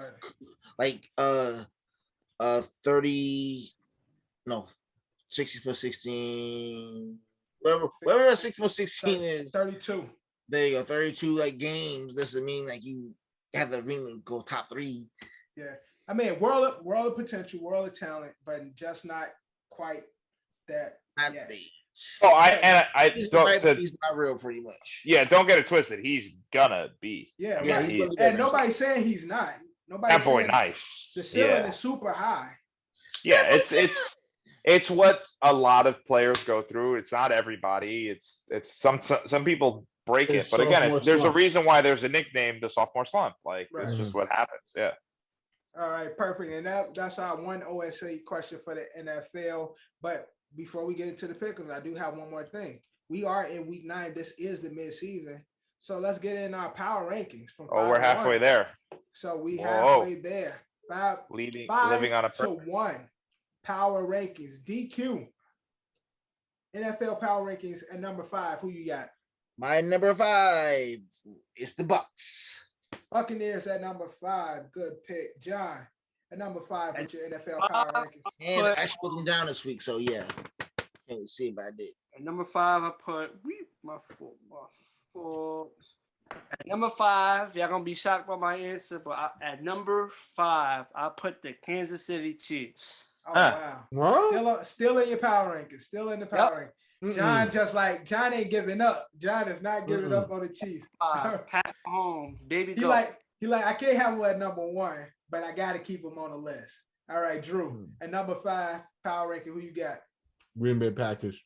60 plus 16, whatever 60 plus 16 is 32. There you go, 32 like games. Doesn't mean like you have the ring go top 3. Yeah, I mean world of potential, world of talent, but just not quite that. He's not real, pretty much. Yeah, don't get it twisted. He's gonna be. Yeah, and nobody's saying he's not. That boy, nice. The ceiling is super high. Yeah, it's what a lot of players go through. It's not everybody. It's some people break it, but again, there's a reason why there's a nickname, the sophomore slump. Like it's just what happens. Yeah. All right, perfect. And that's our one OSA question for the NFL. But before we get into the pick'ems, I do have one more thing. We are in week 9. This is the midseason. So let's get in our power rankings from 5 we're halfway there. So we halfway there. Living 5 on a to 1 power rankings. DQ. NFL power rankings at number 5. Who you got? My number 5 is the Bucks. Buccaneers at number 5. Good pick. John, at number 5 with your NFL power rankings. And I actually put them down this week, so yeah. Can't see if I did. At number 5, I put my four. At number 5, y'all gonna be shocked by my answer, but at number 5, I put the Kansas City Chiefs. Oh wow! What? Still in your power rankings. Still in the power rankings. John ain't giving up. John is not giving up on the Chiefs. Pat Mahomes, baby. He like I can't have him at number 1, but I got to keep him on the list. All right, Drew. At number 5 power ranking, who you got? Green Bay Packers.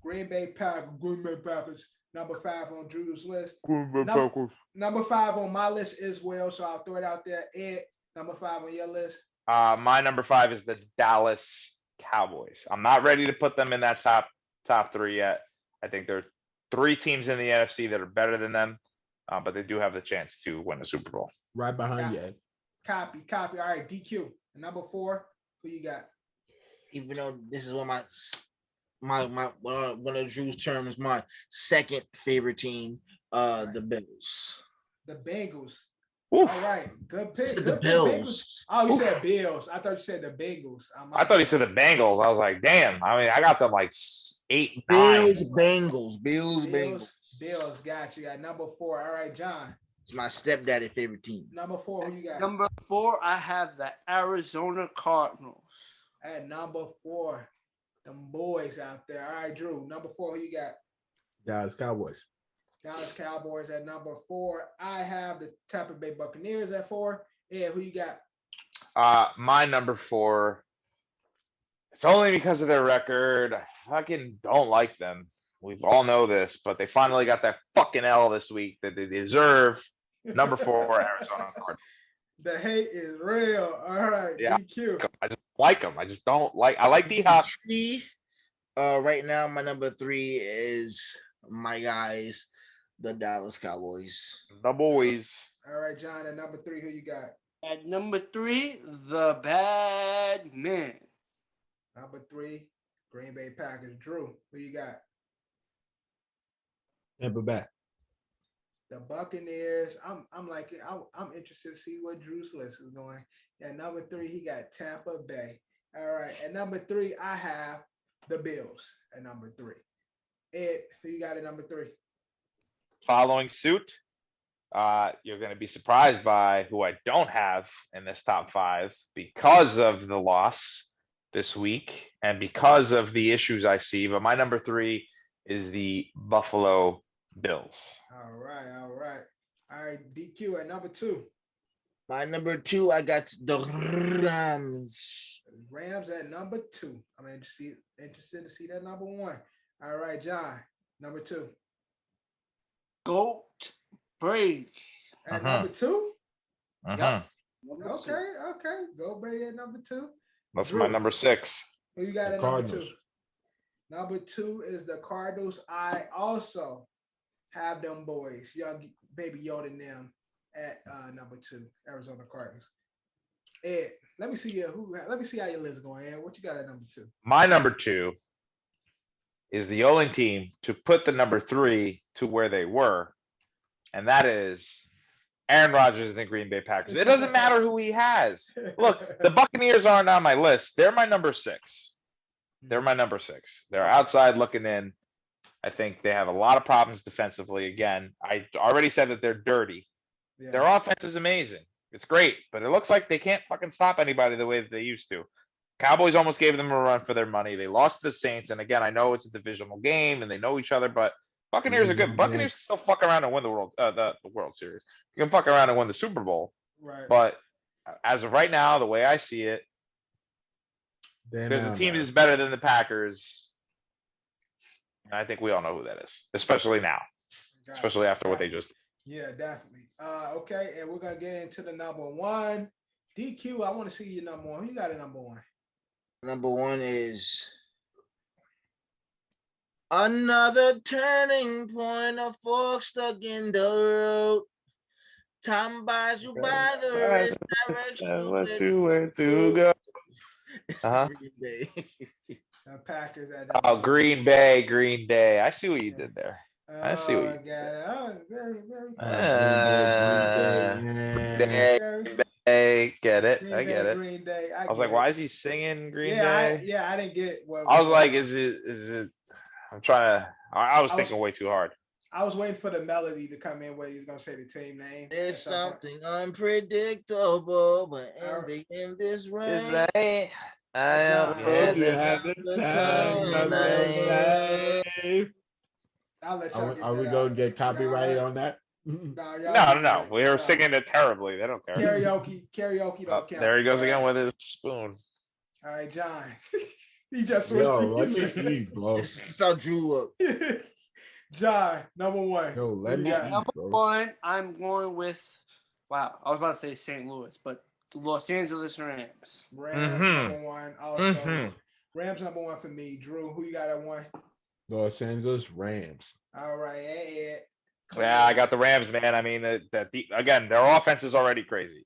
Green Bay Packers. Number 5 on Drew's list. Number 5 on my list as well, so I'll throw it out there. Ed, number 5 on your list. My number 5 is the Dallas Cowboys. I'm not ready to put them in that top 3 yet. I think there are 3 teams in the NFC that are better than them, but they do have the chance to win the Super Bowl. Right behind you, Ed. Copy. All right, DQ. Number 4, who you got? Even though this is one of one of Drew's terms, my second favorite team, the Bengals. The Bengals. Oof. All right, good pick. The Bills. Oh, you said Bills. I thought you said the Bengals. I thought he said the Bengals. I was like, damn. I mean, I got them like 8, 9. Bills. Got you. Got number 4. All right, John. It's my stepdaddy favorite team. Number 4, who you got? Number 4, I have the Arizona Cardinals. At number 4, them boys out there. All right, Drew. Number 4, who you got? Dallas Cowboys. Dallas Cowboys at number 4. I have the Tampa Bay Buccaneers at 4. Ed, who you got? My number 4. It's only because of their record. I fucking don't like them. We all know this, but they finally got that fucking L this week that they deserve. Number 4, Arizona Cardinals. The hate is real. All right, yeah, DQ. I just like them. I just don't like. I like D-Hop. Right now, my number 3 is my guys, the Dallas Cowboys. The boys. All right, John. At number 3, who you got? At number 3, the Bad Men. Number 3, Green Bay Packers. Drew, who you got? Tampa Bay. The Buccaneers. I'm interested to see what Drew's list is going. At number 3, he got Tampa Bay. All right. At number 3, I have the Bills at number 3. Ed, who you got at number 3? Following suit, you're going to be surprised by who I don't have in this top 5 because of the loss this week and because of the issues I see. But my number 3 is the Buffalo Bills. All right. DQ at number 2. My number 2, I got the Rams. Rams at number 2. I'm interested to see that number 1. All right, John, number 2. Goat Brady. At number 2? Yep. Okay. Go Brady at number 2. That's Drew, my number 6. Who you got at Cardinals. number 2? Number 2 is the Cardinals. I also have them boys, young baby Yoda and them at number 2, Arizona Cardinals. Ed, let me see how your list going. Ed, what you got at number 2? My number 2 is the only team to put the number 3 to where they were, and that is Aaron Rodgers and the Green Bay Packers. It doesn't matter who he has. Look, the Buccaneers aren't on my list. They're my number 6. They're outside looking in. I think they have a lot of problems defensively. Again, I already said that they're dirty. Yeah. Their offense is amazing. It's great, but it looks like they can't fucking stop anybody the way that they used to. Cowboys almost gave them a run for their money. They lost to the Saints, and again, I know it's a divisional game and they know each other, but Buccaneers are good. Buccaneers can still fuck around and win the World Series. You can fuck around and win the Super Bowl. Right. But as of right now, the way I see it, there's a team that's better than the Packers. And I think we all know who that is, especially now, especially after what they just did. Yeah, definitely. Okay, and we're going to get into the number 1. DQ, I want to see your number 1. You got a number 1. Number 1 is another turning point, a fork stuck in the road. Time buys you by the wrist, where to go. Green Bay. Packers at Green Bay. I see what you did there. I see what you did. Very Green Bay. Get it. I get it. Green Day. I was like, why is he singing Green Day? I didn't get what I was like, is it? I'm trying to. I was thinking way too hard. I was waiting for the melody to come in where he was gonna say the team name. There's something unpredictable, but in this rain. I hope you have the time of your life. I'll let y'all get Are we gonna get copyrighted on that? No. We were singing it terribly. They don't care. Karaoke don't count. There he goes again with his spoon. All right, John. He just switched. What you eat, bro? That's how Drew look. John, number 1. Yo, let me eat, number bro. 1, I'm going with. Wow, I was about to say St. Louis, but the Los Angeles Rams. Number 1. Also, Rams number 1 for me. Drew, who you got at 1? Los Angeles Rams. All right, Ed. Yeah, I got the Rams, man. I mean, again, their offense is already crazy.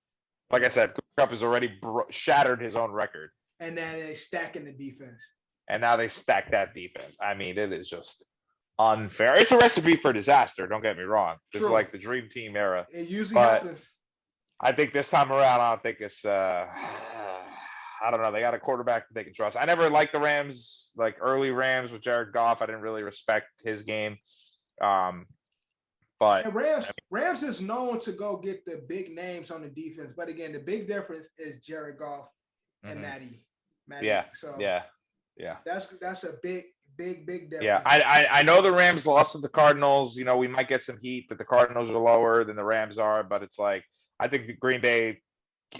Like I said, Cup has already shattered his own record. And then they stacking the defense. And now they stack that defense. I mean, it is just unfair. It's a recipe for disaster. Don't get me wrong. This is like the dream team era. It usually happens. I think this time around, I don't think it's. I don't know. They got a quarterback that they can trust. I never liked the Rams, like early Rams with Jared Goff. I didn't really respect his game. But Rams is known to go get the big names on the defense. But again, the big difference is Jared Goff and Matty. Yeah. So yeah. That's a big difference. Yeah. I know the Rams lost to the Cardinals. You know, we might get some heat that the Cardinals are lower than the Rams are, but it's like I think the Green Bay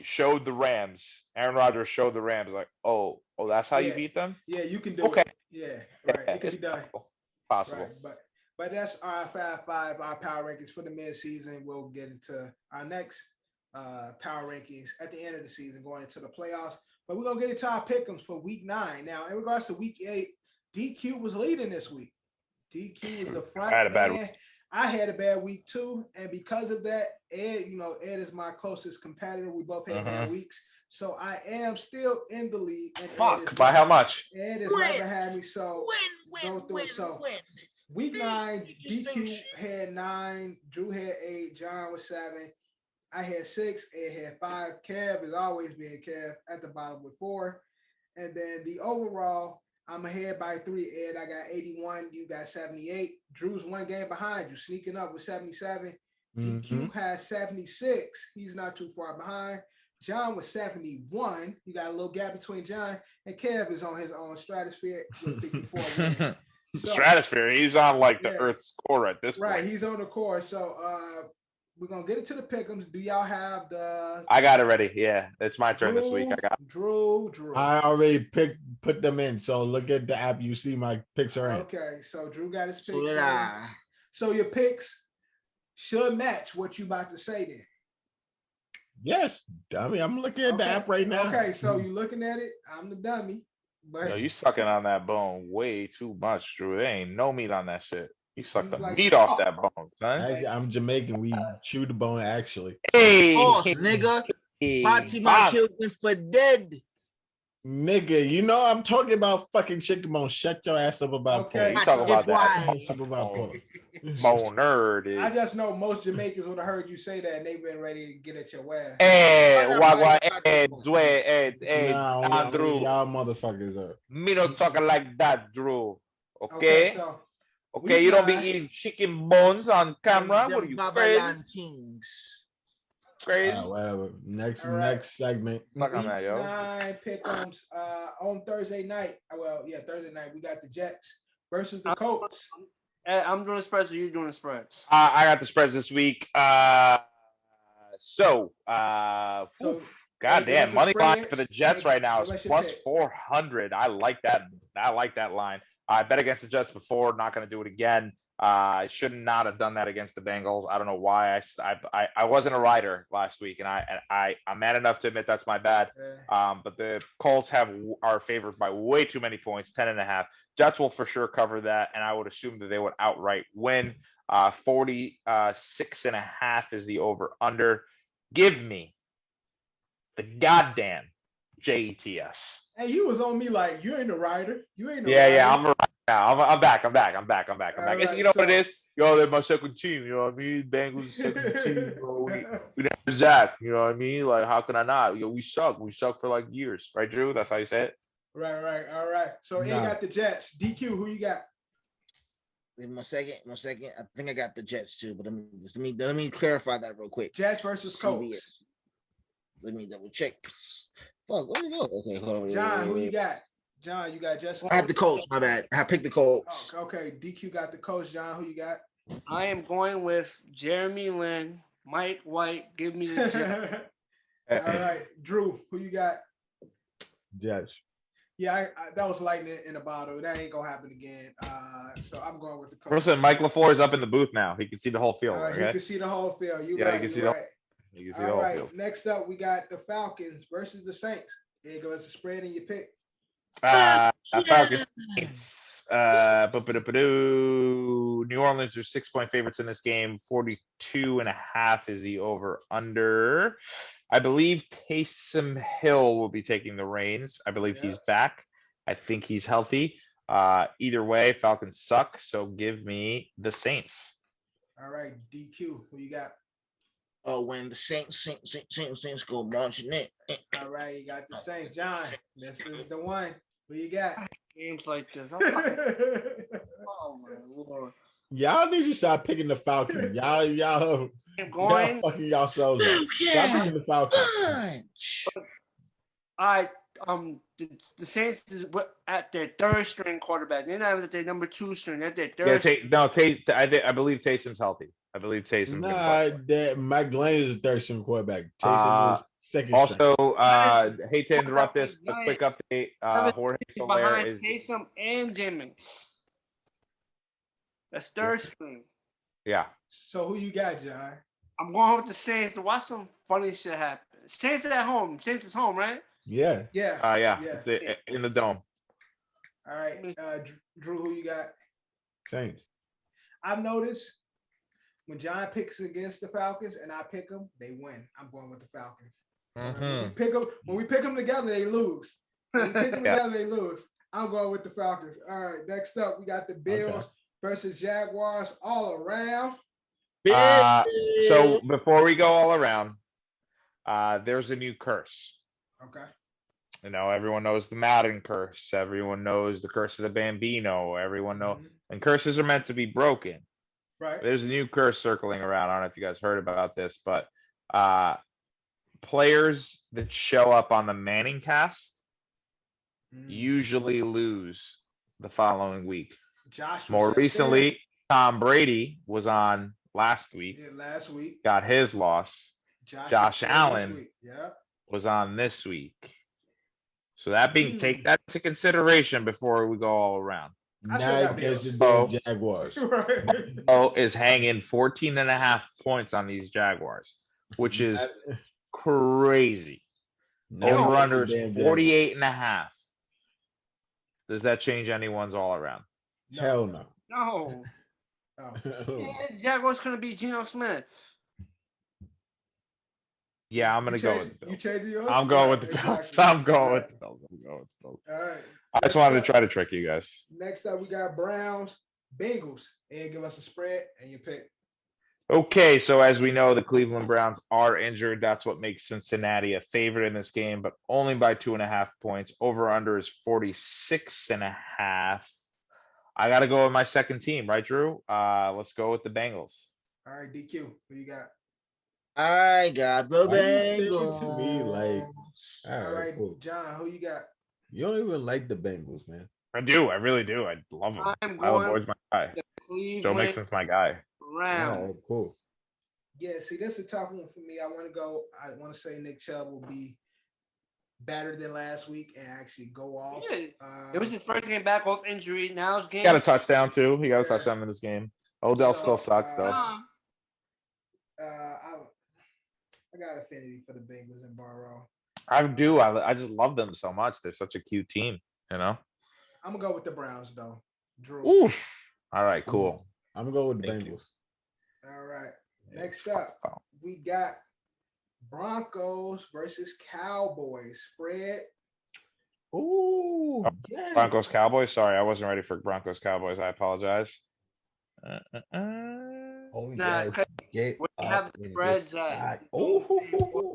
showed the Rams. Aaron Rodgers showed the Rams like, oh, that's how you beat them? Yeah, you can do it. Yeah, right. It can be done. Possible. Right, but that's our 5 our power rankings for the mid-season. We'll get into our next power rankings at the end of the season, going into the playoffs. But we're gonna get into our pick'ems for week 9. Now, in regards to week 8, DQ was leading this week. DQ was the front man. I had a bad week too, and because of that, Ed is my closest competitor. We both had bad weeks, so I am still in the lead. And by how much? Ed has never had me, so win. Week 9, DQ had 9, Drew had 8, John was 7, I had 6, Ed had 5. Kev is always being Kev at the bottom with 4, and then the overall. I'm ahead by 3, Ed. I got 81. You got 78. Drew's 1 game behind you, sneaking up with 77. DQ has 76. He's not too far behind. John was 71. You got a little gap between John and Kev is on his own stratosphere with 54 wins. stratosphere. He's on like the Earth's core at this point. Right, he's on the core. So we're gonna get into the pick'ems. Do y'all have the? I got it ready. Yeah, it's my turn this week. I got Drew. I already put them in. So look at the app. You see my picks are in. Okay, so Drew got his picks. So did I. So your picks should match what you about to say then. Yes, dummy. I'm looking at the app right now. Okay, so you looking at it. I'm the dummy. But Yo, you sucking on that bone way too much, Drew. There ain't no meat on that shit. You suck the like, meat off that bone, son. Actually, I'm Jamaican. We chew the bone. Actually, Hey, nigga. Fatima killed him for dead. nigga, you know I'm talking about fucking chicken bone. Shut your ass up about Okay. You talking about that Shut up about pork. bone nerd? I just know most Jamaicans would have heard you say that and they've been ready to get at your ass. Hey, wagwa, hey, Nah, Drew. y'all motherfuckers are. Me not talking like that, Drew. Okay? So Okay, you don't be eating chicken bones on camera. What are you crazy? Crazy. Whatever. Next segment. Fuck on that, yo. 9 pick'ems on Thursday night. Well, yeah, Thursday night we got the Jets versus the Colts. I'm doing the spreads, or you doing the spreads? I got the spreads this week. Goddamn, money line for the Jets right now is plus 400. I like that. I like that line. I bet against the Jets before. Not going to do it again. I should not have done that against the Bengals. I don't know why. I wasn't a rider last week, and I'm mad enough to admit that's my bad. But the Colts are favored by way too many points, 10.5. Jets will for sure cover that, and I would assume that they would outright win. 46.5 is the over under. Give me the goddamn Jets. Hey, you was on me like you ain't a rider. You ain't. Yeah. I'm a rider now. I'm back. You know what it is? Yo, they're my second team. You know what I mean? Bengals second team. We have Zach. You know what I mean? Like, how can I not? Yo, we suck. We suck for like years, right, Drew? That's how you say it. Right. All right. So you got the Jets. DQ. Who you got? One second. I think I got the Jets too, but let me clarify that real quick. Jets versus Colts. Let me double check. Fuck, where you go? Okay, hold on. John, who you got? John, you got Jets. I had the Colts. My bad. I picked the Colts. Oh, okay, DQ got the Colts. John, who you got? I am going with Jeremy Lin, Mike White. Give me the Jets. All right, Drew, who you got? Jets. Yeah, that was lightning in a bottle. That ain't gonna happen again. So I'm going with the Colts. Listen, Mike LaFleur is up in the booth now. He can see the whole field. Right, okay? He can see the whole field. You can see the whole field. Next up, we got the Falcons versus the Saints. There goes the spread in your pick. Falcons. New Orleans are 6-point favorites in this game. 42.5 is the over under. I believe Taysom Hill will be taking the reins. I believe he's back. I think he's healthy. Either way, Falcons suck. So give me the Saints. All right, DQ, who you got? Oh, when the Saints go marching in. All right, you got the Saints. John, this is the one. Who you got? Games like this. Oh my Lord. Y'all need to stop picking the Falcons. Y'all fucking yourselves up. Stop picking the Falcons. The Saints is at their third string quarterback. They're not at their number 2 string. They're at their third. I believe Taysom's healthy. I believe Taysom's Mike Glenn is a third string quarterback. Taysom is second also, string. Hate to interrupt this. A quick update. Jorge Soler is Taysom and Jimi. That's third string. Yeah. So who you got, John? I'm going with the Saints to watch some funny shit happen. Saints at home. Saints is home, right? Yeah. Yeah. It's in the dome. All right. Drew, who you got? Saints. I've noticed when John picks against the Falcons and I pick them, they win. I'm going with the Falcons. Mm-hmm. When we pick them together, they lose. When we pick them together, they lose. I'm going with the Falcons. All right. Next up, we got the Bills versus Jaguars all around. So before we go all around, there's a new curse. Okay. You know, everyone knows the Madden curse. Everyone knows the curse of the Bambino. Everyone knows, and curses are meant to be broken. Right. There's a new curse circling around. I don't know if you guys heard about this, but players that show up on the Manning cast usually lose the following week. Josh. More recently, Tom Brady was on last week. Yeah, last week. Got his loss. Josh Allen was on this week. So that being take that into consideration before we go all around. Now against the Jaguars. Is hanging 14.5 points on these Jaguars, which is crazy. Over under is 48.5. Does that change anyone's all around? Hell no. No. Yeah, Jaguars gonna beat Geno Smith. Yeah, I'm gonna go with the Bills. You changing yours? I'm going with the Bills. I'm going with the Bills. All right. I just wanted to try to trick you guys. Next up, we got Browns, Bengals, and give us a spread and your pick. Okay, so as we know, the Cleveland Browns are injured. That's what makes Cincinnati a favorite in this game, but only by 2.5 points. Over under is 46.5. I got to go with my second team, right, Drew? Let's go with the Bengals. All right, DQ, who you got? I got the Bengals. To me, like, all right, cool. John, who you got? You don't even like the Bengals, man. I do. I really do. I love him. Tyler Boyd's my guy. Joe Mixon's my guy. Oh, cool. Yeah, see, this is a tough one for me. I want to say Nick Chubb will be better than last week and actually go off. Yeah. It was his first game back off injury. Now his game. He got a touchdown too. He got a touchdown in this game. Odell still sucks though. I got affinity for the Bengals and Burrow. I do. I just love them so much. They're such a cute team, you know. I'm gonna go with the Browns though. Drew. Oof. All right, cool. I'm gonna go with the Bengals. All right. Next up, we got Broncos versus Cowboys spread. Ooh, yes. Broncos Cowboys. Sorry, I wasn't ready for Broncos Cowboys. I apologize. Oh, nah, get we have the spreads at. Oh,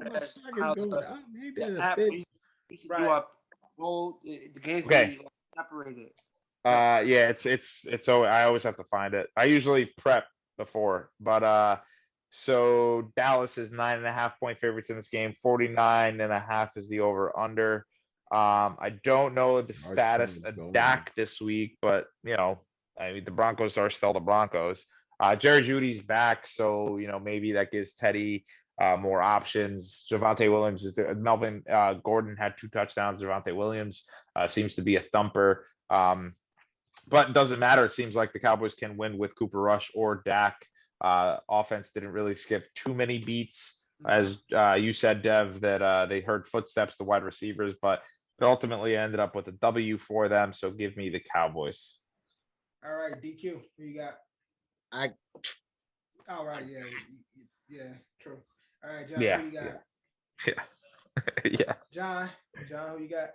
my stock is going up. We can do our roll. The game's okay. Separated. Yeah, it's. I always have to find it. I usually prep before, but so Dallas is 9.5 point favorites in this game. 49.5 is the over under. I don't know the status of Dak this week, but you know, I mean the Broncos are still the Broncos. Jerry Jeudy's back, so you know maybe that gives Teddy more options. Javonte Williams is there. Melvin Gordon had 2 touchdowns. Javonte Williams seems to be a thumper. But it doesn't matter. It seems like the Cowboys can win with Cooper Rush or Dak. Offense didn't really skip too many beats, as you said, Dev, that they heard footsteps, the wide receivers, but it ultimately ended up with a W for them. So give me the Cowboys. All right, DQ, who you got? All right, yeah, true. All right, John, who you got? Yeah. John, who you got?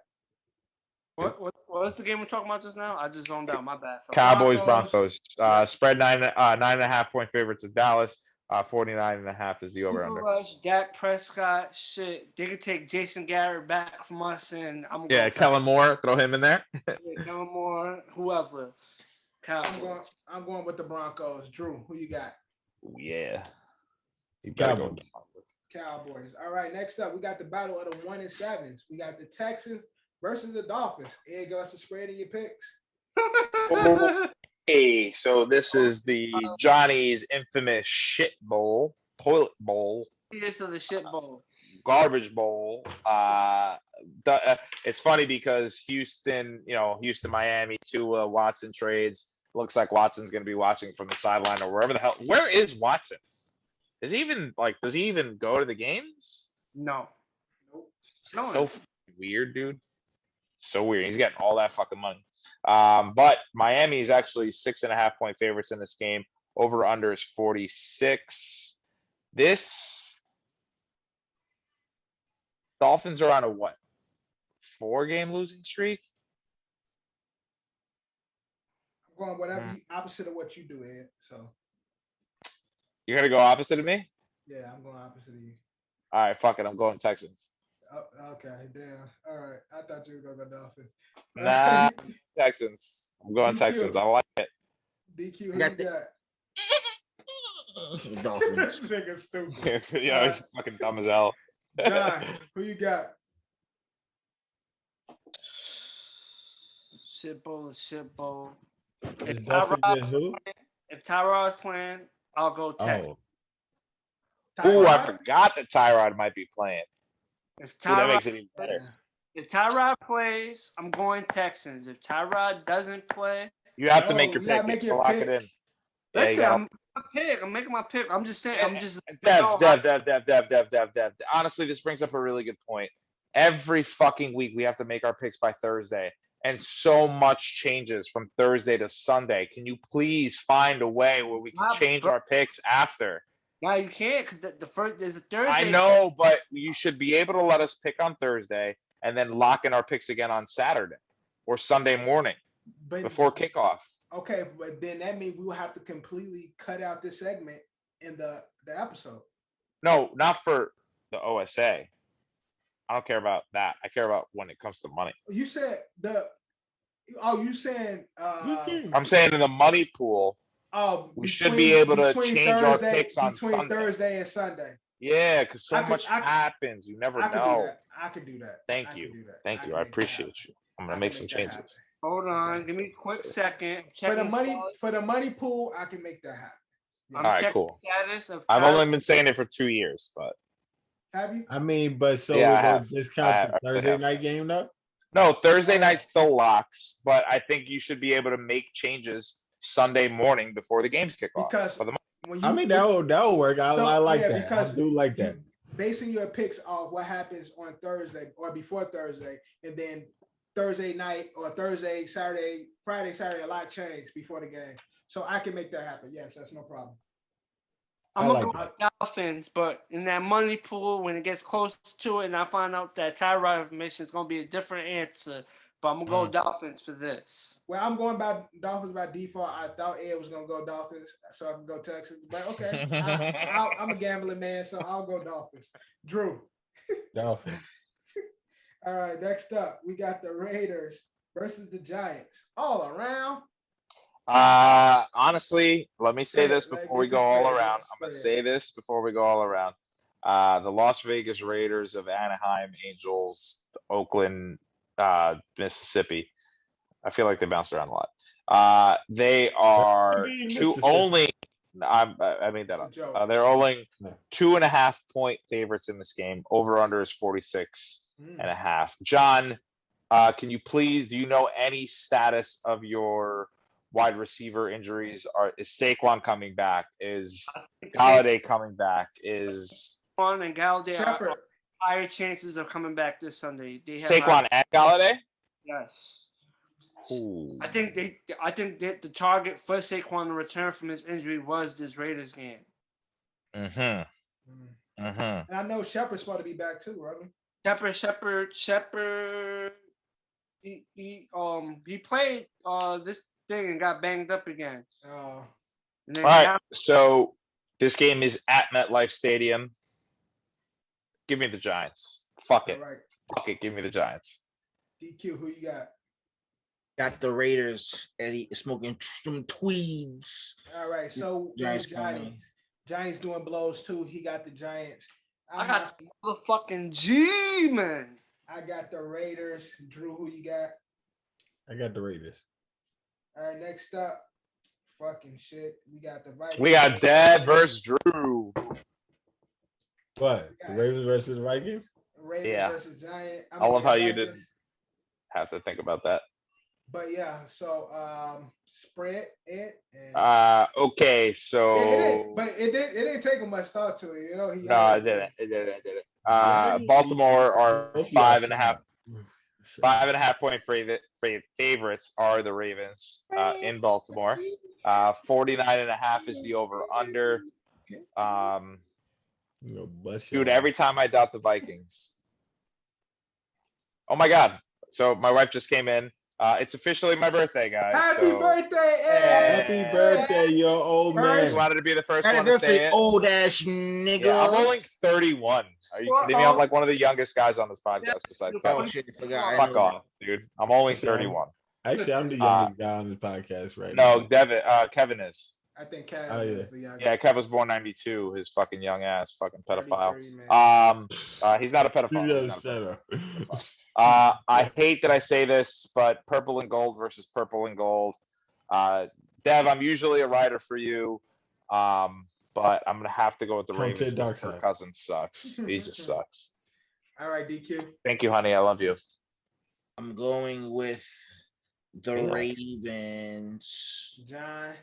What's the game we're talking about just now? I just zoned out. My bad. Cowboys, Broncos. Spread 9.5 point favorites of Dallas. 49.5 is the over under. Rush, Dak Prescott, shit. They could take Jason Garrett back from us, and I'm gonna Kellen Moore, throw him in there. Kellen Moore, whoever. Cowboys. I'm going with the Broncos. Drew, who you got? Yeah. You gotta go with the Cowboys. All right, next up, we got the battle of the 1 and 7s. We got the Texans versus the Dolphins. Ed, give us a spread of your picks. Hey, so this is the Johnny's infamous shit bowl, toilet bowl. This is the shit bowl. Garbage bowl. It's funny because Houston, Miami, Tua, Watson trades. Looks like Watson's going to be watching from the sideline or wherever the hell. Where is Watson? Does he even go to the games? No. Nope. So weird, dude. So weird. He's getting all that fucking money. But Miami is actually 6.5 point favorites in this game. Over under is 46. This Dolphins are on a 4-game losing streak? I'm going whatever opposite of what you do, Ed. So you're gonna go opposite of me? Yeah, I'm going opposite of you. All right, fuck it. I'm going Texans. Oh, okay, damn. All right, I thought you were going to go Dolphins. Nah, Texans. I'm going Texans. I like it. DQ, who you got? Dolphins. This nigga stupid. He's fucking dumb as hell. John, who you got? Shit bowl. If who? Tyrod's playing, I'll go Texans. Oh, I forgot that Tyrod might be playing. If that makes it even better. If Tyrod plays, I'm going Texans. If Tyrod doesn't play, you have to make your pick. Make your lock pick. It in. Listen, I'm making my pick. I'm just saying. Dev. Honestly, this brings up a really good point. Every fucking week we have to make our picks by Thursday, and so much changes from Thursday to Sunday. Can you please find a way where we can change our picks after? No, you can't because there's a Thursday. I know, but you should be able to let us pick on Thursday and then lock in our picks again on Saturday or Sunday morning before kickoff. Okay, but then that means we will have to completely cut out this segment in the episode. No, not for the OSA. I don't care about that. I care about when it comes to money. You said you saying I'm saying in the money pool. We should be able to change our picks on Sunday. Thursday and Sunday. Yeah, because so much happens. You never know. I could do that. Thank you. I appreciate you. I'm gonna make some changes. Hold on, give me a quick second. For the money pool, I can make that happen. All right, cool. I've only been saying it for 2 years, but have you? I mean, but so we're discount the Thursday night game though? No, Thursday night still locks, but I think you should be able to make changes Sunday morning before the games kick off. Because that'll work. I like that. Because I do like that. Basing your picks off what happens on Thursday or before Thursday, and then Thursday night or Thursday, Saturday, Friday, Saturday, a lot changed before the game. So I can make that happen. Yes, that's no problem. I'm going to go with Dolphins, but in that money pool, when it gets close to it and I find out that Tyrod information is going to be a different answer, but I'm going to go Dolphins for this. Well, I'm going by Dolphins by default. I thought Ed was going to go Dolphins, so I can go Texans. But okay, I'm a gambling man, so I'll go Dolphins. Drew. Dolphins. All right, next up, we got the Raiders versus the Giants. All around. Honestly, let me say this before we go all around. I'm going to say this before we go all around. The Las Vegas Raiders of Anaheim Angels, Oakland, Mississippi. I feel like they bounced around a lot. They are I made that up. They're only 2.5 point favorites in this game. Over under is 46.5. John, can you please, do you know any status of your wide receiver injuries? Is Saquon coming back? Is Galladay coming back? Is Saquon and Galladay are higher chances of coming back this Sunday? Saquon and Galladay? Yes. Ooh. I think that the target for Saquon to return from his injury was this Raiders game. And I know Shepard's supposed to be back too, right? Shepard. He played this thing and got banged up again. All right, so this game is at MetLife Stadium. Give me the Giants. Fuck it. Right. Fuck it. Give me the Giants. DQ, who you got? Got the Raiders. Eddie smoking some tweeds. All right, so Giants doing blows too. He got the Giants. I got the motherfucking G, man. I got the Raiders. Drew, who you got? I got the Raiders. All right, next up, fucking shit. We got the Vikings. We got Dad versus Drew. What? The Ravens versus the Vikings? Ravens versus Giants. I love how you didn't have to think about that. But yeah, so spread it. Okay, so it didn't take him much thought to it, you know. It didn't. Baltimore are 5.5 point favorites are the Ravens in Baltimore. 49.5 is the over under. Dude, every time I doubt the Vikings. Oh my God. So my wife just came in. It's officially my birthday, guys. Happy birthday, Ed! Happy birthday, you old man. You wanted to be the first one to say it. Old ass nigga. Yeah, I'm only 31. Are you kidding me? I'm like one of the youngest guys on this podcast besides Kevin. Fuck off, dude. I'm only 31. Actually, I'm the youngest guy on this podcast right now. No, Kevin is. I think Kevin is the youngest. Yeah, Kev was born 92. His fucking young ass, fucking pedophile. He's not a pedophile. I hate that I say this, but purple and gold versus purple and gold. Dev, I'm usually a rider for you, but I'm gonna have to go with the Ravens because Kirk Cousins sucks. He just sucks. All right, DQ. Thank you, honey. I love you. I'm going with the Ravens. John.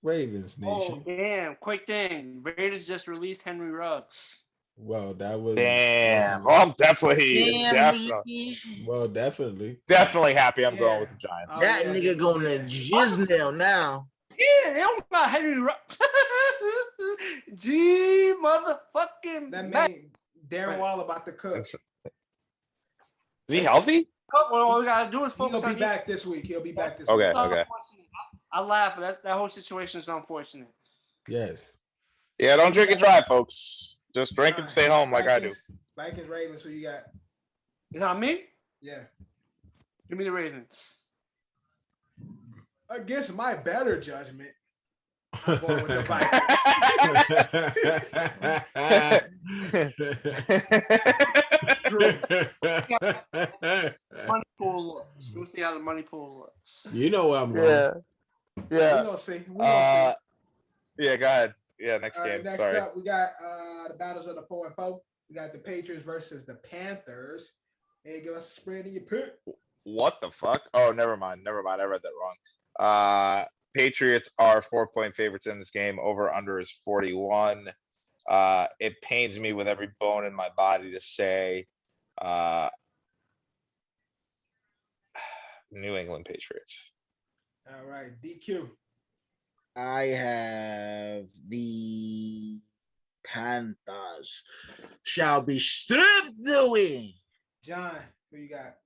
Ravens Nation. Oh, damn. Quick thing. Raiders just released Henry Ruggs. Well, that was damn. Oh, I'm definitely. Well, definitely happy. I'm going with the Giants. That nigga going to Gisnell now. Yeah, they don't got Henry Ruggs. Gee, motherfucking. That mean Darren Waller about to cook. Is he healthy? All we gotta do is focus. He'll be back this week. He'll be back this week. Okay. I laugh, but that whole situation is unfortunate. Yes. Yeah, don't drink and drive, folks. Just drink and stay home like I do. Vikings, Ravens, who you got? Is that me? Yeah. Give me the Ravens. Against my better judgment, I'm going with the Vikings. Money pool looks. We'll see how the money pool looks. You know where I'm going. Yeah. We're gonna see. Yeah, go ahead. Yeah, next game. Next up, we got the battles of the 4 and 4. We got the Patriots versus the Panthers. Hey, give us a spread in your pick. What the fuck? Oh, never mind. I read that wrong. Patriots are 4-point favorites in this game. Over under is 41. It pains me with every bone in my body to say New England Patriots. All right, DQ. I have the Panthers shall be stripped away. John, who you got?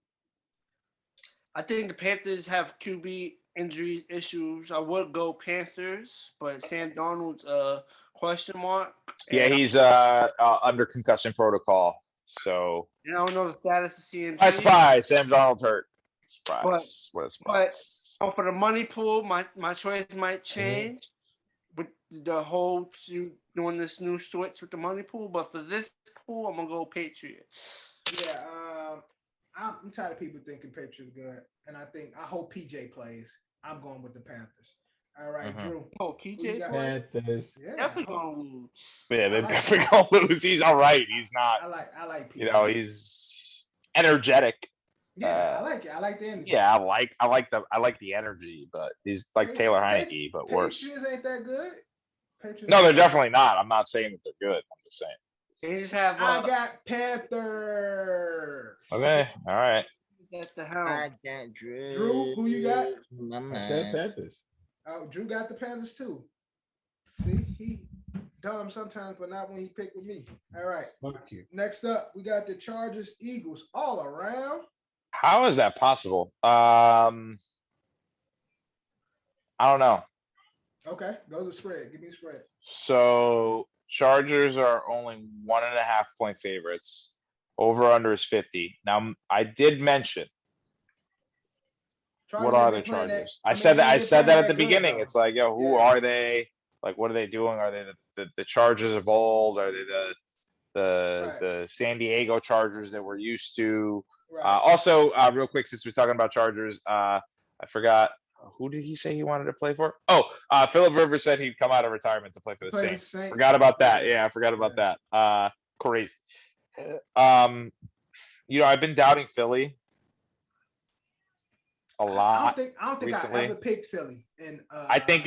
I think the Panthers have QB injury issues. I would go Panthers, but Sam Darnold's a question mark. Yeah, he's under concussion protocol. So I don't know the status of CMC. I spy Sam Darnold hurt. Surprise. What a surprise. But for the money pool, my choice might change with the whole doing this new switch with the money pool. But for this pool, I'm gonna go Patriots. Yeah, I'm tired of people thinking Patriots good, and I hope PJ plays. I'm going with the Panthers. All right, Drew. Oh, PJ Panthers. Yeah, definitely gonna lose. Yeah, they're definitely gonna lose. He's all right. He's not. I like PJ. You know, he's energetic. Yeah, I like it. I like the energy. Yeah, I like the energy, but he's like Taylor Heineke, but worse. Patriots ain't that good. Patriots no, they're definitely not. I'm not saying that they're good. I'm just saying. They just have. I got Panthers. Okay, all right. At the helm. I got Drew. Drew, who you got? I said Panthers. Oh, Drew got the Panthers too. See, he dumb sometimes, but not when he picked with me. All right. Fuck you. Next up, we got the Chargers, Eagles, all around. How is that possible? I don't know. Okay, go to the spread. Give me the spread. So Chargers are only 1.5 point favorites. Over under is 50. Now I did mention. What are the Chargers? I said that at the beginning. It's like, yo, who are they? Like, what are they doing? Are they the Chargers of old? Are they the San Diego Chargers that we're used to? Right. Also, real quick, since we're talking about Chargers, I forgot, who did he say he wanted to play for? Oh, Phillip Rivers said he'd come out of retirement to play for the Saints. Forgot about that. Yeah, I forgot about that. Crazy. I've been doubting Philly a lot. I don't think I ever picked Philly. And I think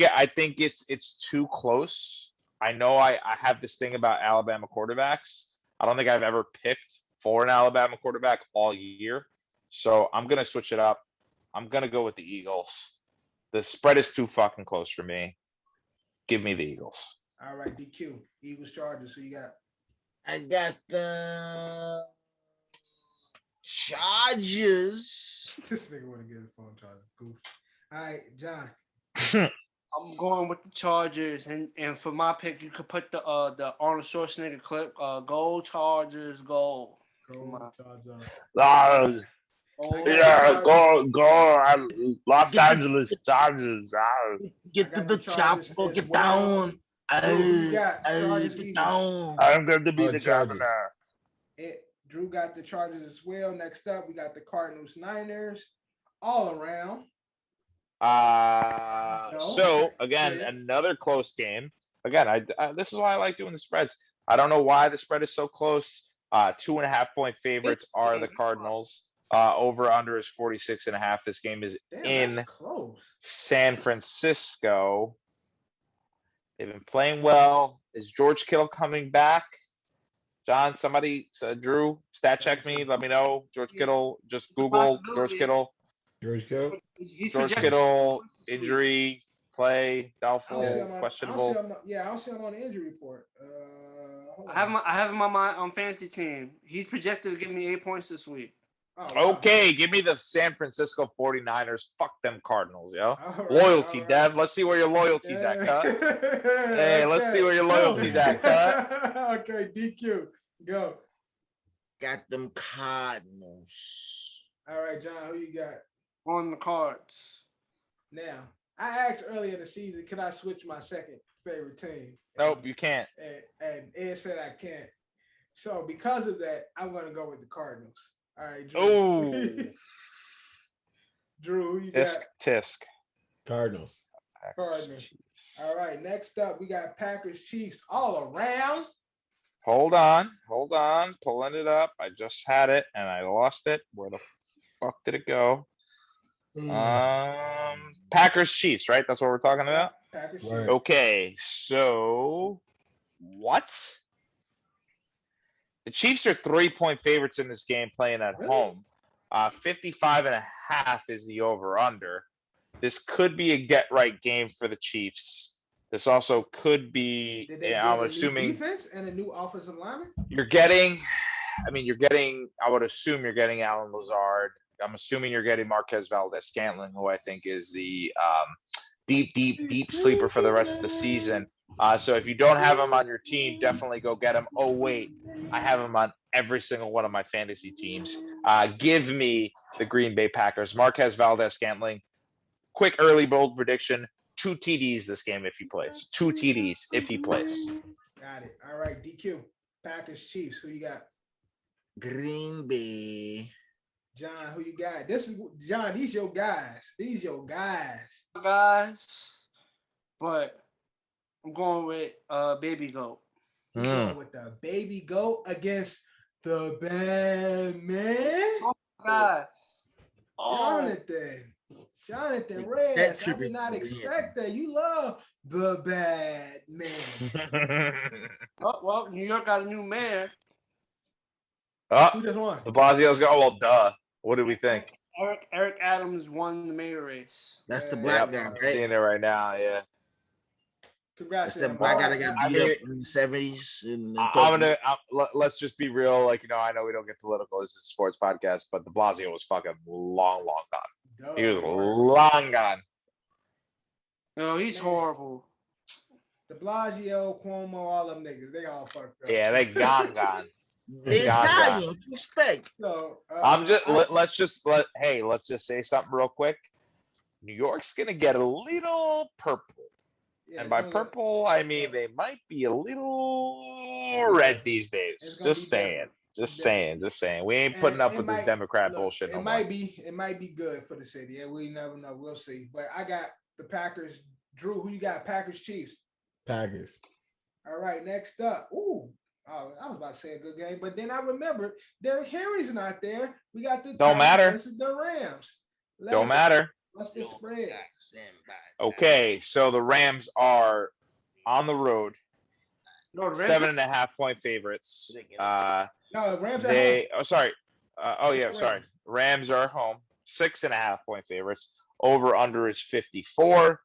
it's too close. I know I have this thing about Alabama quarterbacks. I don't think I've ever picked for an Alabama quarterback all year. So I'm going to switch it up. I'm going to go with the Eagles. The spread is too fucking close for me. Give me the Eagles. All right, DQ. Eagles, Chargers. Who you got? I got the Chargers. This nigga want to get his phone charged. Goof. All right, John. I'm going with the Chargers, and for my pick, you could put the Arnold Schwarzenegger clip. Go Chargers, go. Go Chargers. Yeah, go. Los Angeles Chargers. Get to the chopper, get down. Get down. I'm going to be the governor. Drew got the Chargers as well. Next up, we got the Cardinals, Niners, all around. So again, another close game. Again, this is why I like doing the spreads. I don't know why the spread is so close. 2.5 point favorites are the Cardinals. Over under is 46.5. This game is in San Francisco. They've been playing well. Is George Kittle coming back? John, somebody, Drew, stat check me. Let me know. George Kittle, just Google George Kittle. George Kittle. George Kittle, injury, play, doubtful, questionable. I don't see him on the injury report. I have him on fantasy team. He's projected to give me 8 points this week. Oh, okay, give me the San Francisco 49ers. Fuck them Cardinals, yo. Right, loyalty, Dev. Let's see where your loyalty's at, cut. Hey, let's see where your loyalty's at, cut. Okay, DQ, go. Got them Cardinals. All right, John, who you got? On the Cards. Now, I asked earlier in the season, can I switch my second favorite team? Nope, you can't. And Ed said I can't. So because of that, I'm going to go with the Cardinals. All right, Drew. Oh. Drew, who you got? Tisk. Cardinals. All right, next up, we got Packers Chiefs all around. Hold on. Pulling it up. I just had it and I lost it. Where the fuck did it go? Packers Chiefs, right? That's what we're talking about? Packers Chiefs. Right. Okay, so what? The Chiefs are 3-point favorites in this game playing at home. 55.5 is the over-under. This could be a get-right game for the Chiefs. This also could be, I'm assuming, defense and a new offensive lineman. I would assume you're getting Alan Lazard. I'm assuming you're getting Marquez Valdez-Scantling, who I think is the deep sleeper for the rest of the season. So if you don't have him on your team, definitely go get him. Oh, wait, I have him on every single one of my fantasy teams. Give me the Green Bay Packers. Marquez Valdez-Scantling. Quick early bold prediction. 2 TDs this game if he plays. 2 TDs if he plays. Got it. All right, DQ. Packers Chiefs. Who you got? Green Bay. John, who you got? John, these your guys. But I'm going with Baby Goat. Going with the Baby Goat against the bad man. Oh my gosh. Jonathan Reyes. I did not expect that. You love the bad man. Oh, well, New York got a new mayor. Who just won? De Blasio's got, well, duh. What do we think? Eric Adams won the mayor race. That's the black guy, I'm right? seeing it right now, yeah. Congrats. That's the black guy that got beat up in the 70s. Let's just be real. I know we don't get political. This is a sports podcast, but De Blasio was fucking long gone. He was long gone. No, he's horrible. De Blasio, Cuomo, all them niggas, they all fucked up. Yeah, they gone. They Italian. What you expect? So, let's just say something real quick. New York's gonna get a little purple. Yeah, and by purple, I mean they might be a little red these days. Just saying. We ain't putting up with this Democrat bullshit. It might be good for the city. Yeah, we never know. We'll see. But I got the Packers. Drew, who you got? Packers, Chiefs. Packers. All right, next up. I was about to say a good game, but then I remembered Derrick Henry's not there. We got the don't matter. This is the Rams. Don't matter. What's the spread? Okay, so the Rams are on the road. 7.5 point favorites. No, the Rams are home. Oh, sorry. Sorry. Rams are home. 6.5 point favorites. Over under is 54.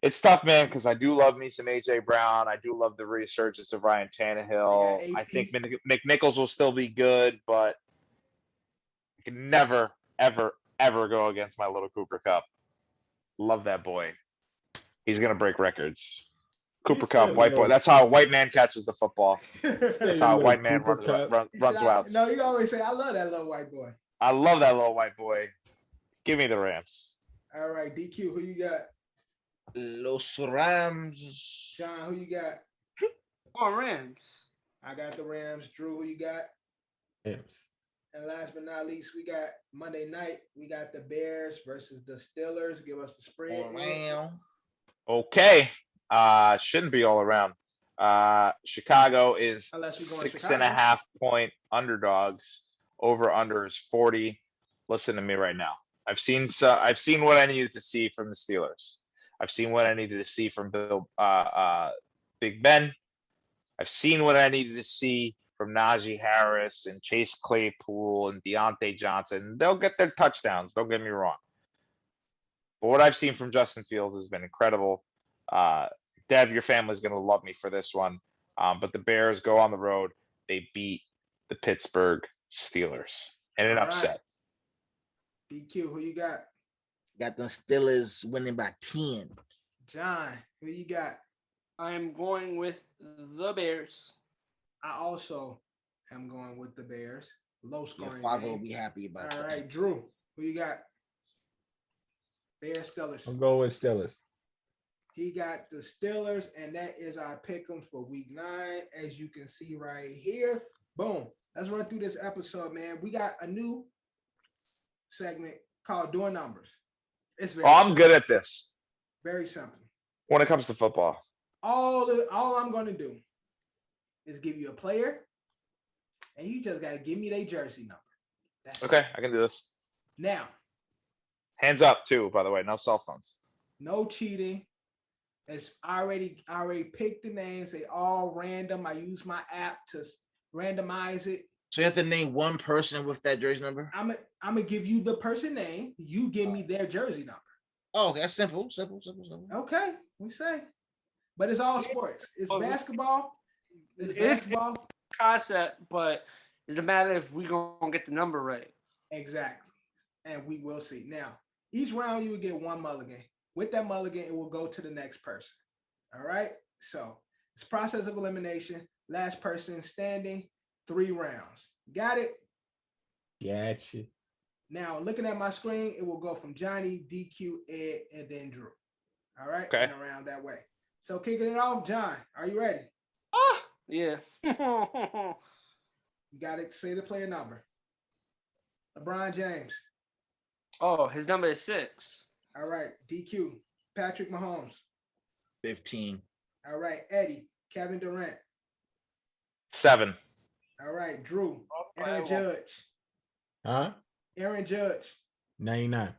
It's tough, man, because I do love me some AJ Brown. I do love the resurgence of Ryan Tannehill. I think McNichols will still be good, but I can never, ever, ever go against my little Cooper Kupp. Love that boy. He's gonna break records. Cooper Kupp, white boy. That's how a white man catches the football. That's how a white man runs routes. No, you always say, I love that little white boy. I love that little white boy. Give me the Rams. All right, DQ, who you got? Los Rams. John, who you got? Oh, Rams. I got the Rams. Drew, who you got? Rams. And last but not least, we got Monday night. We got the Bears versus the Steelers. Give us the spread. Okay. Shouldn't be all around. Chicago is 6.5 point underdogs. Over under is 40. Listen to me right now. I've seen what I needed to see from the Steelers. I've seen what I needed to see from Big Ben. I've seen what I needed to see from Najee Harris and Chase Claypool and Deontay Johnson. They'll get their touchdowns. Don't get me wrong. But what I've seen from Justin Fields has been incredible. Dev, your family's going to love me for this one. But the Bears go on the road. They beat the Pittsburgh Steelers in an upset. DQ, who you got? Got the Steelers winning by 10. John, who you got? I am going with the Bears. I also am going with the Bears. Low scoring. Your father will be happy about that. All right, Drew, who you got? Bears, Steelers. I'm going with Steelers. He got the Steelers, and that is our pick 'em for week 9. As you can see right here. Boom. Let's run through this episode, man. We got a new segment called Doing Numbers. It's very I'm good at this. Very simple. When it comes to football. All I'm going to do is give you a player, and you just got to give me their jersey number. That's okay. it. I can do this. Now. Hands up, too, by the way. No cell phones. No cheating. It's already picked the names. They all random. I use my app to randomize it. So you have to name one person with that jersey number? I'm gonna give you the person name. You give me their jersey number. Oh, that's simple. Okay, we say. But it's all sports. It's basketball. It's basketball. Concept, but it's a matter if we're gonna get the number right. Exactly. And we will see. Now, each round you will get one mulligan. With that mulligan, it will go to the next person. All right. So it's process of elimination. Last person standing, 3 rounds. Got it? Gotcha. Now, looking at my screen, it will go from Johnny, DQ, Ed, and then Drew. All right? Okay. And around that way. So kicking it off, John, are you ready? Oh, yeah. You got to say the player number. LeBron James. Oh, his number is 6. All right. DQ, Patrick Mahomes. 15. All right. Eddie, Kevin Durant. 7. All right. Drew, Aaron Judge. Huh? Aaron Judge. 99.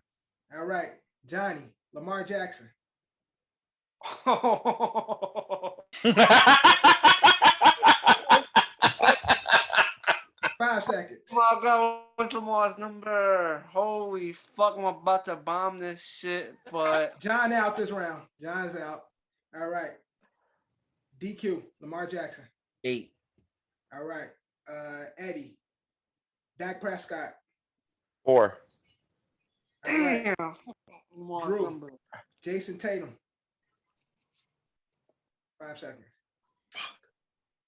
All right. Johnny, Lamar Jackson. 5 seconds. Oh my God, what's Lamar's number? Holy fuck, I'm about to bomb this shit, but... John out this round. John's out. All right. DQ, Lamar Jackson. 8. All right. Eddie, Dak Prescott. 4. Right. Damn. Drew, Number. Jason Tatum. 5 seconds.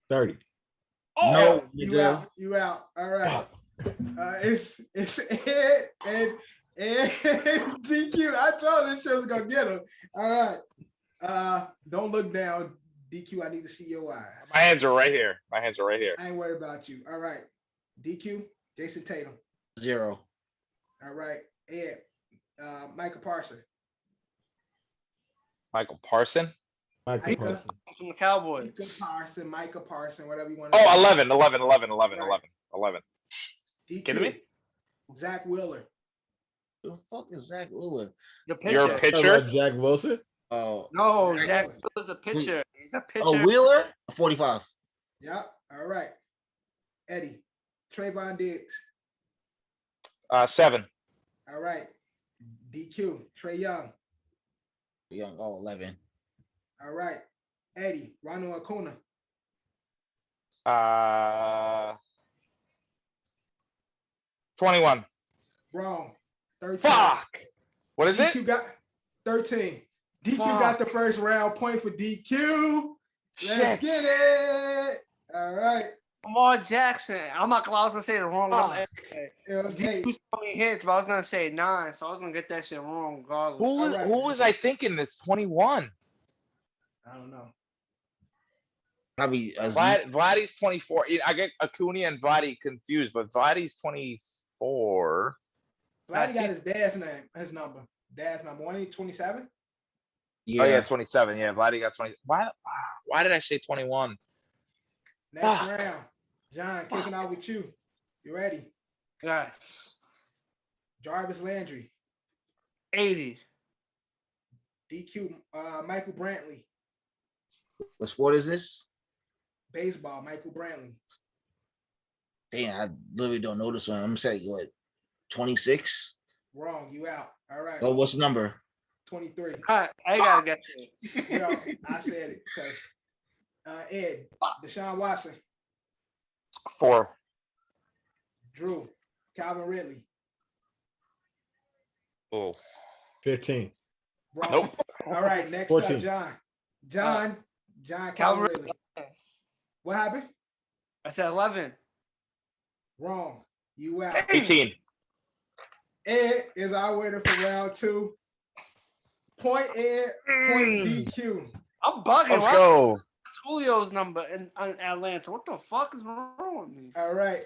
30. Oh, No, you out. All right. It's Ed and DQ. I told this shit was gonna get him. All right. Don't look down, DQ. I need to see your eyes. My hands are right here. I ain't worried about you. All right. DQ, Jason Tatum. 0. All right. Ed, Micah Parsons. Michael Parson? Michael Parsons. from the Cowboys. Micah Parsons, whatever you want to Oh, 11. DQ, Kidding me? Zach Wheeler. Who the fuck is Zach Wheeler? The pitcher. You're a pitcher? Jack Wilson? Oh, No, Zach Wheeler's a pitcher. He's a pitcher. oh, Wheeler? 45. Yep. All right. Eddie, Trayvon Diggs. 7. All right. DQ, Trey Young. Young, 11. All right. Eddie, Ronald Acuna. 21. Wrong. 13. Fuck. What is DQ it? got 13. DQ got the first round point for DQ. Let's get it. All right. Lamar Jackson. I'm not gonna. I was gonna say the wrong number. Okay. Who's me hits, but I was gonna say 9, so I was gonna get that shit wrong regardless. Who was I thinking that's 21? I don't know. Probably Vladdy's 24. I get Acuna and Vladdy confused, but Vladdy's 24. Vladdy got his dad's name, his number. Dad's number. 127? Yeah. Oh, yeah, 27. Yeah, Vladdy got 20. Why did I say 21? Next round. John, kicking out with you. You ready? Yes. Jarvis Landry. 80. DQ, Michael Brantley. What sport is this? Baseball, Michael Brantley. Damn, I literally don't know this one. I'm gonna say what, 26? Wrong, you out. All right. Oh, what's the number? 23. All right, I gotta get it. Well, I said it because Ed, Deshaun Watson. 4. Drew, Calvin Ridley. Oh. 15. Wrong. Nope. All right, next 14. up, John, Calvin Ridley. What happened? I said 11. Wrong. You out. 18. Ed is our winner for round 2. Point Ed, point DQ. I'm bugging. Let's go. Julio's number in Atlanta. What the fuck is wrong with me? All right.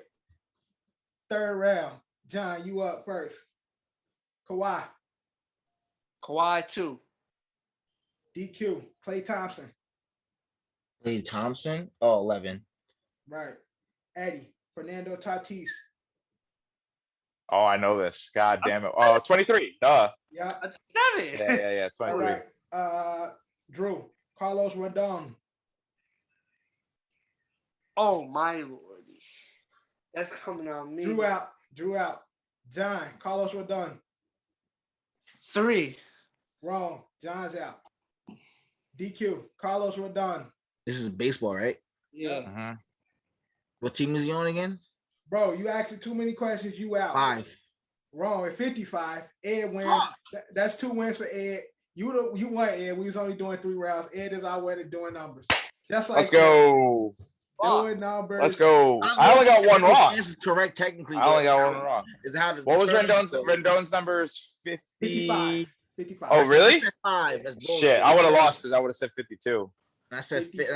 Third round. John, you up first. Kawhi. Kawhi 2. DQ. Klay Thompson. Klay Thompson? Oh, 11. Right. Eddie. Fernando Tatis. Oh, I know this. God damn it. Oh, 23. Duh. Yeah. That's 7. Yeah. 23. All right. Drew. Carlos Rodon. Oh my lord. That's coming on me. Drew out. John. Carlos Rodon. 3. Wrong. John's out. DQ. Carlos Rodon. This is baseball, right? Yeah. What team is he on again? Bro, you asking too many questions. You out. 5. Wrong. At 55. Ed wins. That's 2 wins for Ed. You won, Ed. We was only doing 3 rounds. Ed is our way to doing numbers. Just like Let's go. doing numbers. Let's go. I only got one wrong. This is correct technically. I only got one wrong. What was Rendon's numbers? 55. Oh, really? I said 5. That's bullshit. Shit, I would have lost because I would have said 52. And I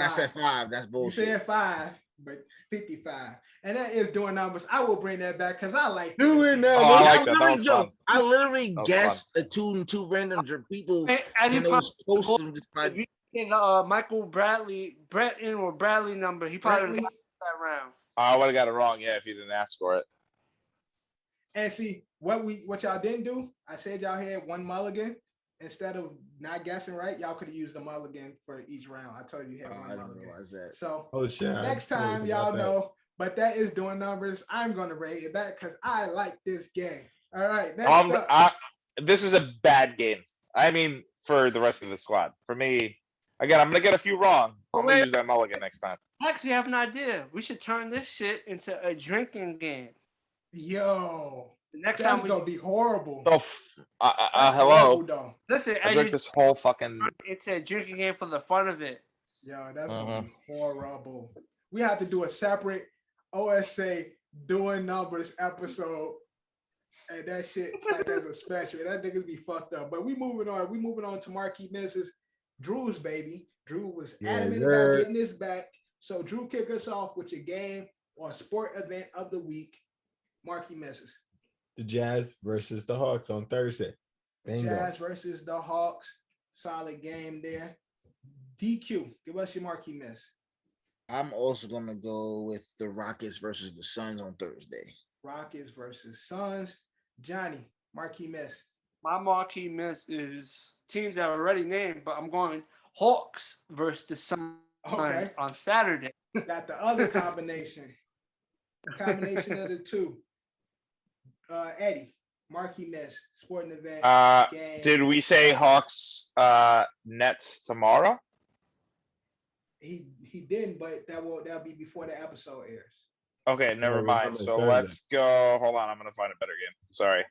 said 5. That's bullshit. You said 5, but 55. And that is doing numbers. I will bring that back because I like doing Oh, numbers. I like that. That was fun. I literally That was guessed the 2 and 2 random people, And and it was close to just if you get Michael Bradley, Breton or Bradley number, he probably lost that round. I would have got it wrong, yeah, if you didn't ask for it. And see what y'all didn't do. I said y'all had one mulligan. Instead of not guessing right, y'all could have used the mulligan for each round. I told you had one I didn't mulligan. realize that. So Oh shit. next time y'all know. But that is doing numbers. I'm gonna rate it back because I like this game. All right. Next up. This is a bad game. I mean, for the rest of the squad. For me, again, I'm gonna get a few wrong. I'm gonna use that mulligan next time. I actually have an idea. We should turn this shit into a drinking game. Yo, Next that's time gonna be horrible. So, That's hello. horrible, though. Listen, I drink this whole fucking. it's a drinking game for the fun of it. Yo, that's gonna be horrible. We have to do a separate OSA doing numbers episode. And that shit, like, that's a special. That niggas be fucked up. But we moving on. We moving on to Marquee Misses. Drew's baby. Drew was adamant about getting this back. So Drew, kick us off with your game or sport event of the week. Marquee Misses. The Jazz versus the Hawks on Thursday. Bingo. Jazz versus the Hawks. Solid game there. DQ, give us your Marquee Miss. I'm also gonna go with the Rockets versus the Suns on Thursday. Rockets versus Suns. Johnny, Marquee Miss. My marquee miss is teams that are already named, but I'm going Hawks versus the Suns on Saturday. Got the other combination. Combination of the two. Eddie, Marquee Miss, sporting event. Game. Did we say Hawks Nets tomorrow? He didn't, but that'll be before the episode airs. Okay, never mind. So let's go. Hold on, I'm gonna find a better game. Sorry,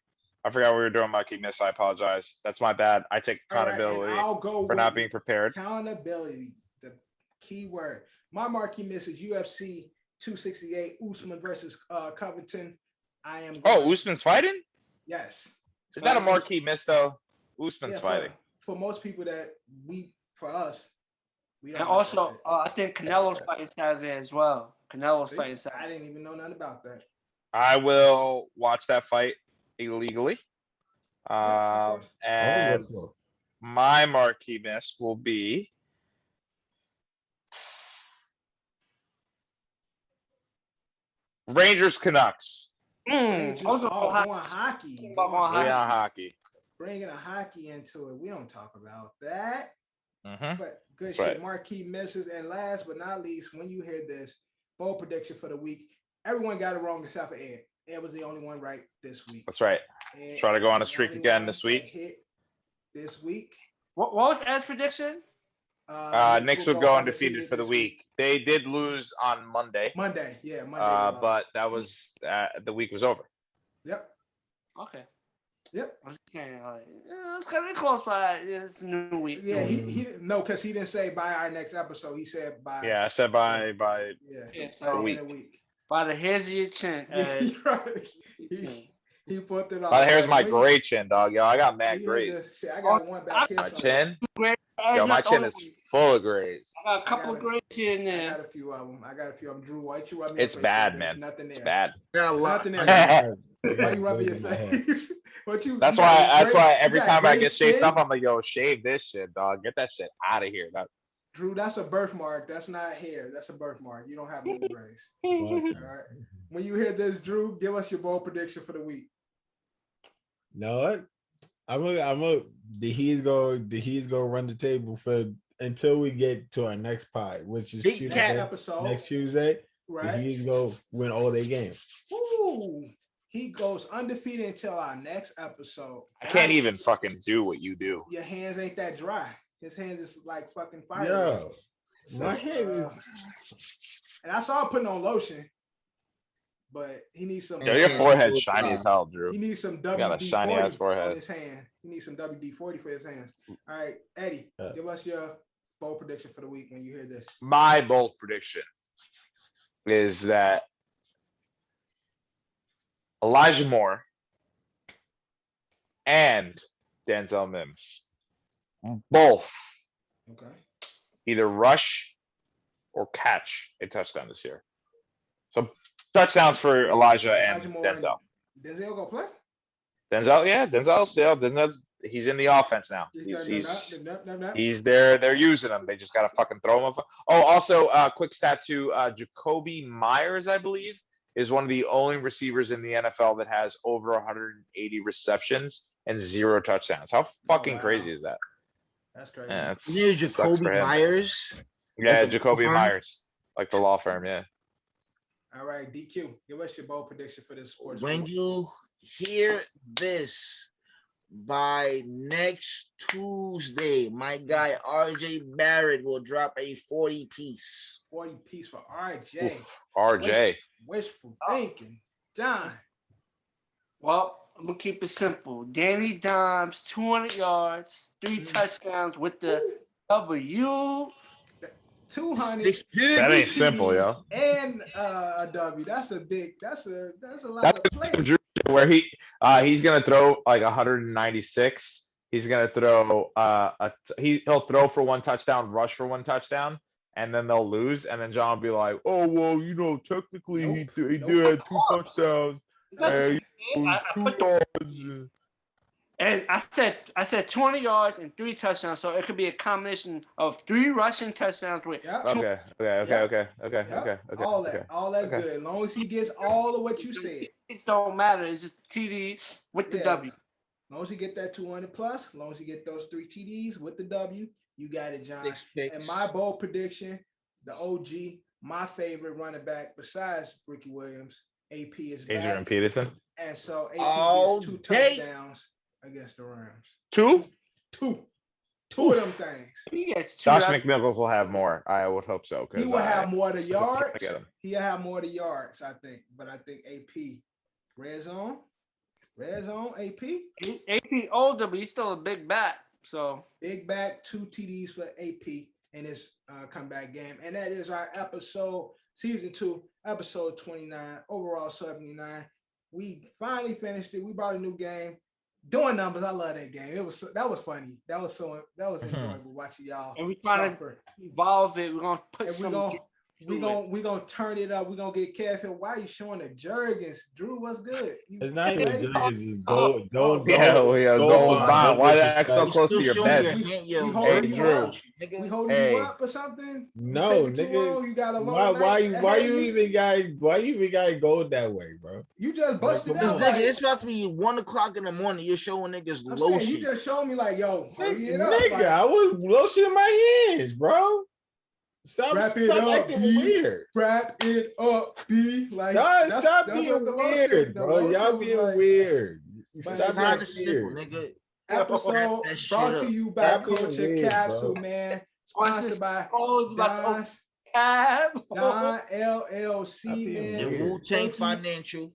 I forgot we were doing Marquee Miss. I apologize. That's my bad. I take accountability for not being prepared. Accountability, the key word. My Marquee Miss is UFC 268 Usman versus Covington. I am. Usman's fighting? Yes. Is that a Marquee Miss though? Usman's fighting. For most people for us, We And also, I think Canelo's fighting Saturday as well. Canelo's fighting Saturday. I didn't even know nothing about that. I will watch that fight illegally. And my marquee miss will be Rangers Canucks. Rangers, going hockey. Hockey. Bringing a hockey into it. We don't talk about that. But good That's shit. right. Marquee Misses. And last but not least, when you hear this, bold prediction for the week. Everyone got it wrong except for Ed. Ed was the only one right this week. That's right. Try to go on a streak again this week. This week. What was Ed's prediction? Knicks will go undefeated for the week. They did lose on Monday. Monday. But that was the week was over. Yep. Okay. Yep. I was saying, it's kind of close, but it's a new week. Yeah, he no, because he didn't say by our next episode. He said by. Yeah, I said by a week. By the hairs of your chin. He put it on. By the hairs of my gray chin, dog. Yo, I got mad grays. I got one back here. My chin. Yo, my chin is full of grays. I got a couple of grays here and there. I got a few of them. Drew, why you rub It's bad, man. It's bad. Nothing there. Why you rubbing your face? That's why every time I get shaved up, I'm like, yo, shave this shit, dog. Get that shit out of here. Drew, that's a birthmark. That's not hair. That's a birthmark. You don't have no grays. All right. When you hear this, Drew, give us your bold prediction for the week. No, what? He's go run the table for until we get to our next pod, which is next Tuesday. Right. He's go win all their games. Ooh. He goes undefeated until our next episode. I can't even fucking do what you do. Your hands ain't that dry. His hands is like fucking fire. Yo, my hand is. And I saw him putting on lotion, but he needs some. Yo, your forehead's shiny as hell, Drew. He needs some WD-40 got a shiny ass forehead on his hand. He needs some WD-40 for his hands. All right, Eddie, give us your bold prediction for the week when you hear this. My bold prediction is that Elijah Moore and Denzel Mims both either rush or catch a touchdown this year. So touchdowns for Elijah and Denzel. Denzel gonna play? Denzel's he's in the offense now. He's there. They're using him. They just gotta fucking throw him up. Oh, also, quick stat to Jacoby Myers, I believe, is one of the only receivers in the NFL that has over 180 receptions and 0 touchdowns. How fucking crazy is that? That's crazy. Yeah, Jacoby Myers. Yeah, Jacoby Myers, like the law firm. Yeah. All right, DQ, give us your bold prediction for this sports. When you hear this by next Tuesday, my guy RJ Barrett will drop a 40 piece. 40 piece for RJ. Oof, RJ. Wishful thinking. John. Well, I'm going to keep it simple. Danny Dimes, 200 yards, 3 touchdowns with the W. 200. That ain't simple, yo. And a W. That's a lot of play. Where he's gonna throw like 196. He's gonna throw he'll throw for 1 touchdown, rush for 1 touchdown, and then they'll lose. And then John will be like, "Oh well, technically he did have 2 touchdowns." And I said 20 yards and 3 touchdowns, so it could be a combination of 3 rushing touchdowns with. Okay. All that's good. As long as he gets all of what you said. It don't matter. It's just TD with the W. As long as you get that 200 plus, as long as you get those 3 TDs with the W, you got it, John. And my bold prediction, the OG, my favorite running back besides Ricky Williams, AP is back. Adrian Peterson. And so AP gets 2 touchdowns against the Rams. 2 of them things. He gets 2. Josh McNichols will have more. I would hope so. He will have more of the yards. He'll have more of the yards, I think. But I think AP, red zone, AP. AP older, but he's still a big back. So big back, 2 TDs for AP in his comeback game. And that is our episode, season 2, episode 29, overall 79. We finally finished it. We brought a new game. Doing numbers, I love that game. That was funny. That was enjoyable watching y'all. And we trying to evolve it. We're gonna put we gonna turn it up. We're gonna get careful. Why are you showing the Jergens? Drew, what's good? It's not even Jergens, it's gold. Gold bond. Why that so close to your bed? We holding you up or something? No, nigga. You got a why you even got gold that way, bro? You just busted out. Nigga, it's about to be 1 o'clock in the morning. You're showing niggas lotion. You just showed me like, yo, nigga, I was lotion in my hands, bro. Stop acting weird. Wrap it up, B. Like, stop being weird, bro. Y'all being weird. Stop being weird, nigga. Episode brought to you by Culture Capsule, man. Sponsored by Don LLC, man. Wu-Tang Financial.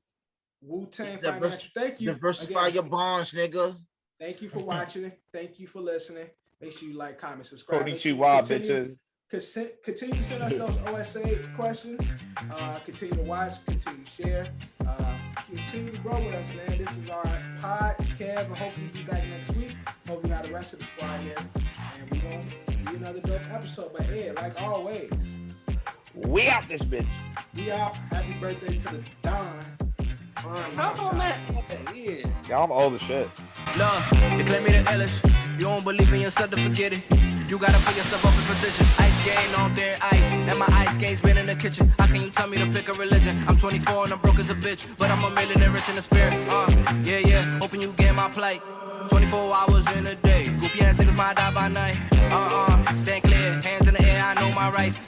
Wu-Tang Financial. Thank you. Diversify your bonds, nigga. Thank you for watching it. Thank you for listening. Make sure you like, comment, subscribe. Bitches. Continue to send us those OSA questions. Continue to watch, continue to share, continue to grow with us, man. This is our podcast. I hope you'll be back next week. Hope you got the rest of the squad here. And we're going to be another dope episode. But yeah, like always, we out this bitch. We out. Happy birthday to the Don. Y'all, I'm old as shit. Love, you claim me the illest. You don't believe in yourself to forget it. You gotta put yourself up in position. Ice game on their ice. And my ice game's been in the kitchen. How can you tell me to pick a religion? I'm 24 and I'm broke as a bitch. But I'm a millionaire rich in the spirit. Yeah. Hoping you get my plight. 24 hours in a day. Goofy ass niggas might die by night. Stand clear. Hands in the air, I know my rights.